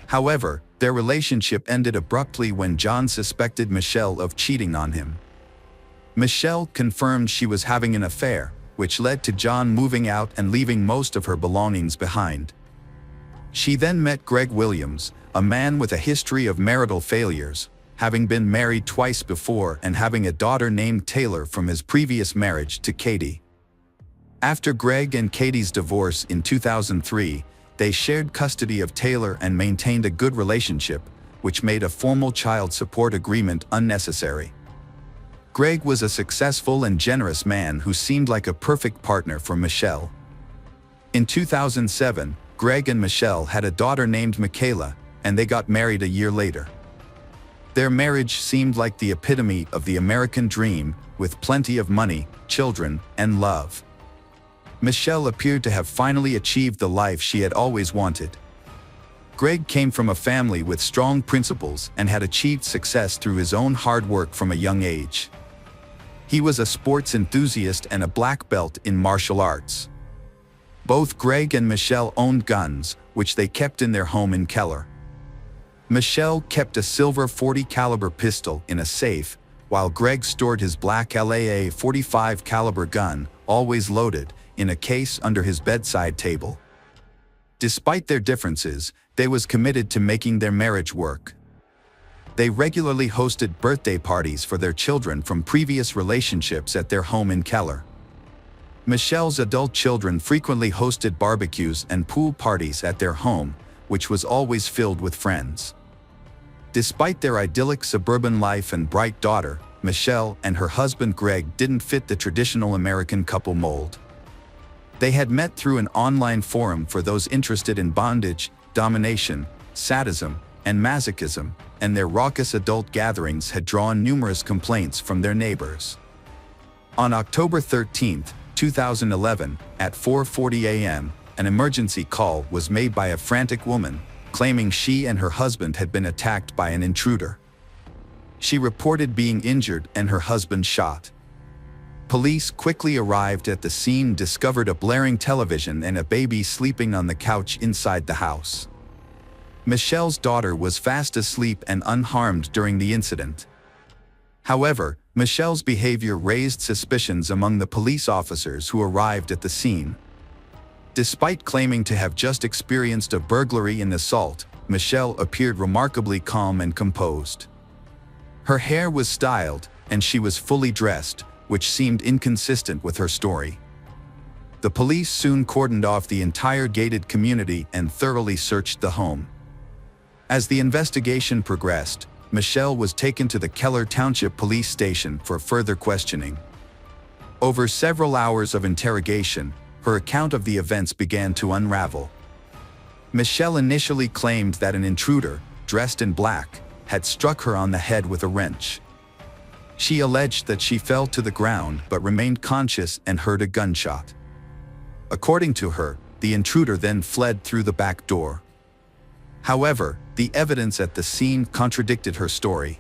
However, their relationship ended abruptly when John suspected Michelle of cheating on him. Michelle confirmed she was having an affair, which led to John moving out and leaving most of her belongings behind. She then met Greg Williams, a man with a history of marital failures, having been married twice before and having a daughter named Taylor from his previous marriage to Katie. After Greg and Katie's divorce in 2003, they shared custody of Taylor and maintained a good relationship, which made a formal child support agreement unnecessary. Greg was a successful and generous man who seemed like a perfect partner for Michelle. In 2007, Greg and Michelle had a daughter named Michaela, and they got married a year later. Their marriage seemed like the epitome of the American dream, with plenty of money, children, and love. Michelle appeared to have finally achieved the life she had always wanted. Greg came from a family with strong principles and had achieved success through his own hard work from a young age. He was a sports enthusiast and a black belt in martial arts. Both Greg and Michelle owned guns, which they kept in their home in Keller. Michelle kept a silver .40 caliber pistol in a safe, while Greg stored his black LAA .45 caliber gun, always loaded, in a case under his bedside table. Despite their differences, they was committed to making their marriage work. They regularly hosted birthday parties for their children from previous relationships at their home in Keller. Michelle's adult children frequently hosted barbecues and pool parties at their home, which was always filled with friends. Despite their idyllic suburban life and bright daughter, Michelle and her husband Greg didn't fit the traditional American couple mold. They had met through an online forum for those interested in bondage, domination, sadism, and masochism, and their raucous adult gatherings had drawn numerous complaints from their neighbors. On October 13, 2011, at 4:40 a.m., an emergency call was made by a frantic woman, claiming she and her husband had been attacked by an intruder. She reported being injured and her husband shot. Police quickly arrived at the scene, discovered a blaring television and a baby sleeping on the couch inside the house. Michelle's daughter was fast asleep and unharmed during the incident. However, Michelle's behavior raised suspicions among the police officers who arrived at the scene. Despite claiming to have just experienced a burglary and assault, Michelle appeared remarkably calm and composed. Her hair was styled, and she was fully dressed, which seemed inconsistent with her story. The police soon cordoned off the entire gated community and thoroughly searched the home. As the investigation progressed, Michelle was taken to the Keller Township Police Station for further questioning. Over several hours of interrogation, her account of the events began to unravel. Michelle initially claimed that an intruder, dressed in black, had struck her on the head with a wrench. She alleged that she fell to the ground but remained conscious and heard a gunshot. According to her, the intruder then fled through the back door. However, the evidence at the scene contradicted her story.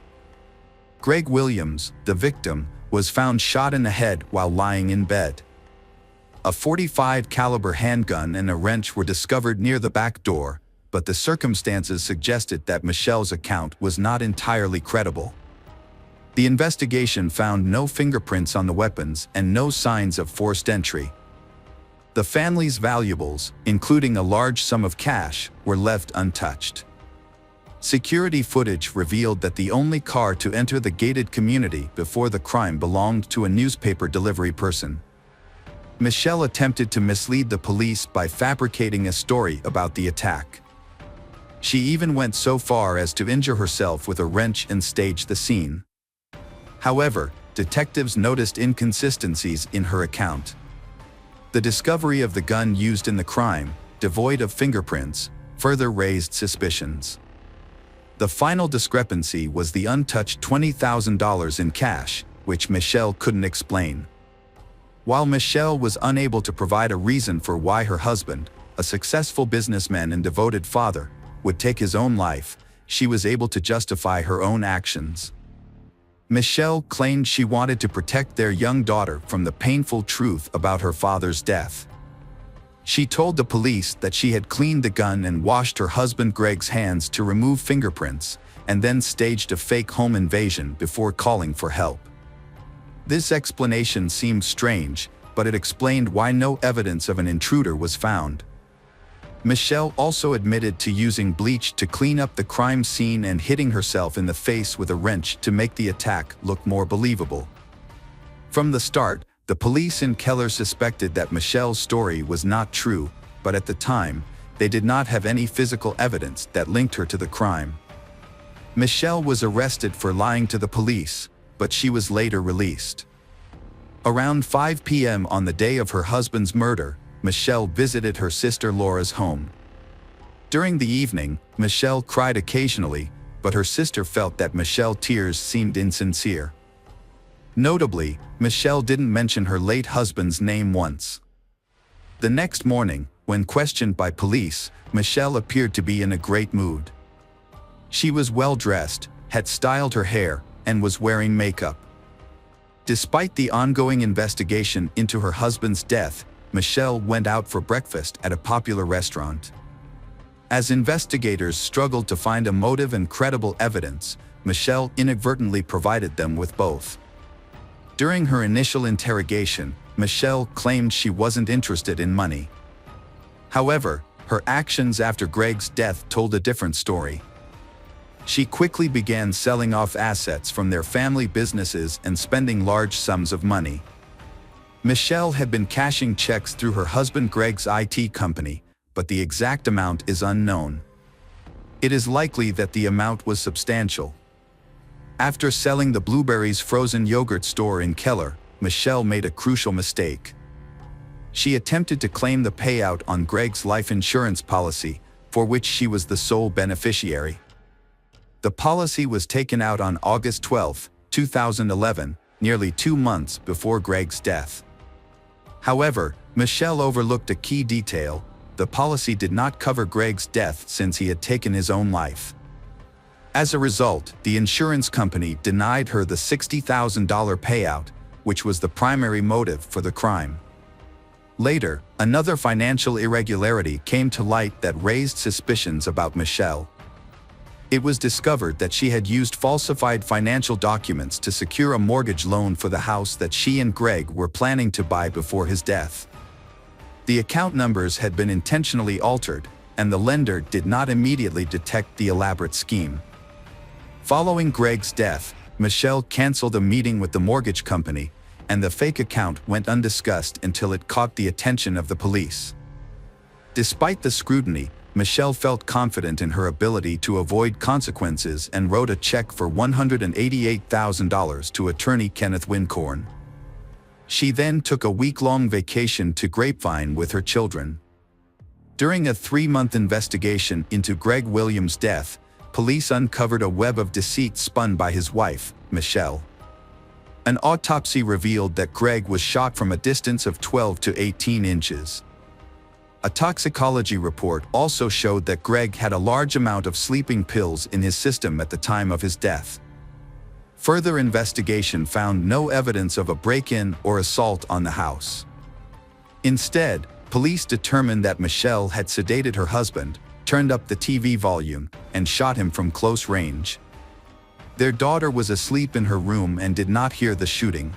Greg Williams, the victim, was found shot in the head while lying in bed. A .45 caliber handgun and a wrench were discovered near the back door, but the circumstances suggested that Michelle's account was not entirely credible. The investigation found no fingerprints on the weapons and no signs of forced entry. The family's valuables, including a large sum of cash, were left untouched. Security footage revealed that the only car to enter the gated community before the crime belonged to a newspaper delivery person. Michelle attempted to mislead the police by fabricating a story about the attack. She even went so far as to injure herself with a wrench and stage the scene. However, detectives noticed inconsistencies in her account. The discovery of the gun used in the crime, devoid of fingerprints, further raised suspicions. The final discrepancy was the untouched $20,000 in cash, which Michelle couldn't explain. While Michelle was unable to provide a reason for why her husband, a successful businessman and devoted father, would take his own life, she was able to justify her own actions. Michelle claimed she wanted to protect their young daughter from the painful truth about her father's death. She told the police that she had cleaned the gun and washed her husband Greg's hands to remove fingerprints, and then staged a fake home invasion before calling for help. This explanation seemed strange, but it explained why no evidence of an intruder was found. Michelle also admitted to using bleach to clean up the crime scene and hitting herself in the face with a wrench to make the attack look more believable. From the start, the police in Keller suspected that Michelle's story was not true, but at the time, they did not have any physical evidence that linked her to the crime. Michelle was arrested for lying to the police, but she was later released. Around 5 p.m. on the day of her husband's murder, Michelle visited her sister Laura's home. During the evening, Michelle cried occasionally, but her sister felt that Michelle's tears seemed insincere. Notably, Michelle didn't mention her late husband's name once. The next morning, when questioned by police, Michelle appeared to be in a great mood. She was well dressed, had styled her hair, and was wearing makeup. Despite the ongoing investigation into her husband's death, Michelle went out for breakfast at a popular restaurant. As investigators struggled to find a motive and credible evidence, Michelle inadvertently provided them with both. During her initial interrogation, Michelle claimed she wasn't interested in money. However, her actions after Greg's death told a different story. She quickly began selling off assets from their family businesses and spending large sums of money. Michelle had been cashing checks through her husband Greg's IT company, but the exact amount is unknown. It is likely that the amount was substantial. After selling the Blueberries frozen yogurt store in Keller, Michelle made a crucial mistake. She attempted to claim the payout on Greg's life insurance policy, for which she was the sole beneficiary. The policy was taken out on August 12, 2011, nearly 2 months before Greg's death. However, Michelle overlooked a key detail: the policy did not cover Greg's death since he had taken his own life. As a result, the insurance company denied her the $60,000 payout, which was the primary motive for the crime. Later, another financial irregularity came to light that raised suspicions about Michelle. It was discovered that she had used falsified financial documents to secure a mortgage loan for the house that she and Greg were planning to buy before his death. The account numbers had been intentionally altered, and the lender did not immediately detect the elaborate scheme. Following Greg's death, Michelle canceled a meeting with the mortgage company, and the fake account went undiscussed until it caught the attention of the police. Despite the scrutiny, Michelle felt confident in her ability to avoid consequences and wrote a check for $188,000 to attorney Kenneth Wincorn. She then took a week-long vacation to Grapevine with her children. During a 3-month investigation into Greg Williams' death, police uncovered a web of deceit spun by his wife, Michelle. An autopsy revealed that Greg was shot from a distance of 12 to 18 inches. A toxicology report also showed that Greg had a large amount of sleeping pills in his system at the time of his death. Further investigation found no evidence of a break-in or assault on the house. Instead, police determined that Michelle had sedated her husband, turned up the TV volume, and shot him from close range. Their daughter was asleep in her room and did not hear the shooting.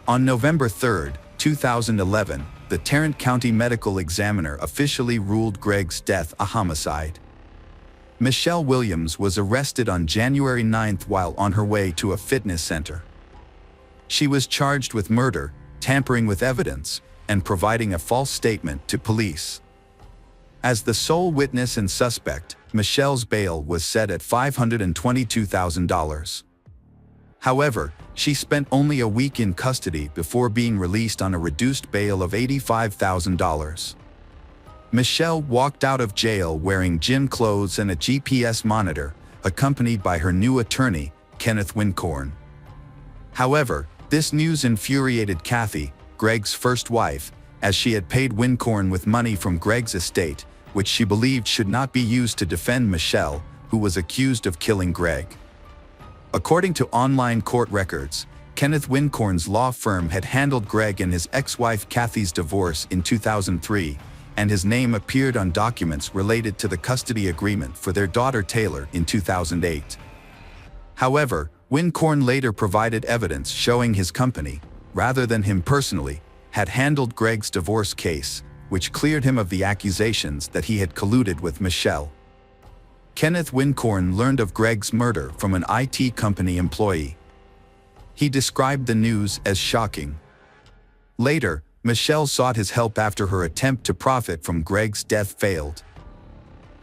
On November 3, 2011, the Tarrant County Medical Examiner officially ruled Greg's death a homicide. Michelle Williams was arrested on January 9 while on her way to a fitness center. She was charged with murder, tampering with evidence, and providing a false statement to police. As the sole witness and suspect, Michelle's bail was set at $522,000. However, she spent only a week in custody before being released on a reduced bail of $85,000. Michelle walked out of jail wearing gym clothes and a GPS monitor, accompanied by her new attorney, Kenneth Wincorn. However, this news infuriated Kathy, Greg's first wife, as she had paid Wincorn with money from Greg's estate, which she believed should not be used to defend Michelle, who was accused of killing Greg. According to online court records, Kenneth Wincorn's law firm had handled Greg and his ex-wife Kathy's divorce in 2003, and his name appeared on documents related to the custody agreement for their daughter Taylor in 2008. However, Wincorn later provided evidence showing his company, rather than him personally, had handled Greg's divorce case, which cleared him of the accusations that he had colluded with Michelle. Kenneth Wincorn learned of Greg's murder from an IT company employee. He described the news as shocking. Later, Michelle sought his help after her attempt to profit from Greg's death failed.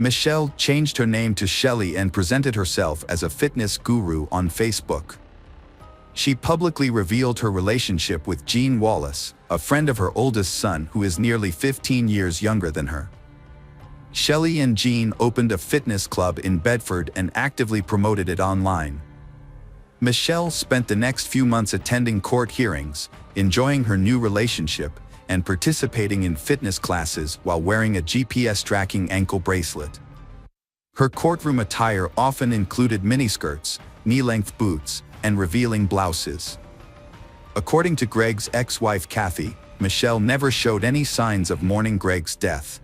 Michelle changed her name to Shelley and presented herself as a fitness guru on Facebook. She publicly revealed her relationship with Gene Wallace, a friend of her oldest son who is nearly 15 years younger than her. Shelley and Gene opened a fitness club in Bedford and actively promoted it online. Michelle spent the next few months attending court hearings, enjoying her new relationship, and participating in fitness classes while wearing a GPS tracking ankle bracelet. Her courtroom attire often included miniskirts, knee-length boots, and revealing blouses. According to Greg's ex-wife Kathy, Michelle never showed any signs of mourning Greg's death.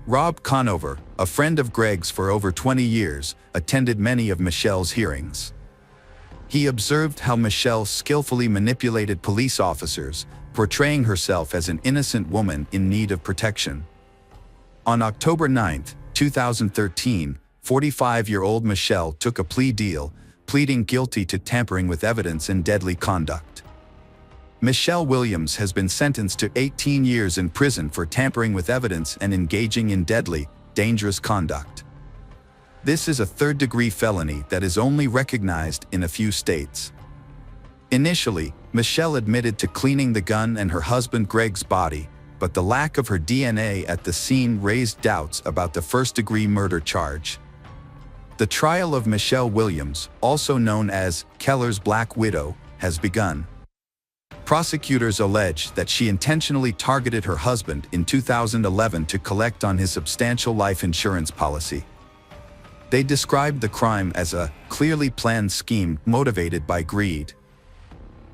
Rob Conover, a friend of Greg's for over 20 years, attended many of Michelle's hearings. He observed how Michelle skillfully manipulated police officers, portraying herself as an innocent woman in need of protection. On October 9, 2013, 45-year-old Michelle took a plea deal, pleading guilty to tampering with evidence and deadly conduct. Michelle Williams has been sentenced to 18 years in prison for tampering with evidence and engaging in deadly, dangerous conduct. This is a third-degree felony that is only recognized in a few states. Initially, Michelle admitted to cleaning the gun and her husband Greg's body, but the lack of her DNA at the scene raised doubts about the first-degree murder charge. The trial of Michelle Williams, also known as Keller's Black Widow, has begun. Prosecutors allege that she intentionally targeted her husband in 2011 to collect on his substantial life insurance policy. They described the crime as a clearly planned scheme motivated by greed.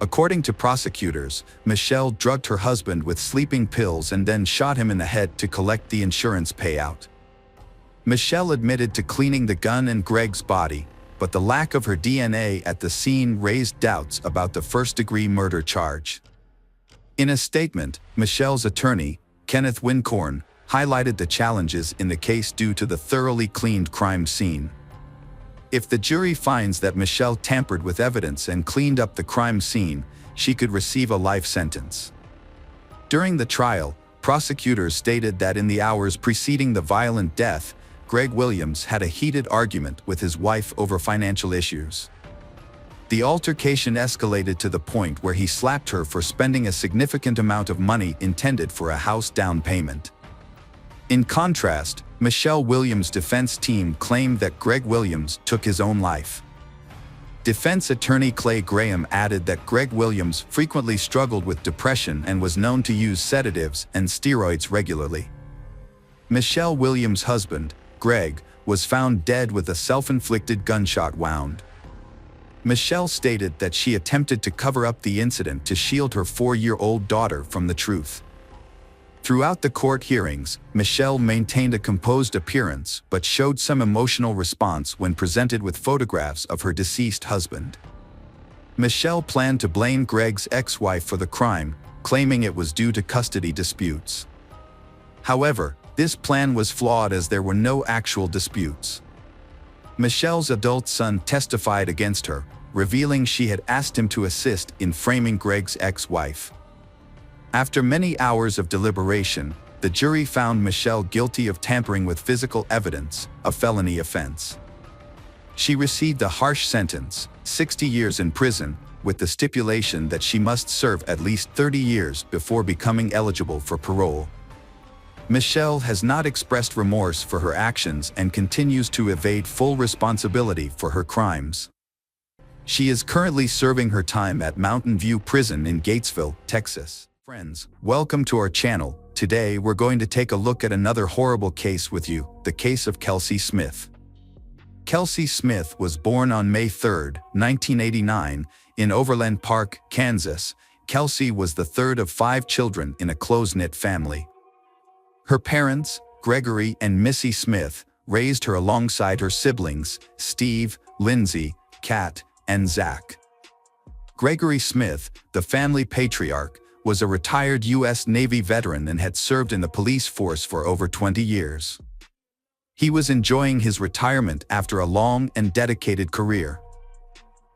According to prosecutors, Michelle drugged her husband with sleeping pills and then shot him in the head to collect the insurance payout. Michelle admitted to cleaning the gun and Greg's body, but the lack of her DNA at the scene raised doubts about the first-degree murder charge. In a statement, Michelle's attorney, Kenneth Wincorn, highlighted the challenges in the case due to the thoroughly cleaned crime scene. If the jury finds that Michelle tampered with evidence and cleaned up the crime scene, she could receive a life sentence. During the trial, prosecutors stated that in the hours preceding the violent death, Greg Williams had a heated argument with his wife over financial issues. The altercation escalated to the point where he slapped her for spending a significant amount of money intended for a house down payment. In contrast, Michelle Williams' defense team claimed that Greg Williams took his own life. Defense attorney Clay Graham added that Greg Williams frequently struggled with depression and was known to use sedatives and steroids regularly. Michelle Williams' husband, Greg, was found dead with a self-inflicted gunshot wound. Michelle stated that she attempted to cover up the incident to shield her 4-year-old daughter from the truth. Throughout the court hearings, Michelle maintained a composed appearance but showed some emotional response when presented with photographs of her deceased husband. Michelle planned to blame Greg's ex-wife for the crime, claiming it was due to custody disputes. However, this plan was flawed as there were no actual disputes. Michelle's adult son testified against her, revealing she had asked him to assist in framing Greg's ex-wife. After many hours of deliberation, the jury found Michelle guilty of tampering with physical evidence, a felony offense. She received a harsh sentence, 60 years in prison, with the stipulation that she must serve at least 30 years before becoming eligible for parole. Michelle has not expressed remorse for her actions and continues to evade full responsibility for her crimes. She is currently serving her time at Mountain View Prison in Gatesville, Texas. Friends, welcome to our channel. Today we're going to take a look at another horrible case with you, the case of Kelsey Smith. Kelsey Smith was born on May 3, 1989, in Overland Park, Kansas. Kelsey was the third of 5 children in a close-knit family. Her parents, Gregory and Missy Smith, raised her alongside her siblings, Steve, Lindsay, Kat, and Zach. Gregory Smith, the family patriarch, was a retired U.S. Navy veteran and had served in the police force for over 20 years. He was enjoying his retirement after a long and dedicated career.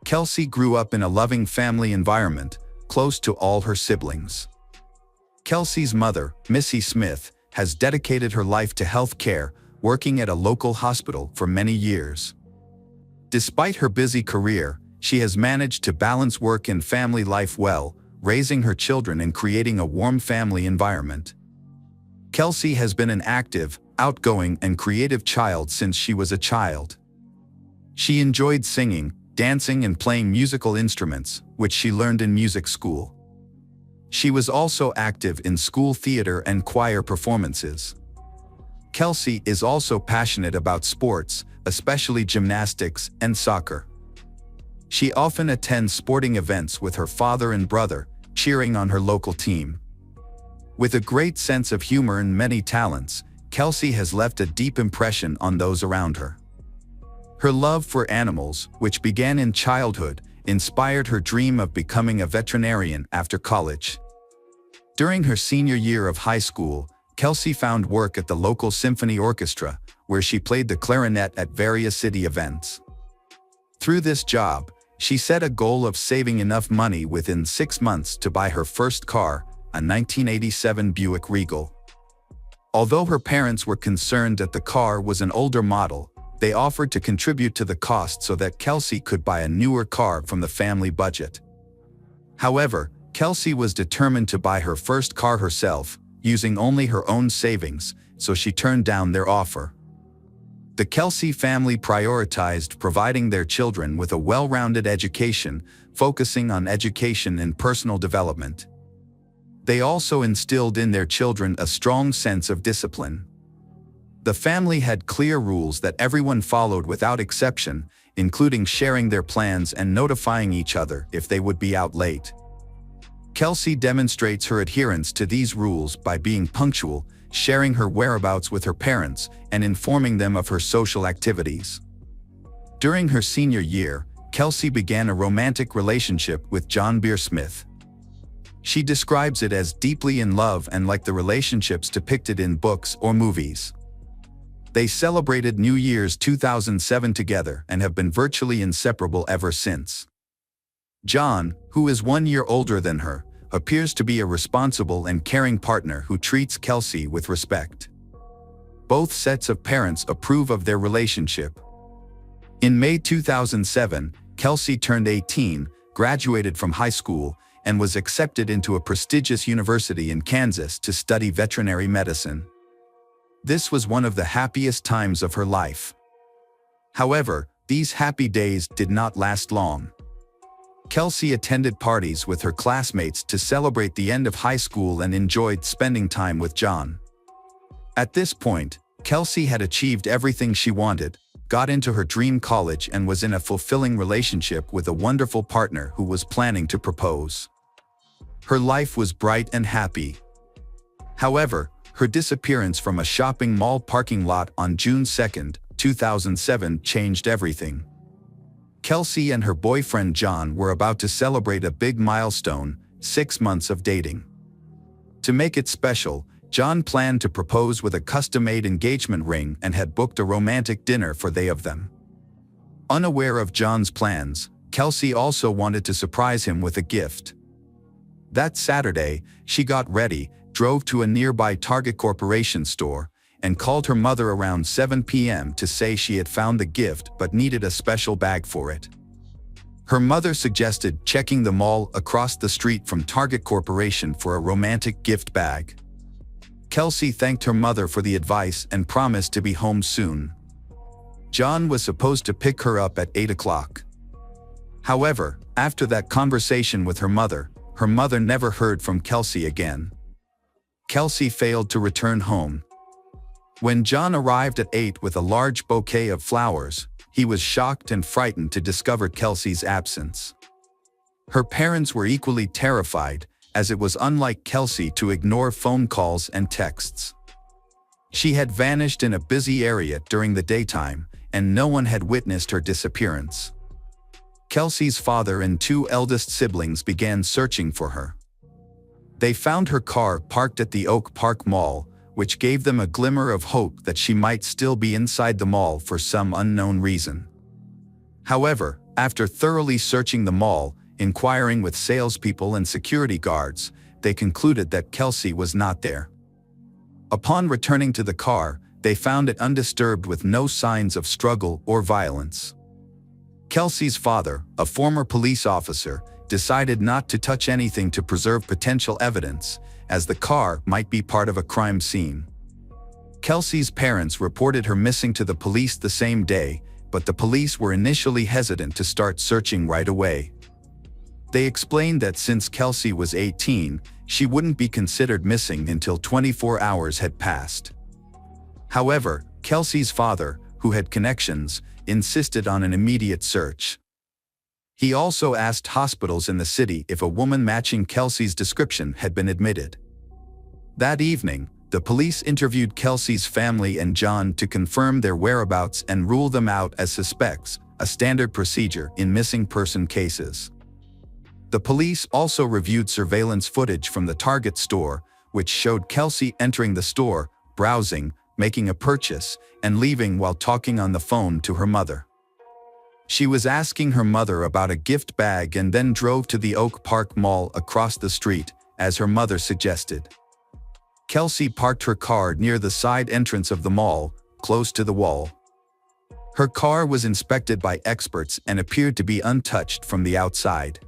Kelsey grew up in a loving family environment, close to all her siblings. Kelsey's mother, Missy Smith, has dedicated her life to health care, working at a local hospital for many years. Despite her busy career, she has managed to balance work and family life well, raising her children and creating a warm family environment. Kelsey has been an active, outgoing, and creative child since she was a child. She enjoyed singing, dancing, and playing musical instruments, which she learned in music school. She was also active in school theater and choir performances. Kelsey is also passionate about sports, especially gymnastics and soccer. She often attends sporting events with her father and brother, cheering on her local team. With a great sense of humor and many talents, Kelsey has left a deep impression on those around her. Her love for animals, which began in childhood, inspired her dream of becoming a veterinarian after college. During her senior year of high school, Kelsey found work at the local symphony orchestra, where she played the clarinet at various city events. Through this job, she set a goal of saving enough money within 6 months to buy her first car, a 1987 Buick Regal. Although her parents were concerned that the car was an older model, they offered to contribute to the cost so that Kelsey could buy a newer car from the family budget. However, Kelsey was determined to buy her first car herself, using only her own savings, so she turned down their offer. The Kelsey family prioritized providing their children with a well-rounded education, focusing on education and personal development. They also instilled in their children a strong sense of discipline. The family had clear rules that everyone followed without exception, including sharing their plans and notifying each other if they would be out late. Kelsey demonstrates her adherence to these rules by being punctual, sharing her whereabouts with her parents, and informing them of her social activities. During her senior year, Kelsey began a romantic relationship with John Smith. She describes it as deeply in love and like the relationships depicted in books or movies. They celebrated New Year's 2007 together and have been virtually inseparable ever since. John, who is 1 year older than her, appears to be a responsible and caring partner who treats Kelsey with respect. Both sets of parents approve of their relationship. In May 2007, Kelsey turned 18, graduated from high school, and was accepted into a prestigious university in Kansas to study veterinary medicine. This was one of the happiest times of her life. However, these happy days did not last long. Kelsey attended parties with her classmates to celebrate the end of high school and enjoyed spending time with John. At this point, Kelsey had achieved everything she wanted, got into her dream college, and was in a fulfilling relationship with a wonderful partner who was planning to propose. Her life was bright and happy. However, her disappearance from a shopping mall parking lot on June 2, 2007 changed everything. Kelsey and her boyfriend John were about to celebrate a big milestone, 6 months of dating. To make it special, John planned to propose with a custom-made engagement ring and had booked a romantic dinner for they of them. Unaware of John's plans, Kelsey also wanted to surprise him with a gift. That Saturday, she got ready, drove to a nearby Target Corporation store, and called her mother around 7 p.m. to say she had found the gift but needed a special bag for it. Her mother suggested checking the mall across the street from Target Corporation for a romantic gift bag. Kelsey thanked her mother for the advice and promised to be home soon. John was supposed to pick her up at 8 o'clock. However, after that conversation with her mother never heard from Kelsey again. Kelsey failed to return home. When John arrived at 8 with a large bouquet of flowers, he was shocked and frightened to discover Kelsey's absence. Her parents were equally terrified, as it was unlike Kelsey to ignore phone calls and texts. She had vanished in a busy area during the daytime, and no one had witnessed her disappearance. Kelsey's father and 2 eldest siblings began searching for her. They found her car parked at the Oak Park Mall, which gave them a glimmer of hope that she might still be inside the mall for some unknown reason. However, after thoroughly searching the mall, inquiring with salespeople and security guards, they concluded that Kelsey was not there. Upon returning to the car, they found it undisturbed with no signs of struggle or violence. Kelsey's father, a former police officer, decided not to touch anything to preserve potential evidence, as the car might be part of a crime scene. Kelsey's parents reported her missing to the police the same day, but the police were initially hesitant to start searching right away. They explained that since Kelsey was 18, she wouldn't be considered missing until 24 hours had passed. However, Kelsey's father, who had connections, insisted on an immediate search. He also asked hospitals in the city if a woman matching Kelsey's description had been admitted. That evening, the police interviewed Kelsey's family and John to confirm their whereabouts and rule them out as suspects, a standard procedure in missing person cases. The police also reviewed surveillance footage from the Target store, which showed Kelsey entering the store, browsing, making a purchase, and leaving while talking on the phone to her mother. She was asking her mother about a gift bag and then drove to the Oak Park Mall across the street, as her mother suggested. Kelsey parked her car near the side entrance of the mall, close to the wall. Her car was inspected by experts and appeared to be untouched from the outside.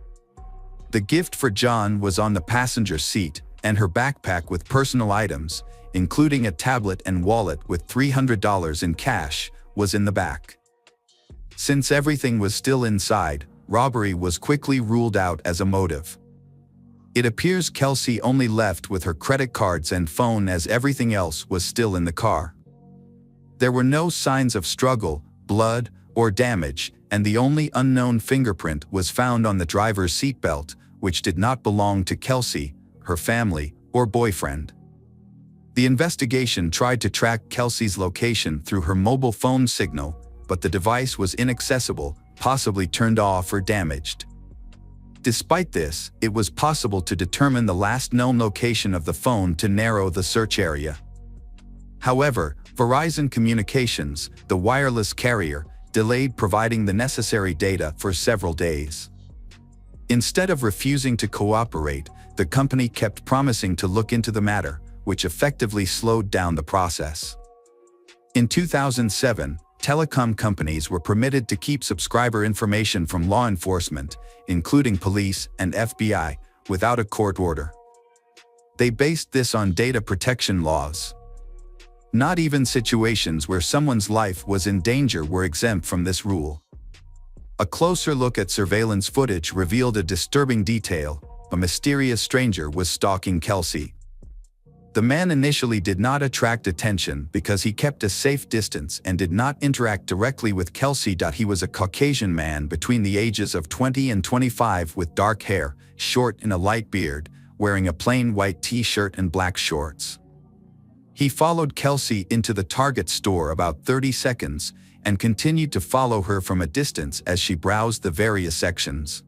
The gift for John was on the passenger seat, and her backpack with personal items, including a tablet and wallet with $300 in cash, was in the back. Since everything was still inside, robbery was quickly ruled out as a motive. It appears Kelsey only left with her credit cards and phone as everything else was still in the car. There were no signs of struggle, blood, or damage, and the only unknown fingerprint was found on the driver's seatbelt, which did not belong to Kelsey, her family, or boyfriend. The investigation tried to track Kelsey's location through her mobile phone signal, but the device was inaccessible, possibly turned off or damaged. Despite this, it was possible to determine the last known location of the phone to narrow the search area. However, Verizon Communications, the wireless carrier, delayed providing the necessary data for several days. Instead of refusing to cooperate, the company kept promising to look into the matter, which effectively slowed down the process. In 2007, telecom companies were permitted to keep subscriber information from law enforcement, including police and FBI, without a court order. They based this on data protection laws. Not even situations where someone's life was in danger were exempt from this rule. A closer look at surveillance footage revealed a disturbing detail: a mysterious stranger was stalking Kelsey. The man initially did not attract attention because he kept a safe distance and did not interact directly with Kelsey. He was a Caucasian man between the ages of 20 and 25 with dark hair, short and a light beard, wearing a plain white t-shirt and black shorts. He followed Kelsey into the Target store about 30 seconds and continued to follow her from a distance as she browsed the various sections.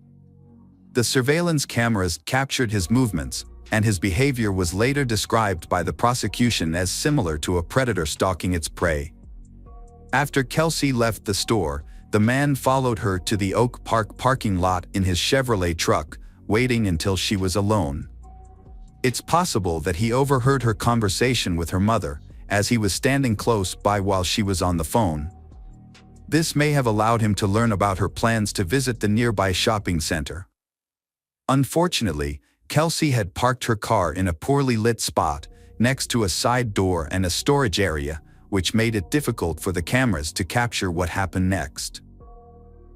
The surveillance cameras captured his movements, and his behavior was later described by the prosecution as similar to a predator stalking its prey. After Kelsey left the store, the man followed her to the Oak Park parking lot in his Chevrolet truck, waiting until she was alone. It's possible that he overheard her conversation with her mother, as he was standing close by while she was on the phone. This may have allowed him to learn about her plans to visit the nearby shopping center. Unfortunately, Kelsey had parked her car in a poorly lit spot, next to a side door and a storage area, which made it difficult for the cameras to capture what happened next.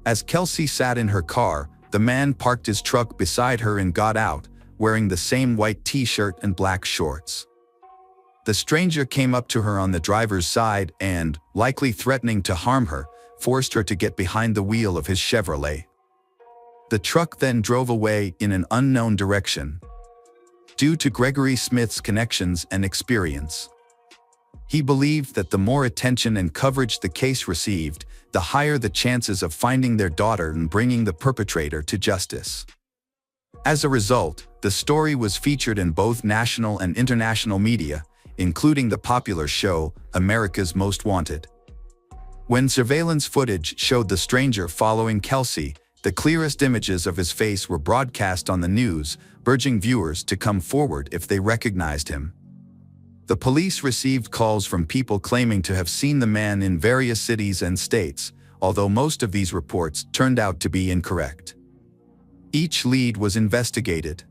As Kelsey sat in her car, the man parked his truck beside her and got out, wearing the same white t-shirt and black shorts. The stranger came up to her on the driver's side and, likely threatening to harm her, forced her to get behind the wheel of his Chevrolet. The truck then drove away in an unknown direction. Due to Gregory Smith's connections and experience, he believed that the more attention and coverage the case received, the higher the chances of finding their daughter and bringing the perpetrator to justice. As a result, the story was featured in both national and international media, including the popular show America's Most Wanted. When surveillance footage showed the stranger following Kelsey, the clearest images of his face were broadcast on the news, urging viewers to come forward if they recognized him. The police received calls from people claiming to have seen the man in various cities and states, although most of these reports turned out to be incorrect. Each lead was investigated.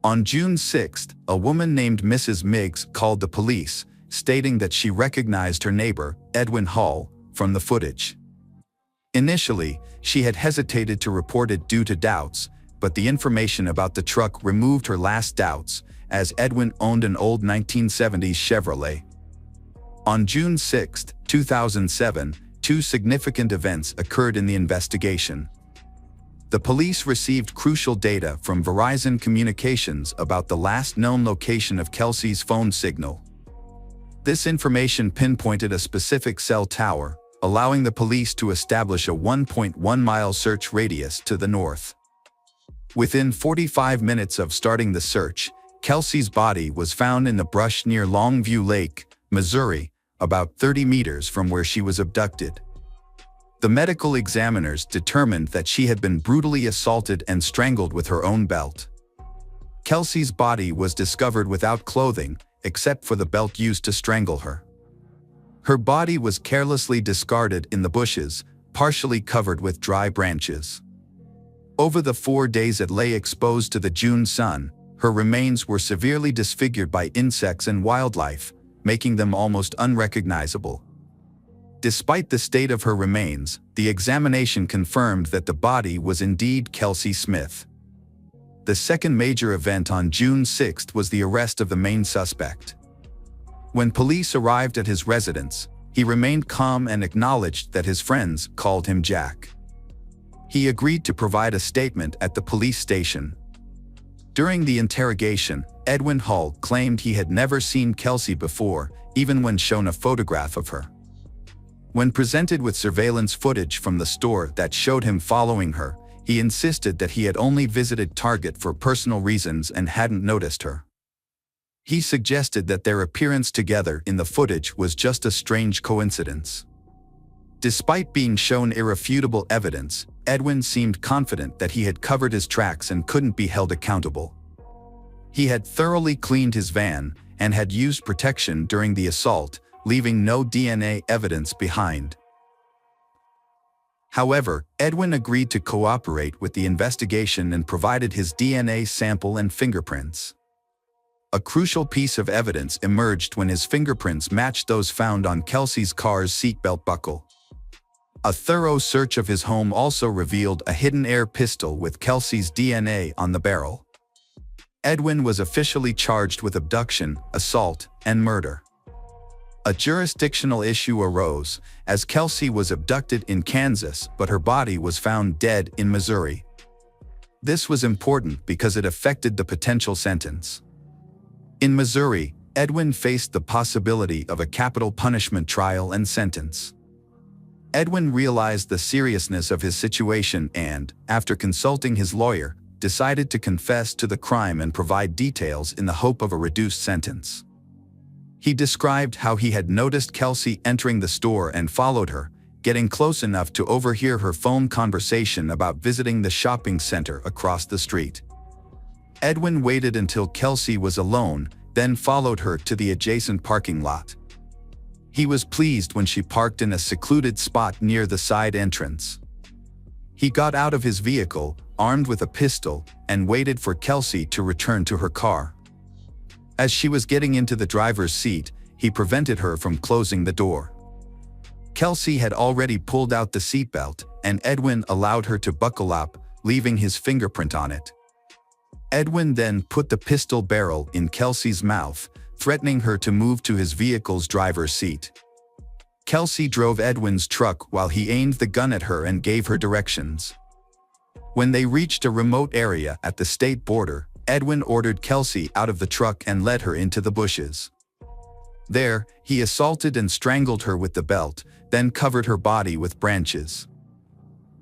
On June 6, a woman named Mrs. Miggs called the police, stating that she recognized her neighbor, Edwin Hall, from the footage. Initially, she had hesitated to report it due to doubts, but the information about the truck removed her last doubts, as Edwin owned an old 1970s Chevrolet. On June 6, 2007, two significant events occurred in the investigation. The police received crucial data from Verizon Communications about the last known location of Kelsey's phone signal. This information pinpointed a specific cell tower, allowing the police to establish a 1.1-mile search radius to the north. Within 45 minutes of starting the search, Kelsey's body was found in the brush near Longview Lake, Missouri, about 30 meters from where she was abducted. The medical examiners determined that she had been brutally assaulted and strangled with her own belt. Kelsey's body was discovered without clothing, except for the belt used to strangle her. Her body was carelessly discarded in the bushes, partially covered with dry branches. Over the 4 days it lay exposed to the June sun, her remains were severely disfigured by insects and wildlife, making them almost unrecognizable. Despite the state of her remains, the examination confirmed that the body was indeed Kelsey Smith. The second major event on June 6 was the arrest of the main suspect. When police arrived at his residence, he remained calm and acknowledged that his friends called him Jack. He agreed to provide a statement at the police station. During the interrogation, Edwin Hull claimed he had never seen Kelsey before, even when shown a photograph of her. When presented with surveillance footage from the store that showed him following her, he insisted that he had only visited Target for personal reasons and hadn't noticed her. He suggested that their appearance together in the footage was just a strange coincidence. Despite being shown irrefutable evidence, Edwin seemed confident that he had covered his tracks and couldn't be held accountable. He had thoroughly cleaned his van and had used protection during the assault, leaving no DNA evidence behind. However, Edwin agreed to cooperate with the investigation and provided his DNA sample and fingerprints. A crucial piece of evidence emerged when his fingerprints matched those found on Kelsey's car's seatbelt buckle. A thorough search of his home also revealed a hidden air pistol with Kelsey's DNA on the barrel. Edwin was officially charged with abduction, assault, and murder. A jurisdictional issue arose, as Kelsey was abducted in Kansas but her body was found dead in Missouri. This was important because it affected the potential sentence. In Missouri, Edwin faced the possibility of a capital punishment trial and sentence. Edwin realized the seriousness of his situation and, after consulting his lawyer, decided to confess to the crime and provide details in the hope of a reduced sentence. He described how he had noticed Kelsey entering the store and followed her, getting close enough to overhear her phone conversation about visiting the shopping center across the street. Edwin waited until Kelsey was alone, then followed her to the adjacent parking lot. He was pleased when she parked in a secluded spot near the side entrance. He got out of his vehicle, armed with a pistol, and waited for Kelsey to return to her car. As she was getting into the driver's seat, he prevented her from closing the door. Kelsey had already pulled out the seatbelt, and Edwin allowed her to buckle up, leaving his fingerprint on it. Edwin then put the pistol barrel in Kelsey's mouth, threatening her to move to his vehicle's driver's seat. Kelsey drove Edwin's truck while he aimed the gun at her and gave her directions. When they reached a remote area at the state border, Edwin ordered Kelsey out of the truck and led her into the bushes. There, he assaulted and strangled her with the belt, then covered her body with branches.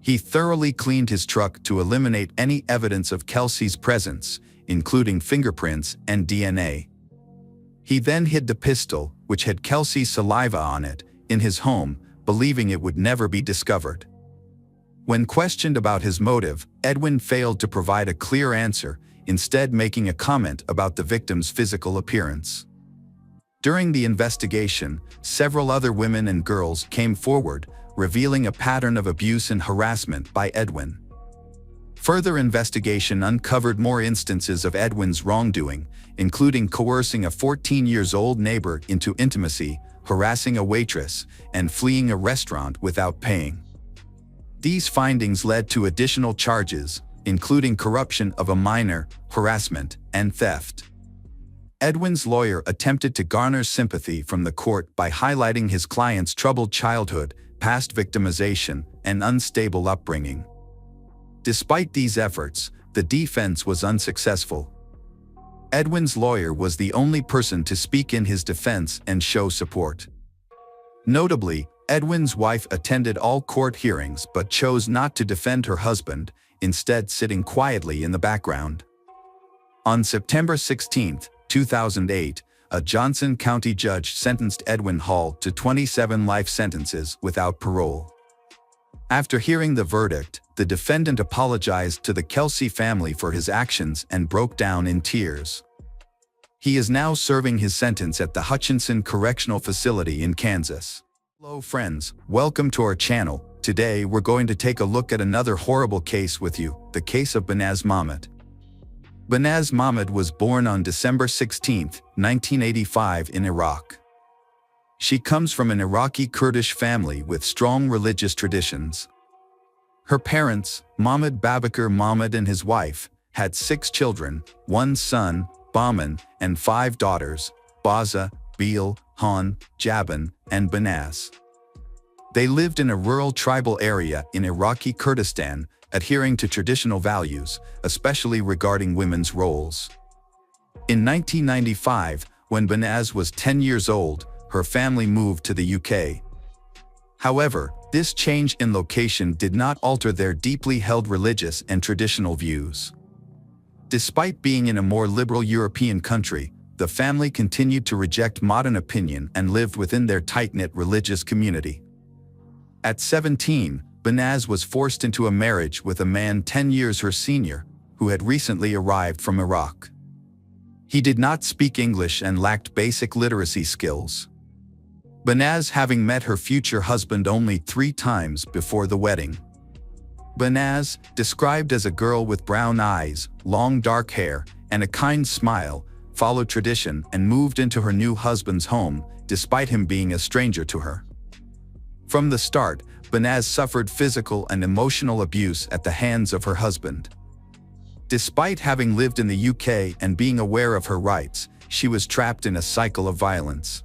He thoroughly cleaned his truck to eliminate any evidence of Kelsey's presence, including fingerprints and DNA. He then hid the pistol, which had Kelsey's saliva on it, in his home, believing it would never be discovered. When questioned about his motive, Edwin failed to provide a clear answer, instead making a comment about the victim's physical appearance. During the investigation, several other women and girls came forward, revealing a pattern of abuse and harassment by Edwin. Further investigation uncovered more instances of Edwin's wrongdoing, including coercing a 14-year-old neighbor into intimacy, harassing a waitress, and fleeing a restaurant without paying. These findings led to additional charges, including corruption of a minor, harassment, and theft. Edwin's lawyer attempted to garner sympathy from the court by highlighting his client's troubled childhood, past victimization, and unstable upbringing. Despite these efforts, the defense was unsuccessful. Edwin's lawyer was the only person to speak in his defense and show support. Notably, Edwin's wife attended all court hearings but chose not to defend her husband, instead sitting quietly in the background. On September 16, 2008, a Johnson County judge sentenced Edwin Hull to 27 life sentences without parole. After hearing the verdict, the defendant apologized to the Kelsey family for his actions and broke down in tears. He is now serving his sentence at the Hutchinson Correctional Facility in Kansas. Hello friends, welcome to our channel. Today we're going to take a look at another horrible case with you, the case of Banaz Mahmud. Banaz Mahmud was born on December 16, 1985 in Iraq. She comes from an Iraqi Kurdish family with strong religious traditions. Her parents, Mohammed Babakar Mohammed and his wife, had 6 children, 1 son, Bahman, and 5 daughters, Baza, Beel, Han, Jaban, and Banaz. They lived in a rural tribal area in Iraqi Kurdistan, adhering to traditional values, especially regarding women's roles. In 1995, when Banaz was 10 years old, her family moved to the UK. However, this change in location did not alter their deeply held religious and traditional views. Despite being in a more liberal European country, the family continued to reject modern opinion and lived within their tight-knit religious community. At 17, Banaz was forced into a marriage with a man 10 years her senior, who had recently arrived from Iraq. He did not speak English and lacked basic literacy skills. Banaz having met her future husband only 3 times before the wedding. Banaz, described as a girl with brown eyes, long dark hair, and a kind smile, followed tradition and moved into her new husband's home, despite him being a stranger to her. From the start, Banaz suffered physical and emotional abuse at the hands of her husband. Despite having lived in the UK and being aware of her rights, she was trapped in a cycle of violence.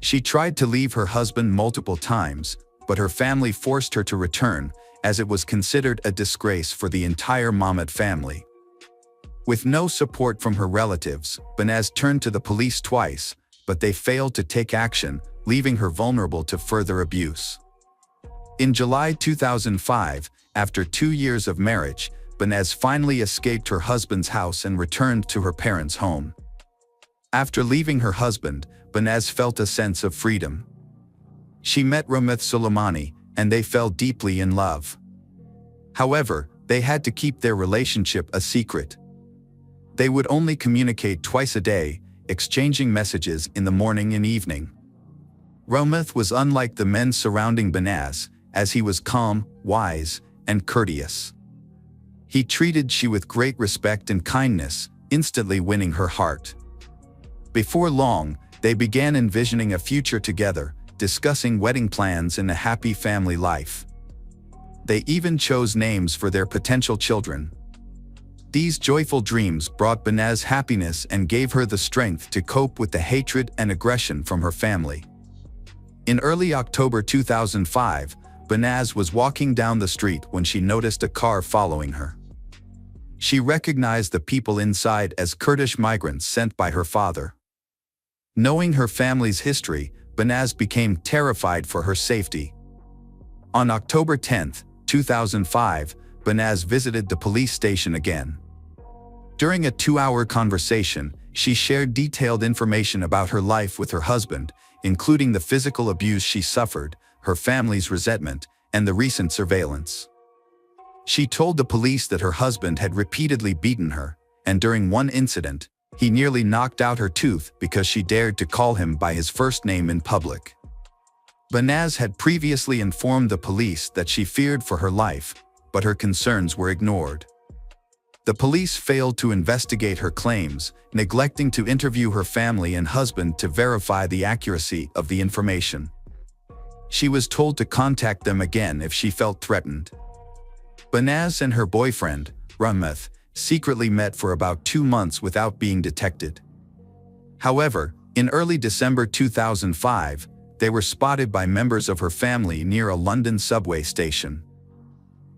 She tried to leave her husband multiple times, but her family forced her to return, as it was considered a disgrace for the entire Mohammed family. With no support from her relatives, Banaz turned to the police twice, but they failed to take action, leaving her vulnerable to further abuse. In July 2005, after 2 years of marriage, Banaz finally escaped her husband's house and returned to her parents' home. After leaving her husband, Banaz felt a sense of freedom. She met Ramith Soleimani, and they fell deeply in love. However, they had to keep their relationship a secret. They would only communicate twice a day, exchanging messages in the morning and evening. Ramith was unlike the men surrounding Banaz, as he was calm, wise, and courteous. He treated she with great respect and kindness, instantly winning her heart. Before long, they began envisioning a future together, discussing wedding plans and a happy family life. They even chose names for their potential children. These joyful dreams brought Banaz happiness and gave her the strength to cope with the hatred and aggression from her family. In early October 2005, Banaz was walking down the street when she noticed a car following her. She recognized the people inside as Kurdish migrants sent by her father. Knowing her family's history, Banaz became terrified for her safety. On October 10, 2005, Banaz visited the police station again. During a 2-hour conversation, she shared detailed information about her life with her husband, including the physical abuse she suffered, her family's resentment, and the recent surveillance. She told the police that her husband had repeatedly beaten her, and during one incident, he nearly knocked out her tooth because she dared to call him by his first name in public. Banaz had previously informed the police that she feared for her life, but her concerns were ignored. The police failed to investigate her claims, neglecting to interview her family and husband to verify the accuracy of the information. She was told to contact them again if she felt threatened. Banaz and her boyfriend, Ramith, secretly met for about 2 months without being detected. However, in early December 2005, they were spotted by members of her family near a London subway station.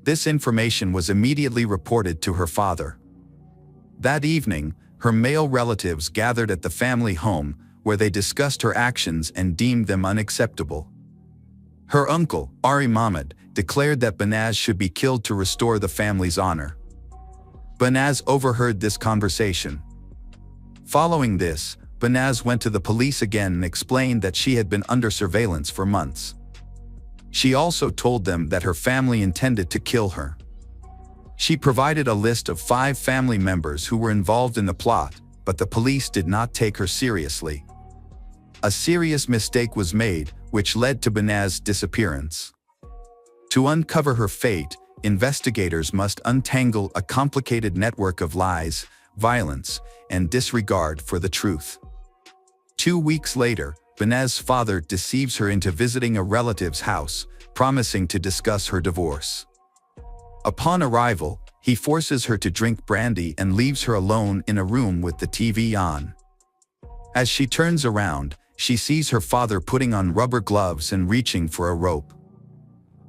This information was immediately reported to her father. That evening, her male relatives gathered at the family home, where they discussed her actions and deemed them unacceptable. Her uncle, Ari Mohammed, declared that Banaz should be killed to restore the family's honor. Banaz overheard this conversation. Following this, Banaz went to the police again and explained that she had been under surveillance for months. She also told them that her family intended to kill her. She provided a list of 5 family members who were involved in the plot, but the police did not take her seriously. A serious mistake was made, which led to Banaz's disappearance. To uncover her fate, investigators must untangle a complicated network of lies, violence, and disregard for the truth. 2 weeks later, Banaz's father deceives her into visiting a relative's house, promising to discuss her divorce. Upon arrival, he forces her to drink brandy and leaves her alone in a room with the TV on. As she turns around, she sees her father putting on rubber gloves and reaching for a rope.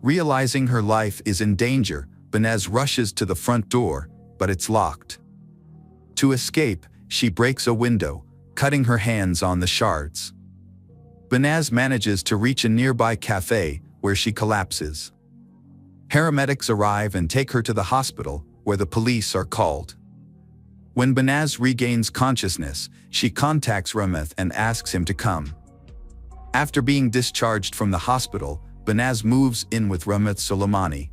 Realizing her life is in danger, Banaz rushes to the front door, but it's locked. To escape, she breaks a window, cutting her hands on the shards. Banaz manages to reach a nearby cafe, where she collapses. Paramedics arrive and take her to the hospital, where the police are called. When Banaz regains consciousness, she contacts Rameth and asks him to come. After being discharged from the hospital, Banaz moves in with Rameth Soleimani.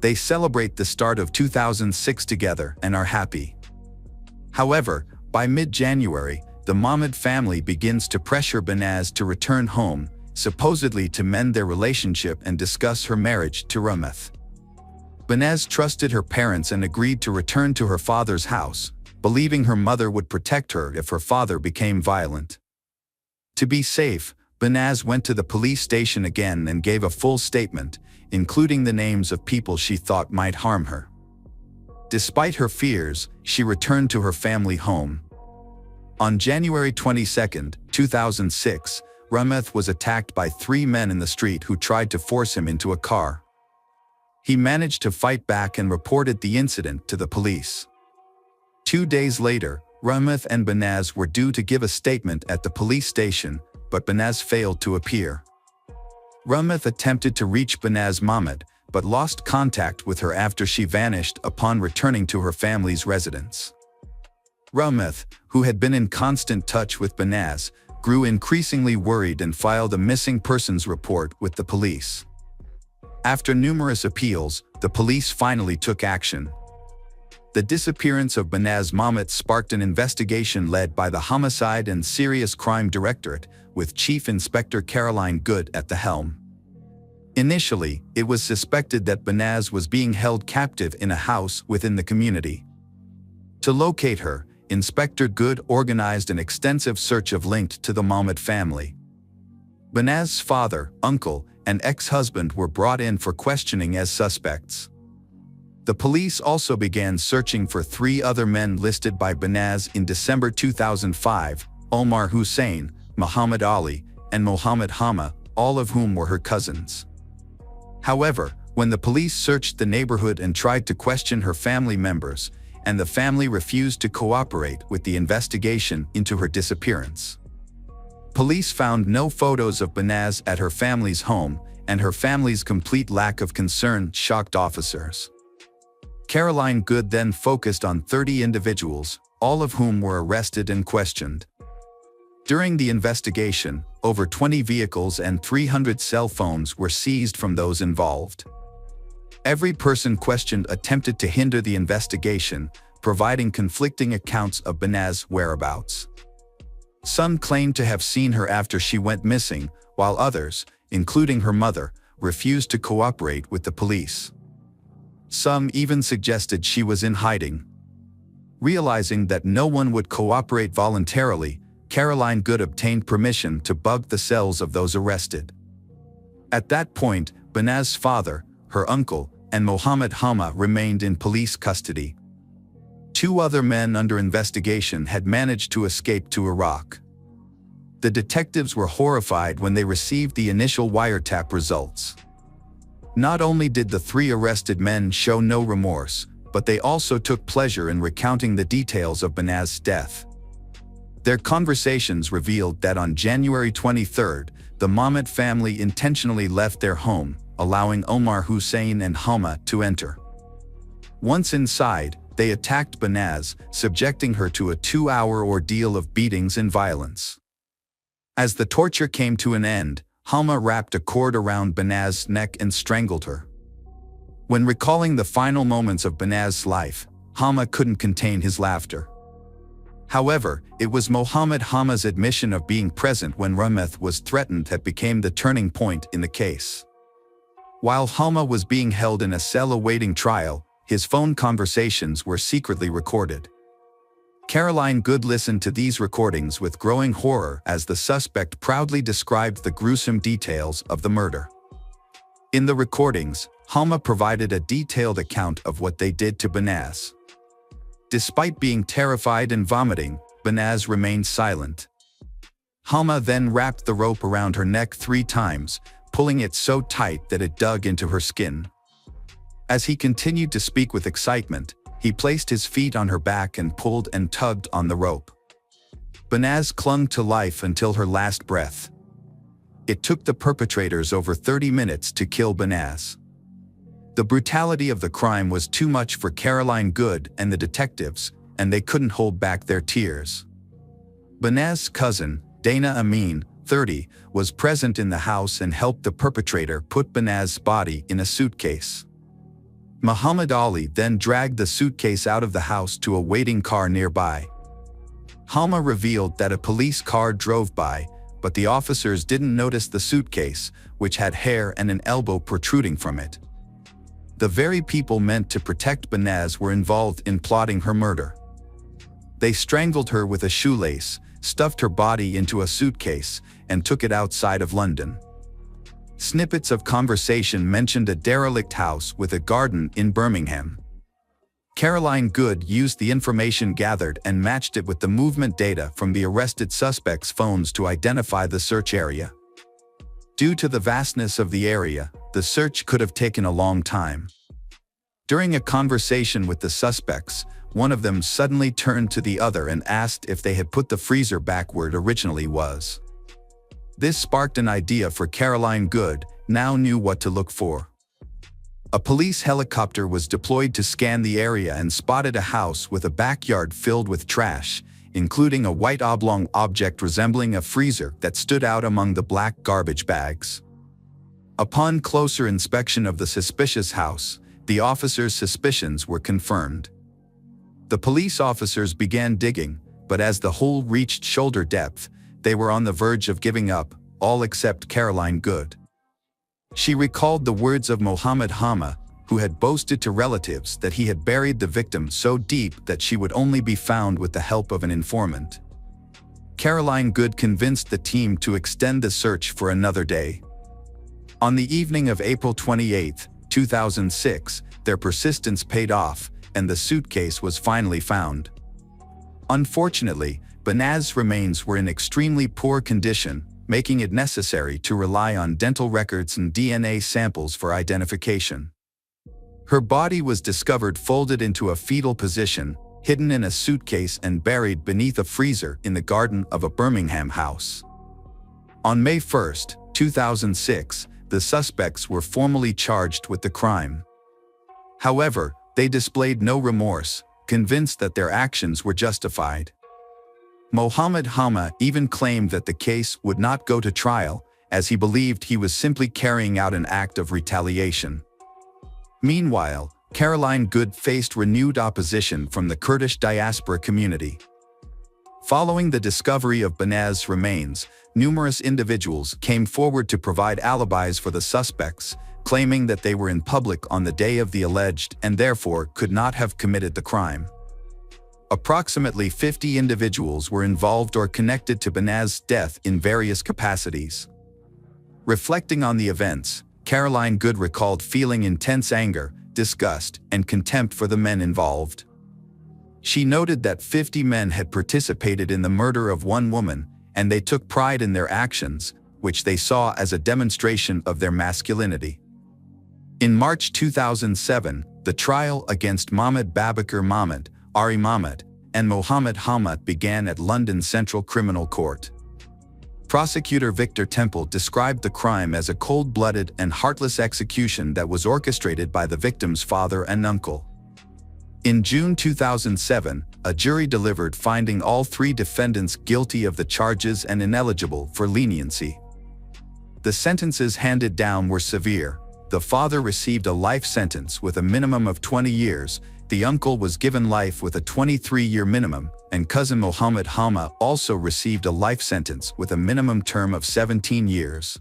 They celebrate the start of 2006 together and are happy. However, by mid-January, the Mahmoud family begins to pressure Banaz to return home, supposedly to mend their relationship and discuss her marriage to Rameth. Banaz trusted her parents and agreed to return to her father's house, believing her mother would protect her if her father became violent. To be safe, Banaz went to the police station again and gave a full statement, including the names of people she thought might harm her. Despite her fears, she returned to her family home. On January 22, 2006, Rameth was attacked by 3 men in the street who tried to force him into a car. He managed to fight back and reported the incident to the police. 2 days later, Rameth and Banaz were due to give a statement at the police station, but Banaz failed to appear. Rameth attempted to reach Banaz Mahmoud, but lost contact with her after she vanished upon returning to her family's residence. Rameth, who had been in constant touch with Banaz, grew increasingly worried and filed a missing persons report with the police. After numerous appeals, the police finally took action. The disappearance of Banaz Mahmoud sparked an investigation led by the Homicide and Serious Crime Directorate, with Chief Inspector Caroline Good at the helm. Initially, it was suspected that Banaz was being held captive in a house within the community. To locate her, Inspector Good organized an extensive search of linked to the Mahmoud family. Banaz's father, uncle, and ex-husband were brought in for questioning as suspects. The police also began searching for 3 other men listed by Banaz in December 2005, Omar Hussein, Muhammad Ali, and Mohammed Hama, all of whom were her cousins. However, when the police searched the neighborhood and tried to question her family members, and the family refused to cooperate with the investigation into her disappearance. Police found no photos of Banaz at her family's home, and her family's complete lack of concern shocked officers. Caroline Good then focused on 30 individuals, all of whom were arrested and questioned. During the investigation, over 20 vehicles and 300 cell phones were seized from those involved. Every person questioned attempted to hinder the investigation, providing conflicting accounts of Banaz's whereabouts. Some claimed to have seen her after she went missing, while others, including her mother, refused to cooperate with the police. Some even suggested she was in hiding. Realizing that no one would cooperate voluntarily, Caroline Good obtained permission to bug the cells of those arrested. At that point, Banaz's father, her uncle, and Mohammed Hama remained in police custody. 2 other men under investigation had managed to escape to Iraq. The detectives were horrified when they received the initial wiretap results. Not only did the 3 arrested men show no remorse, but they also took pleasure in recounting the details of Banaz's death. Their conversations revealed that on January 23, the Mahmoud family intentionally left their home, allowing Omar Hussein and Hama to enter. Once inside, they attacked Banaz, subjecting her to a 2-hour ordeal of beatings and violence. As the torture came to an end, Hama wrapped a cord around Banaz's neck and strangled her. When recalling the final moments of Banaz's life, Hama couldn't contain his laughter. However, it was Mohammed Hama's admission of being present when Rameth was threatened that became the turning point in the case. While Hama was being held in a cell awaiting trial, his phone conversations were secretly recorded. Caroline Good listened to these recordings with growing horror as the suspect proudly described the gruesome details of the murder. In the recordings, Halma provided a detailed account of what they did to Banaz. Despite being terrified and vomiting, Banaz remained silent. Halma then wrapped the rope around her neck 3 times, pulling it so tight that it dug into her skin. As he continued to speak with excitement, he placed his feet on her back and pulled and tugged on the rope. Banaz clung to life until her last breath. It took the perpetrators over 30 minutes to kill Banaz. The brutality of the crime was too much for Caroline Good and the detectives, and they couldn't hold back their tears. Banaz's cousin, Dana Amin, 30, was present in the house and helped the perpetrator put Banaz's body in a suitcase. Muhammad Ali then dragged the suitcase out of the house to a waiting car nearby. Halma revealed that a police car drove by, but the officers didn't notice the suitcase, which had hair and an elbow protruding from it. The very people meant to protect Banaz were involved in plotting her murder. They strangled her with a shoelace, stuffed her body into a suitcase, and took it outside of London. Snippets of conversation mentioned a derelict house with a garden in Birmingham. Caroline Good used the information gathered and matched it with the movement data from the arrested suspects' phones to identify the search area. Due to the vastness of the area, the search could have taken a long time. During a conversation with the suspects, one of them suddenly turned to the other and asked if they had put the freezer back where it originally was. This sparked an idea for Caroline Good, now knew what to look for. A police helicopter was deployed to scan the area and spotted a house with a backyard filled with trash, including a white oblong object resembling a freezer that stood out among the black garbage bags. Upon closer inspection of the suspicious house, the officers' suspicions were confirmed. The police officers began digging, but as the hole reached shoulder depth, they were on the verge of giving up, all except Caroline Good. She recalled the words of Mohammed Hama, who had boasted to relatives that he had buried the victim so deep that she would only be found with the help of an informant. Caroline Good convinced the team to extend the search for another day. On the evening of April 28, 2006, their persistence paid off, and the suitcase was finally found. Unfortunately, Banaz's remains were in extremely poor condition, making it necessary to rely on dental records and DNA samples for identification. Her body was discovered folded into a fetal position, hidden in a suitcase and buried beneath a freezer in the garden of a Birmingham house. On May 1, 2006, the suspects were formally charged with the crime. However, they displayed no remorse, convinced that their actions were justified. Mohammed Hama even claimed that the case would not go to trial, as he believed he was simply carrying out an act of retaliation. Meanwhile, Caroline Good faced renewed opposition from the Kurdish diaspora community. Following the discovery of Banaz's remains, numerous individuals came forward to provide alibis for the suspects, claiming that they were in public on the day of the alleged and therefore could not have committed the crime. Approximately 50 individuals were involved or connected to Banaz's death in various capacities. Reflecting on the events, Caroline Good recalled feeling intense anger, disgust, and contempt for the men involved. She noted that 50 men had participated in the murder of one woman, and they took pride in their actions, which they saw as a demonstration of their masculinity. In March 2007, the trial against Mahmoud Babakar Mahmoud, Ari Mahmoud, and Mohammed Hamad began at London Central Criminal Court. Prosecutor Victor Temple described the crime as a cold-blooded and heartless execution that was orchestrated by the victim's father and uncle. In June 2007, a jury delivered finding all 3 defendants guilty of the charges and ineligible for leniency. The sentences handed down were severe. The father received a life sentence with a minimum of 20 years, the uncle was given life with a 23-year minimum, and cousin Mohammed Hama also received a life sentence with a minimum term of 17 years.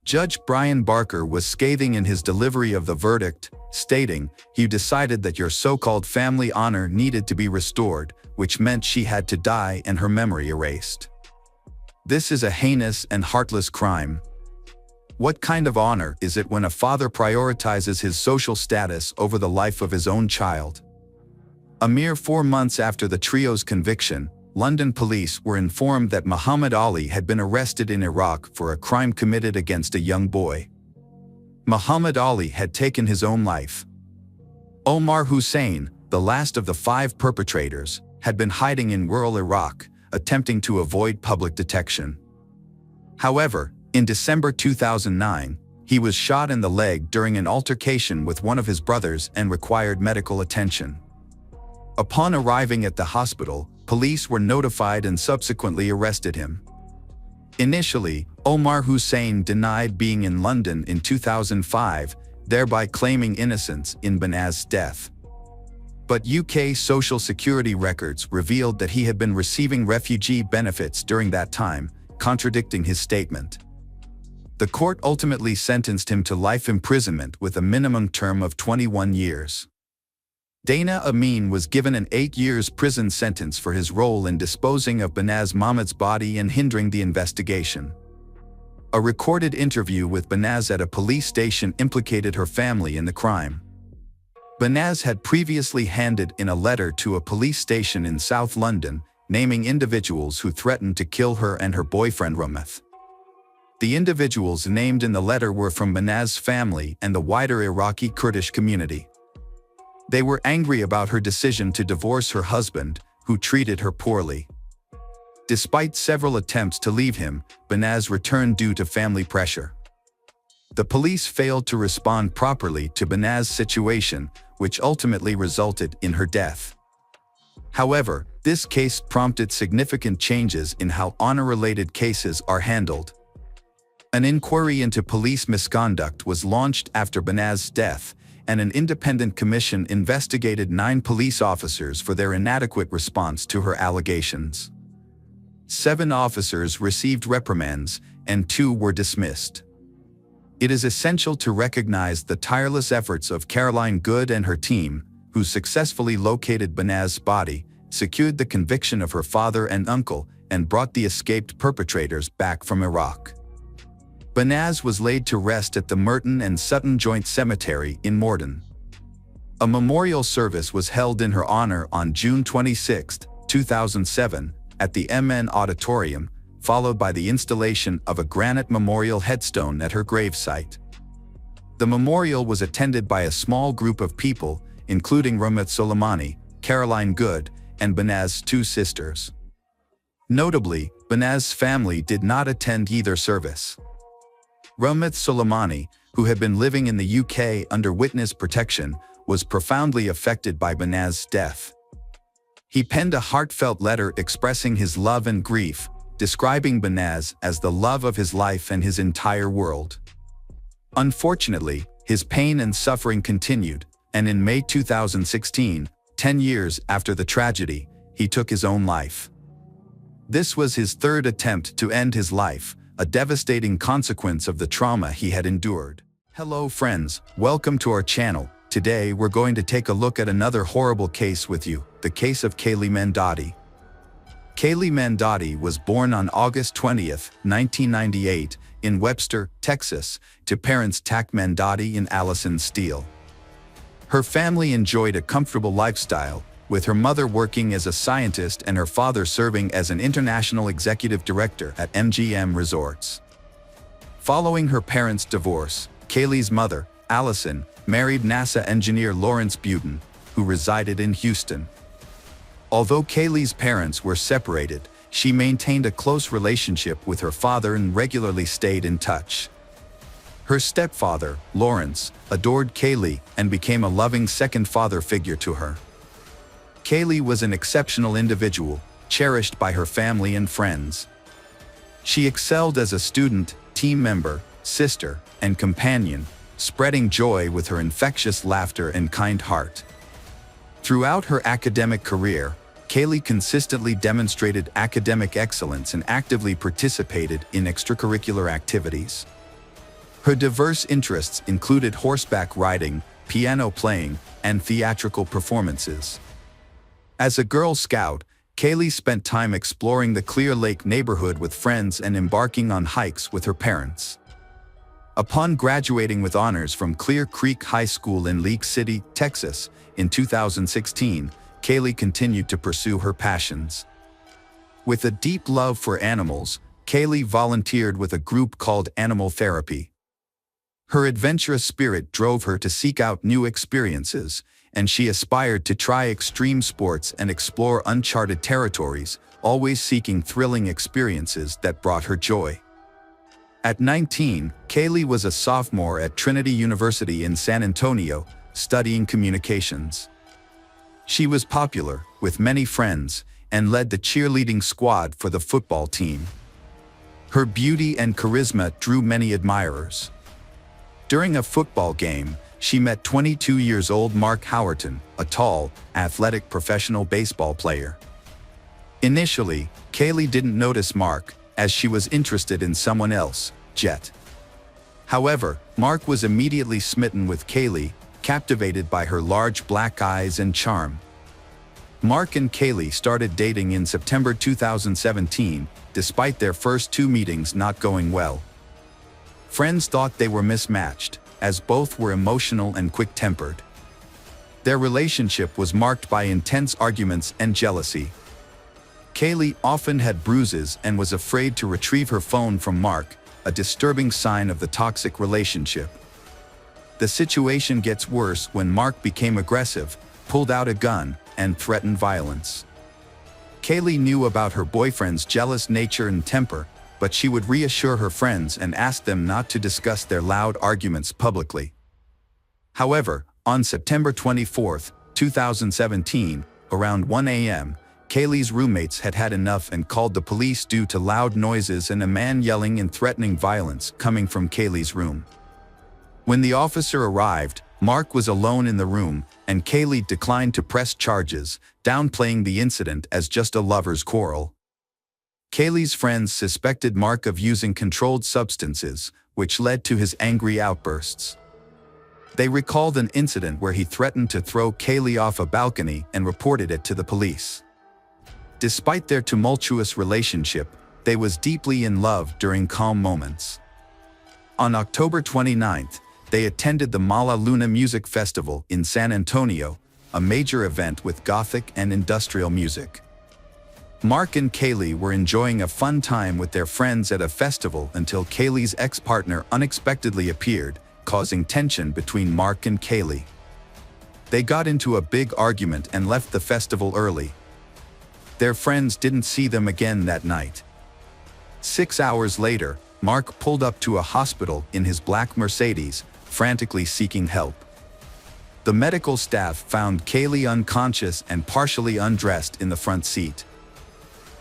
Judge Brian Barker was scathing in his delivery of the verdict, stating, "You decided that your so-called family honor needed to be restored, which meant she had to die and her memory erased. This is a heinous and heartless crime. What kind of honor is it when a father prioritizes his social status over the life of his own child?" A mere 4 months after the trio's conviction, London police were informed that Muhammad Ali had been arrested in Iraq for a crime committed against a young boy. Muhammad Ali had taken his own life. Omar Hussein, the last of the 5 perpetrators, had been hiding in rural Iraq, attempting to avoid public detection. However, in December 2009, he was shot in the leg during an altercation with one of his brothers and required medical attention. Upon arriving at the hospital, police were notified and subsequently arrested him. Initially, Omar Hussein denied being in London in 2005, thereby claiming innocence in Banaz's death. But UK Social Security records revealed that he had been receiving refugee benefits during that time, contradicting his statement. The court ultimately sentenced him to life imprisonment with a minimum term of 21 years. Dana Amin was given an 8 years prison sentence for his role in disposing of Banaz Mahmoud's body and hindering the investigation. A recorded interview with Banaz at a police station implicated her family in the crime. Banaz had previously handed in a letter to a police station in South London, naming individuals who threatened to kill her and her boyfriend Rameth. The individuals named in the letter were from Banaz's family and the wider Iraqi Kurdish community. They were angry about her decision to divorce her husband, who treated her poorly. Despite several attempts to leave him, Banaz returned due to family pressure. The police failed to respond properly to Banaz's situation, which ultimately resulted in her death. However, this case prompted significant changes in how honor-related cases are handled. An inquiry into police misconduct was launched after Banaz's death, and an independent commission investigated 9 police officers for their inadequate response to her allegations. 7 officers received reprimands, and 2 were dismissed. It is essential to recognize the tireless efforts of Caroline Good and her team, who successfully located Banaz's body, secured the conviction of her father and uncle, and brought the escaped perpetrators back from Iraq. Banaz was laid to rest at the Merton and Sutton Joint Cemetery in Morden. A memorial service was held in her honor on June 26, 2007, at the MN Auditorium, followed by the installation of a granite memorial headstone at her gravesite. The memorial was attended by a small group of people, including Rameth Soleimani, Caroline Good, and Banaz's 2 sisters. Notably, Banaz's family did not attend either service. Rameth Soleimani, who had been living in the UK under witness protection, was profoundly affected by Banaz's death. He penned a heartfelt letter expressing his love and grief, describing Banaz as the love of his life and his entire world. Unfortunately, his pain and suffering continued, and in May 2016, 10 years after the tragedy, he took his own life. This was his 3rd attempt to end his life, a devastating consequence of the trauma he had endured. Hello friends, welcome to our channel. Today we're going to take a look at another horrible case with you, the case of Kaylee Mandotti. Kaylee Mandotti was born on August 20, 1998, in Webster, Texas, to parents Tak Mandotti and Allison Steele. Her family enjoyed a comfortable lifestyle, with her mother working as a scientist and her father serving as an international executive director at MGM Resorts. Following her parents' divorce, Kaylee's mother, Allison, married NASA engineer Lawrence Buten, who resided in Houston. Although Kaylee's parents were separated, she maintained a close relationship with her father and regularly stayed in touch. Her stepfather, Lawrence, adored Kaylee and became a loving second father figure to her. Kaylee was an exceptional individual, cherished by her family and friends. She excelled as a student, team member, sister, and companion, spreading joy with her infectious laughter and kind heart. Throughout her academic career, Kaylee consistently demonstrated academic excellence and actively participated in extracurricular activities. Her diverse interests included horseback riding, piano playing, and theatrical performances. As a Girl Scout, Kaylee spent time exploring the Clear Lake neighborhood with friends and embarking on hikes with her parents. Upon graduating with honors from Clear Creek High School in League City, Texas, in 2016, Kaylee continued to pursue her passions. With a deep love for animals, Kaylee volunteered with a group called Animal Therapy. Her adventurous spirit drove her to seek out new experiences, and she aspired to try extreme sports and explore uncharted territories, always seeking thrilling experiences that brought her joy. At 19, Kaylee was a sophomore at Trinity University in San Antonio, studying communications. She was popular, with many friends, and led the cheerleading squad for the football team. Her beauty and charisma drew many admirers. During a football game, she met 22-year-old Mark Howerton, a tall, athletic professional baseball player. Initially, Kaylee didn't notice Mark, as she was interested in someone else, Jet. However, Mark was immediately smitten with Kaylee, captivated by her large black eyes and charm. Mark and Kaylee started dating in September 2017, despite their first 2 meetings not going well. Friends thought they were mismatched, as both were emotional and quick-tempered. Their relationship was marked by intense arguments and jealousy. Kaylee often had bruises and was afraid to retrieve her phone from Mark, a disturbing sign of the toxic relationship. The situation gets worse when Mark became aggressive, pulled out a gun, and threatened violence. Kaylee knew about her boyfriend's jealous nature and temper, but she would reassure her friends and ask them not to discuss their loud arguments publicly. However, on September 24, 2017, around 1 a.m., Kaylee's roommates had had enough and called the police due to loud noises and a man yelling and threatening violence coming from Kaylee's room. When the officer arrived, Mark was alone in the room, and Kaylee declined to press charges, downplaying the incident as just a lover's quarrel. Kaylee's friends suspected Mark of using controlled substances, which led to his angry outbursts. They recalled an incident where he threatened to throw Kaylee off a balcony and reported it to the police. Despite their tumultuous relationship, they was deeply in love during calm moments. On October 29, they attended the Mala Luna Music Festival in San Antonio, a major event with gothic and industrial music. Mark and Kaylee were enjoying a fun time with their friends at a festival until Kaylee's ex-partner unexpectedly appeared, causing tension between Mark and Kaylee. They got into a big argument and left the festival early. Their friends didn't see them again that night. 6 hours later, Mark pulled up to a hospital in his black Mercedes, frantically seeking help. The medical staff found Kaylee unconscious and partially undressed in the front seat.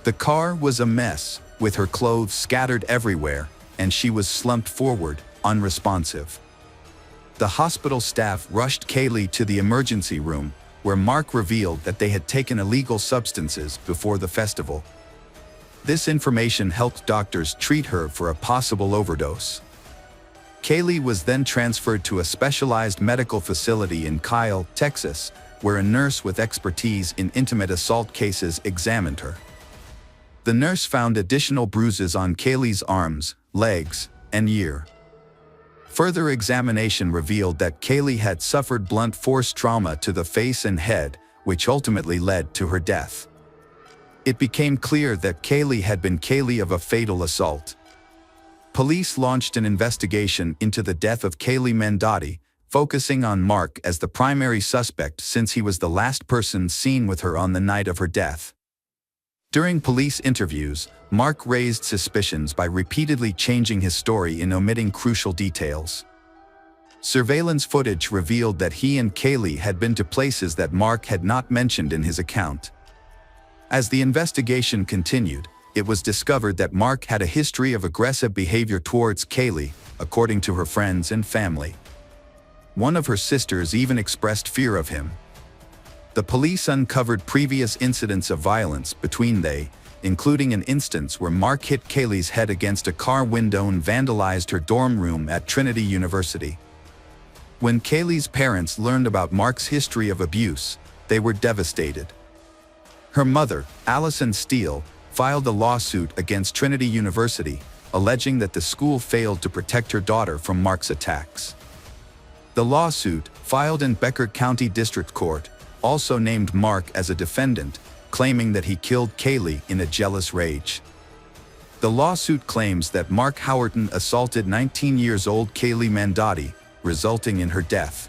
The car was a mess, with her clothes scattered everywhere, and she was slumped forward, unresponsive. The hospital staff rushed Kaylee to the emergency room, where Mark revealed that they had taken illegal substances before the festival. This information helped doctors treat her for a possible overdose. Kaylee was then transferred to a specialized medical facility in Kyle, Texas, where a nurse with expertise in intimate assault cases examined her. The nurse found additional bruises on Kaylee's arms, legs, and ear. Further examination revealed that Kaylee had suffered blunt force trauma to the face and head, which ultimately led to her death. It became clear that Kaylee had been Kaylee of a fatal assault. Police launched an investigation into the death of Kaylee Mendotti, focusing on Mark as the primary suspect since he was the last person seen with her on the night of her death. During police interviews, Mark raised suspicions by repeatedly changing his story and omitting crucial details. Surveillance footage revealed that he and Kaylee had been to places that Mark had not mentioned in his account. As the investigation continued, it was discovered that Mark had a history of aggressive behavior towards Kaylee, according to her friends and family. One of her sisters even expressed fear of him. The police uncovered previous incidents of violence between they including an instance where Mark hit Kaylee's head against a car window and vandalized her dorm room at Trinity University. When Kaylee's parents learned about Mark's history of abuse, they were devastated. Her mother, Allison Steele, filed a lawsuit against Trinity University, alleging that the school failed to protect her daughter from Mark's attacks. The lawsuit, filed in Becker County District Court, also named Mark as a defendant, claiming that he killed Kaylee in a jealous rage. The lawsuit claims that Mark Howerton assaulted 19-year-old Kaylee Mandotti, resulting in her death.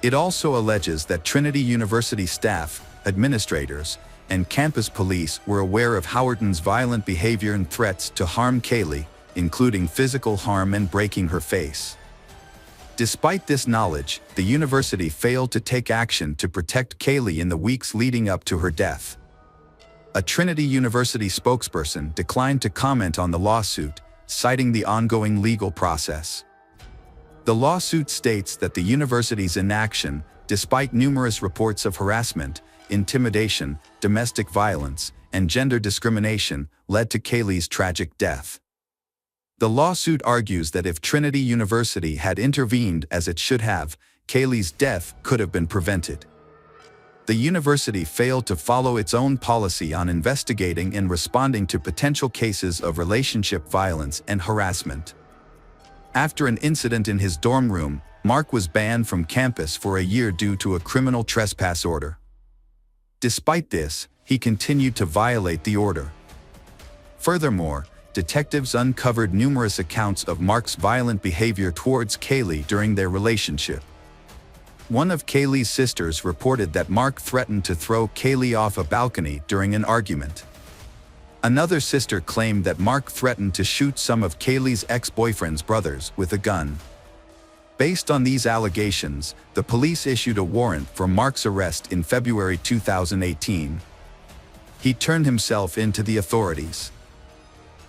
It also alleges that Trinity University staff, administrators, and campus police were aware of Howerton's violent behavior and threats to harm Kaylee, including physical harm and breaking her face. Despite this knowledge, the university failed to take action to protect Kaylee in the weeks leading up to her death. A Trinity University spokesperson declined to comment on the lawsuit, citing the ongoing legal process. The lawsuit states that the university's inaction, despite numerous reports of harassment, intimidation, domestic violence, and gender discrimination, led to Kaylee's tragic death. The lawsuit argues that if Trinity University had intervened as it should have, Kaylee's death could have been prevented. The university failed to follow its own policy on investigating and responding to potential cases of relationship violence and harassment. After an incident in his dorm room, Mark was banned from campus for a year due to a criminal trespass order. Despite this, he continued to violate the order. Furthermore, detectives uncovered numerous accounts of Mark's violent behavior towards Kaylee during their relationship. One of Kaylee's sisters reported that Mark threatened to throw Kaylee off a balcony during an argument. Another sister claimed that Mark threatened to shoot some of Kaylee's ex-boyfriend's brothers with a gun. Based on these allegations, the police issued a warrant for Mark's arrest in February 2018. He turned himself in to the authorities.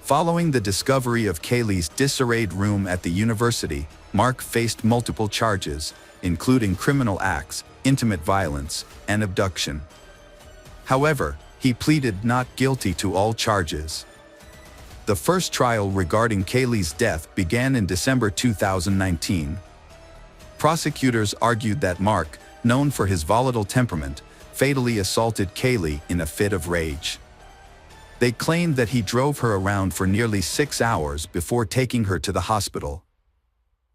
Following the discovery of Kaylee's disarrayed room at the university, Mark faced multiple charges, including criminal acts, intimate violence, and abduction. However, he pleaded not guilty to all charges. The first trial regarding Kaylee's death began in December 2019. Prosecutors argued that Mark, known for his volatile temperament, fatally assaulted Kaylee in a fit of rage. They claimed that he drove her around for nearly 6 hours before taking her to the hospital.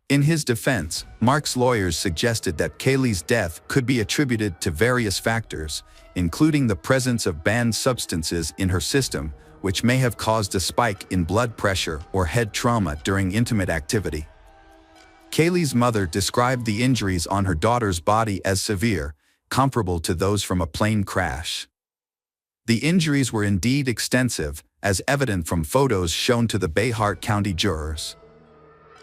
In his defense, Mark's lawyers suggested that Kaylee's death could be attributed to various factors, including the presence of banned substances in her system, which may have caused a spike in blood pressure or head trauma during intimate activity. Kaylee's mother described the injuries on her daughter's body as severe, comparable to those from a plane crash. The injuries were indeed extensive, as evident from photos shown to the Bayhart County jurors.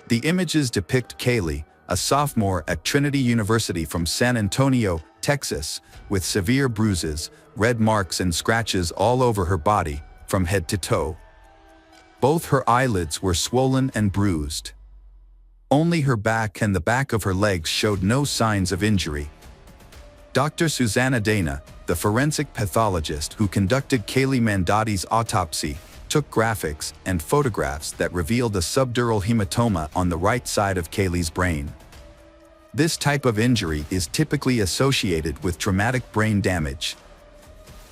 The images depict Kaylee, a sophomore at Trinity University from San Antonio, Texas, with severe bruises, red marks and scratches all over her body, from head to toe. Both her eyelids were swollen and bruised. Only her back and the back of her legs showed no signs of injury. Dr. Susanna Dana, the forensic pathologist who conducted Kaylee Mandotti's autopsy, took graphics and photographs that revealed a subdural hematoma on the right side of Kaylee's brain. This type of injury is typically associated with traumatic brain damage.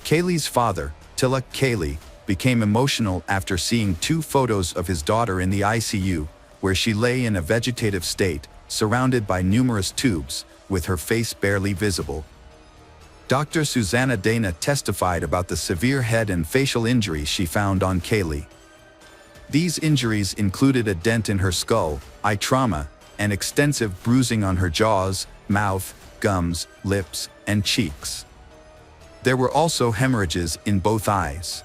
Kaylee's father, Tilak Kaylee, became emotional after seeing 2 photos of his daughter in the ICU, where she lay in a vegetative state, surrounded by numerous tubes, with her face barely visible. Dr. Susanna Dana testified about the severe head and facial injuries she found on Kaylee. These injuries included a dent in her skull, eye trauma, and extensive bruising on her jaws, mouth, gums, lips, and cheeks. There were also hemorrhages in both eyes.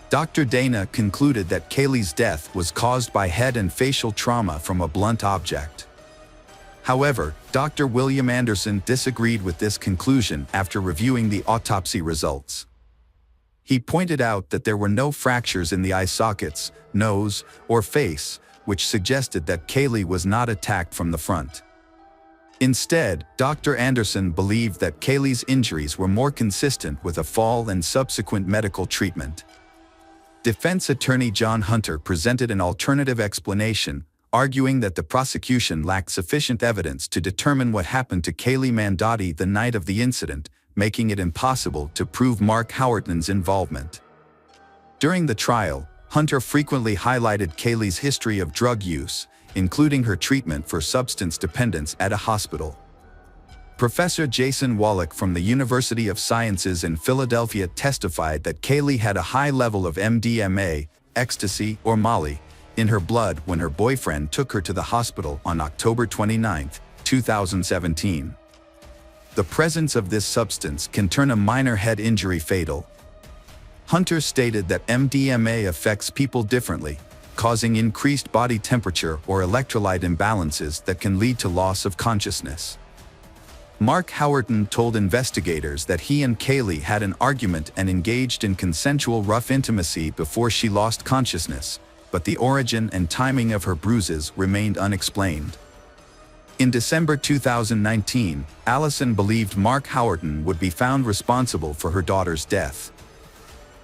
Dr. Dana concluded that Kaylee's death was caused by head and facial trauma from a blunt object. However, Dr. William Anderson disagreed with this conclusion after reviewing the autopsy results. He pointed out that there were no fractures in the eye sockets, nose, or face, which suggested that Kaylee was not attacked from the front. Instead, Dr. Anderson believed that Kaylee's injuries were more consistent with a fall and subsequent medical treatment. Defense attorney John Hunter presented an alternative explanation, arguing that the prosecution lacked sufficient evidence to determine what happened to Kaylee Mandotti the night of the incident, making it impossible to prove Mark Howerton's involvement. During the trial, Hunter frequently highlighted Kaylee's history of drug use, including her treatment for substance dependence at a hospital. Professor Jason Wallach from the University of Sciences in Philadelphia testified that Kaylee had a high level of MDMA, ecstasy, or Molly, in her blood when her boyfriend took her to the hospital on October 29, 2017. The presence of this substance can turn a minor head injury fatal. Hunter stated that MDMA affects people differently, causing increased body temperature or electrolyte imbalances that can lead to loss of consciousness. Mark Howerton told investigators that he and Kaylee had an argument and engaged in consensual rough intimacy before she lost consciousness, but the origin and timing of her bruises remained unexplained. In December 2019, Allison believed Mark Howerton would be found responsible for her daughter's death.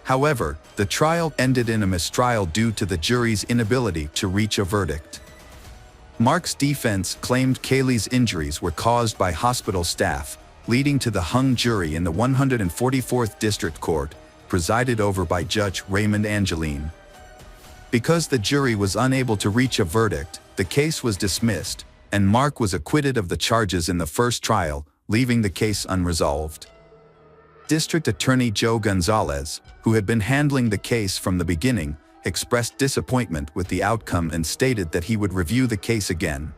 However, the trial ended in a mistrial due to the jury's inability to reach a verdict. Mark's defense claimed Kaylee's injuries were caused by hospital staff, leading to the hung jury in the 144th District Court, presided over by Judge Raymond Angeline. Because the jury was unable to reach a verdict, the case was dismissed, and Mark was acquitted of the charges in the first trial, leaving the case unresolved. District Attorney Joe Gonzalez, who had been handling the case from the beginning, expressed disappointment with the outcome and stated that he would review the case again.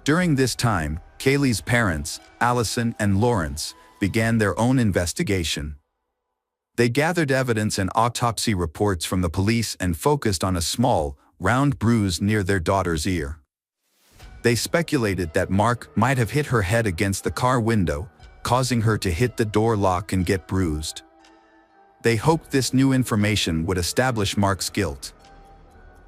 During this time, Kaylee's parents, Allison and Lawrence, began their own investigation. They gathered evidence and autopsy reports from the police and focused on a small, round bruise near their daughter's ear. They speculated that Mark might have hit her head against the car window, causing her to hit the door lock and get bruised. They hoped this new information would establish Mark's guilt.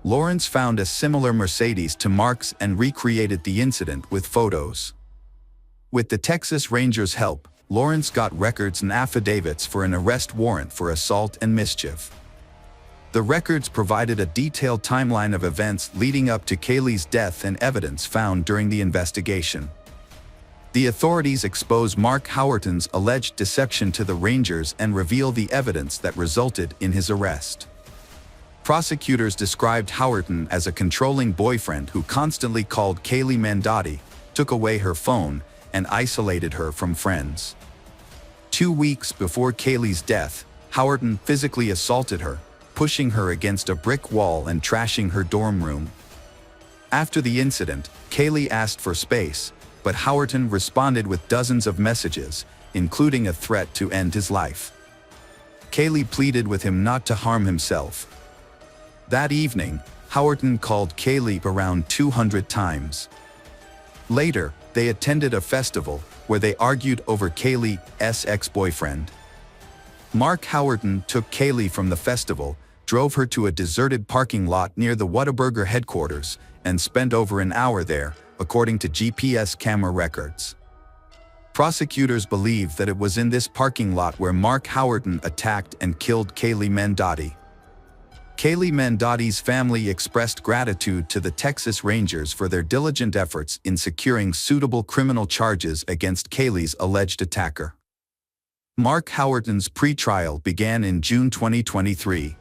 Lawrence found a similar Mercedes to Mark's and recreated the incident with photos. With the Texas Rangers' help, Lawrence got records and affidavits for an arrest warrant for assault and mischief. The records provided a detailed timeline of events leading up to Kaylee's death and evidence found during the investigation. The authorities exposed Mark Howerton's alleged deception to the Rangers and revealed the evidence that resulted in his arrest. Prosecutors described Howerton as a controlling boyfriend who constantly called Kaylee Mandotti, took away her phone, and isolated her from friends. 2 weeks before Kaylee's death, Howerton physically assaulted her, pushing her against a brick wall and trashing her dorm room. After the incident, Kaylee asked for space, but Howerton responded with dozens of messages, including a threat to end his life. Kaylee pleaded with him not to harm himself. That evening, Howerton called Kaylee around 200 times. Later, they attended a festival where they argued over Kaylee's ex-boyfriend. Mark Howerton took Kaylee from the festival, drove her to a deserted parking lot near the Whataburger headquarters, and spent over an hour there, according to GPS camera records. Prosecutors believe that it was in this parking lot where Mark Howerton attacked and killed Kaylee Mandotti. Kaylee Mandotti's family expressed gratitude to the Texas Rangers for their diligent efforts in securing suitable criminal charges against Kaylee's alleged attacker. Mark Howerton's pre-trial began in June 2023.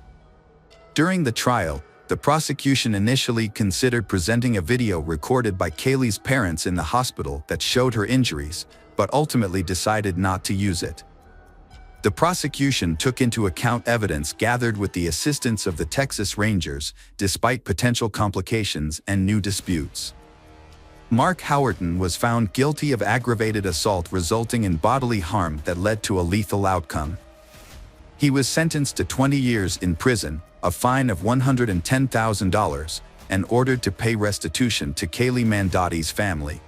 During the trial, the prosecution initially considered presenting a video recorded by Kaylee's parents in the hospital that showed her injuries, but ultimately decided not to use it. The prosecution took into account evidence gathered with the assistance of the Texas Rangers, despite potential complications and new disputes. Mark Howerton was found guilty of aggravated assault resulting in bodily harm that led to a lethal outcome. He was sentenced to 20 years in prison, a fine of $110,000, and ordered to pay restitution to Kaylee Mandotti's family.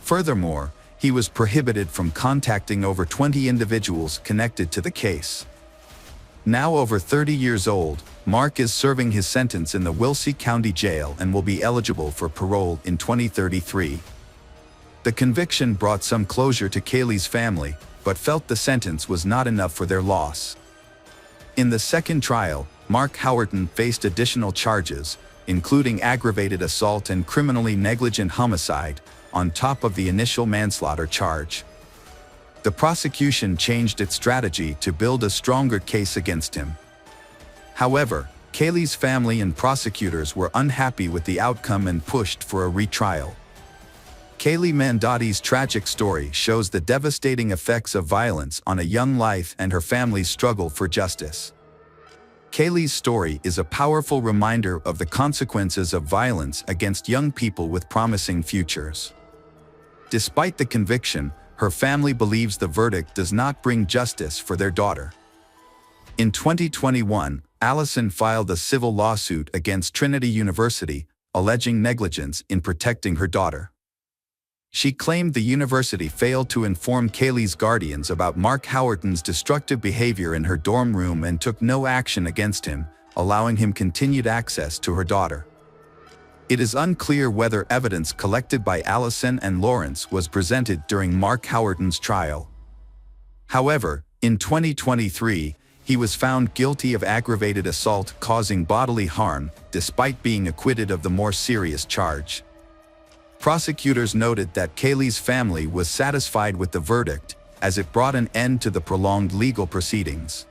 Furthermore, he was prohibited from contacting over 20 individuals connected to the case. Now over 30 years old, Mark is serving his sentence in the Wilkes County Jail and will be eligible for parole in 2033. The conviction brought some closure to Kaylee's family, but felt the sentence was not enough for their loss. In the second trial, Mark Howerton faced additional charges, including aggravated assault and criminally negligent homicide, on top of the initial manslaughter charge. The prosecution changed its strategy to build a stronger case against him. However, Kaylee's family and prosecutors were unhappy with the outcome and pushed for a retrial. Kaylee Mandotti's tragic story shows the devastating effects of violence on a young life and her family's struggle for justice. Kaylee's story is a powerful reminder of the consequences of violence against young people with promising futures. Despite the conviction, her family believes the verdict does not bring justice for their daughter. In 2021, Allison filed a civil lawsuit against Trinity University, alleging negligence in protecting her daughter. She claimed the university failed to inform Kaylee's guardians about Mark Howerton's destructive behavior in her dorm room and took no action against him, allowing him continued access to her daughter. It is unclear whether evidence collected by Allison and Lawrence was presented during Mark Howerton's trial. However, in 2023, he was found guilty of aggravated assault causing bodily harm, despite being acquitted of the more serious charge. Prosecutors noted that Kaylee's family was satisfied with the verdict, as it brought an end to the prolonged legal proceedings.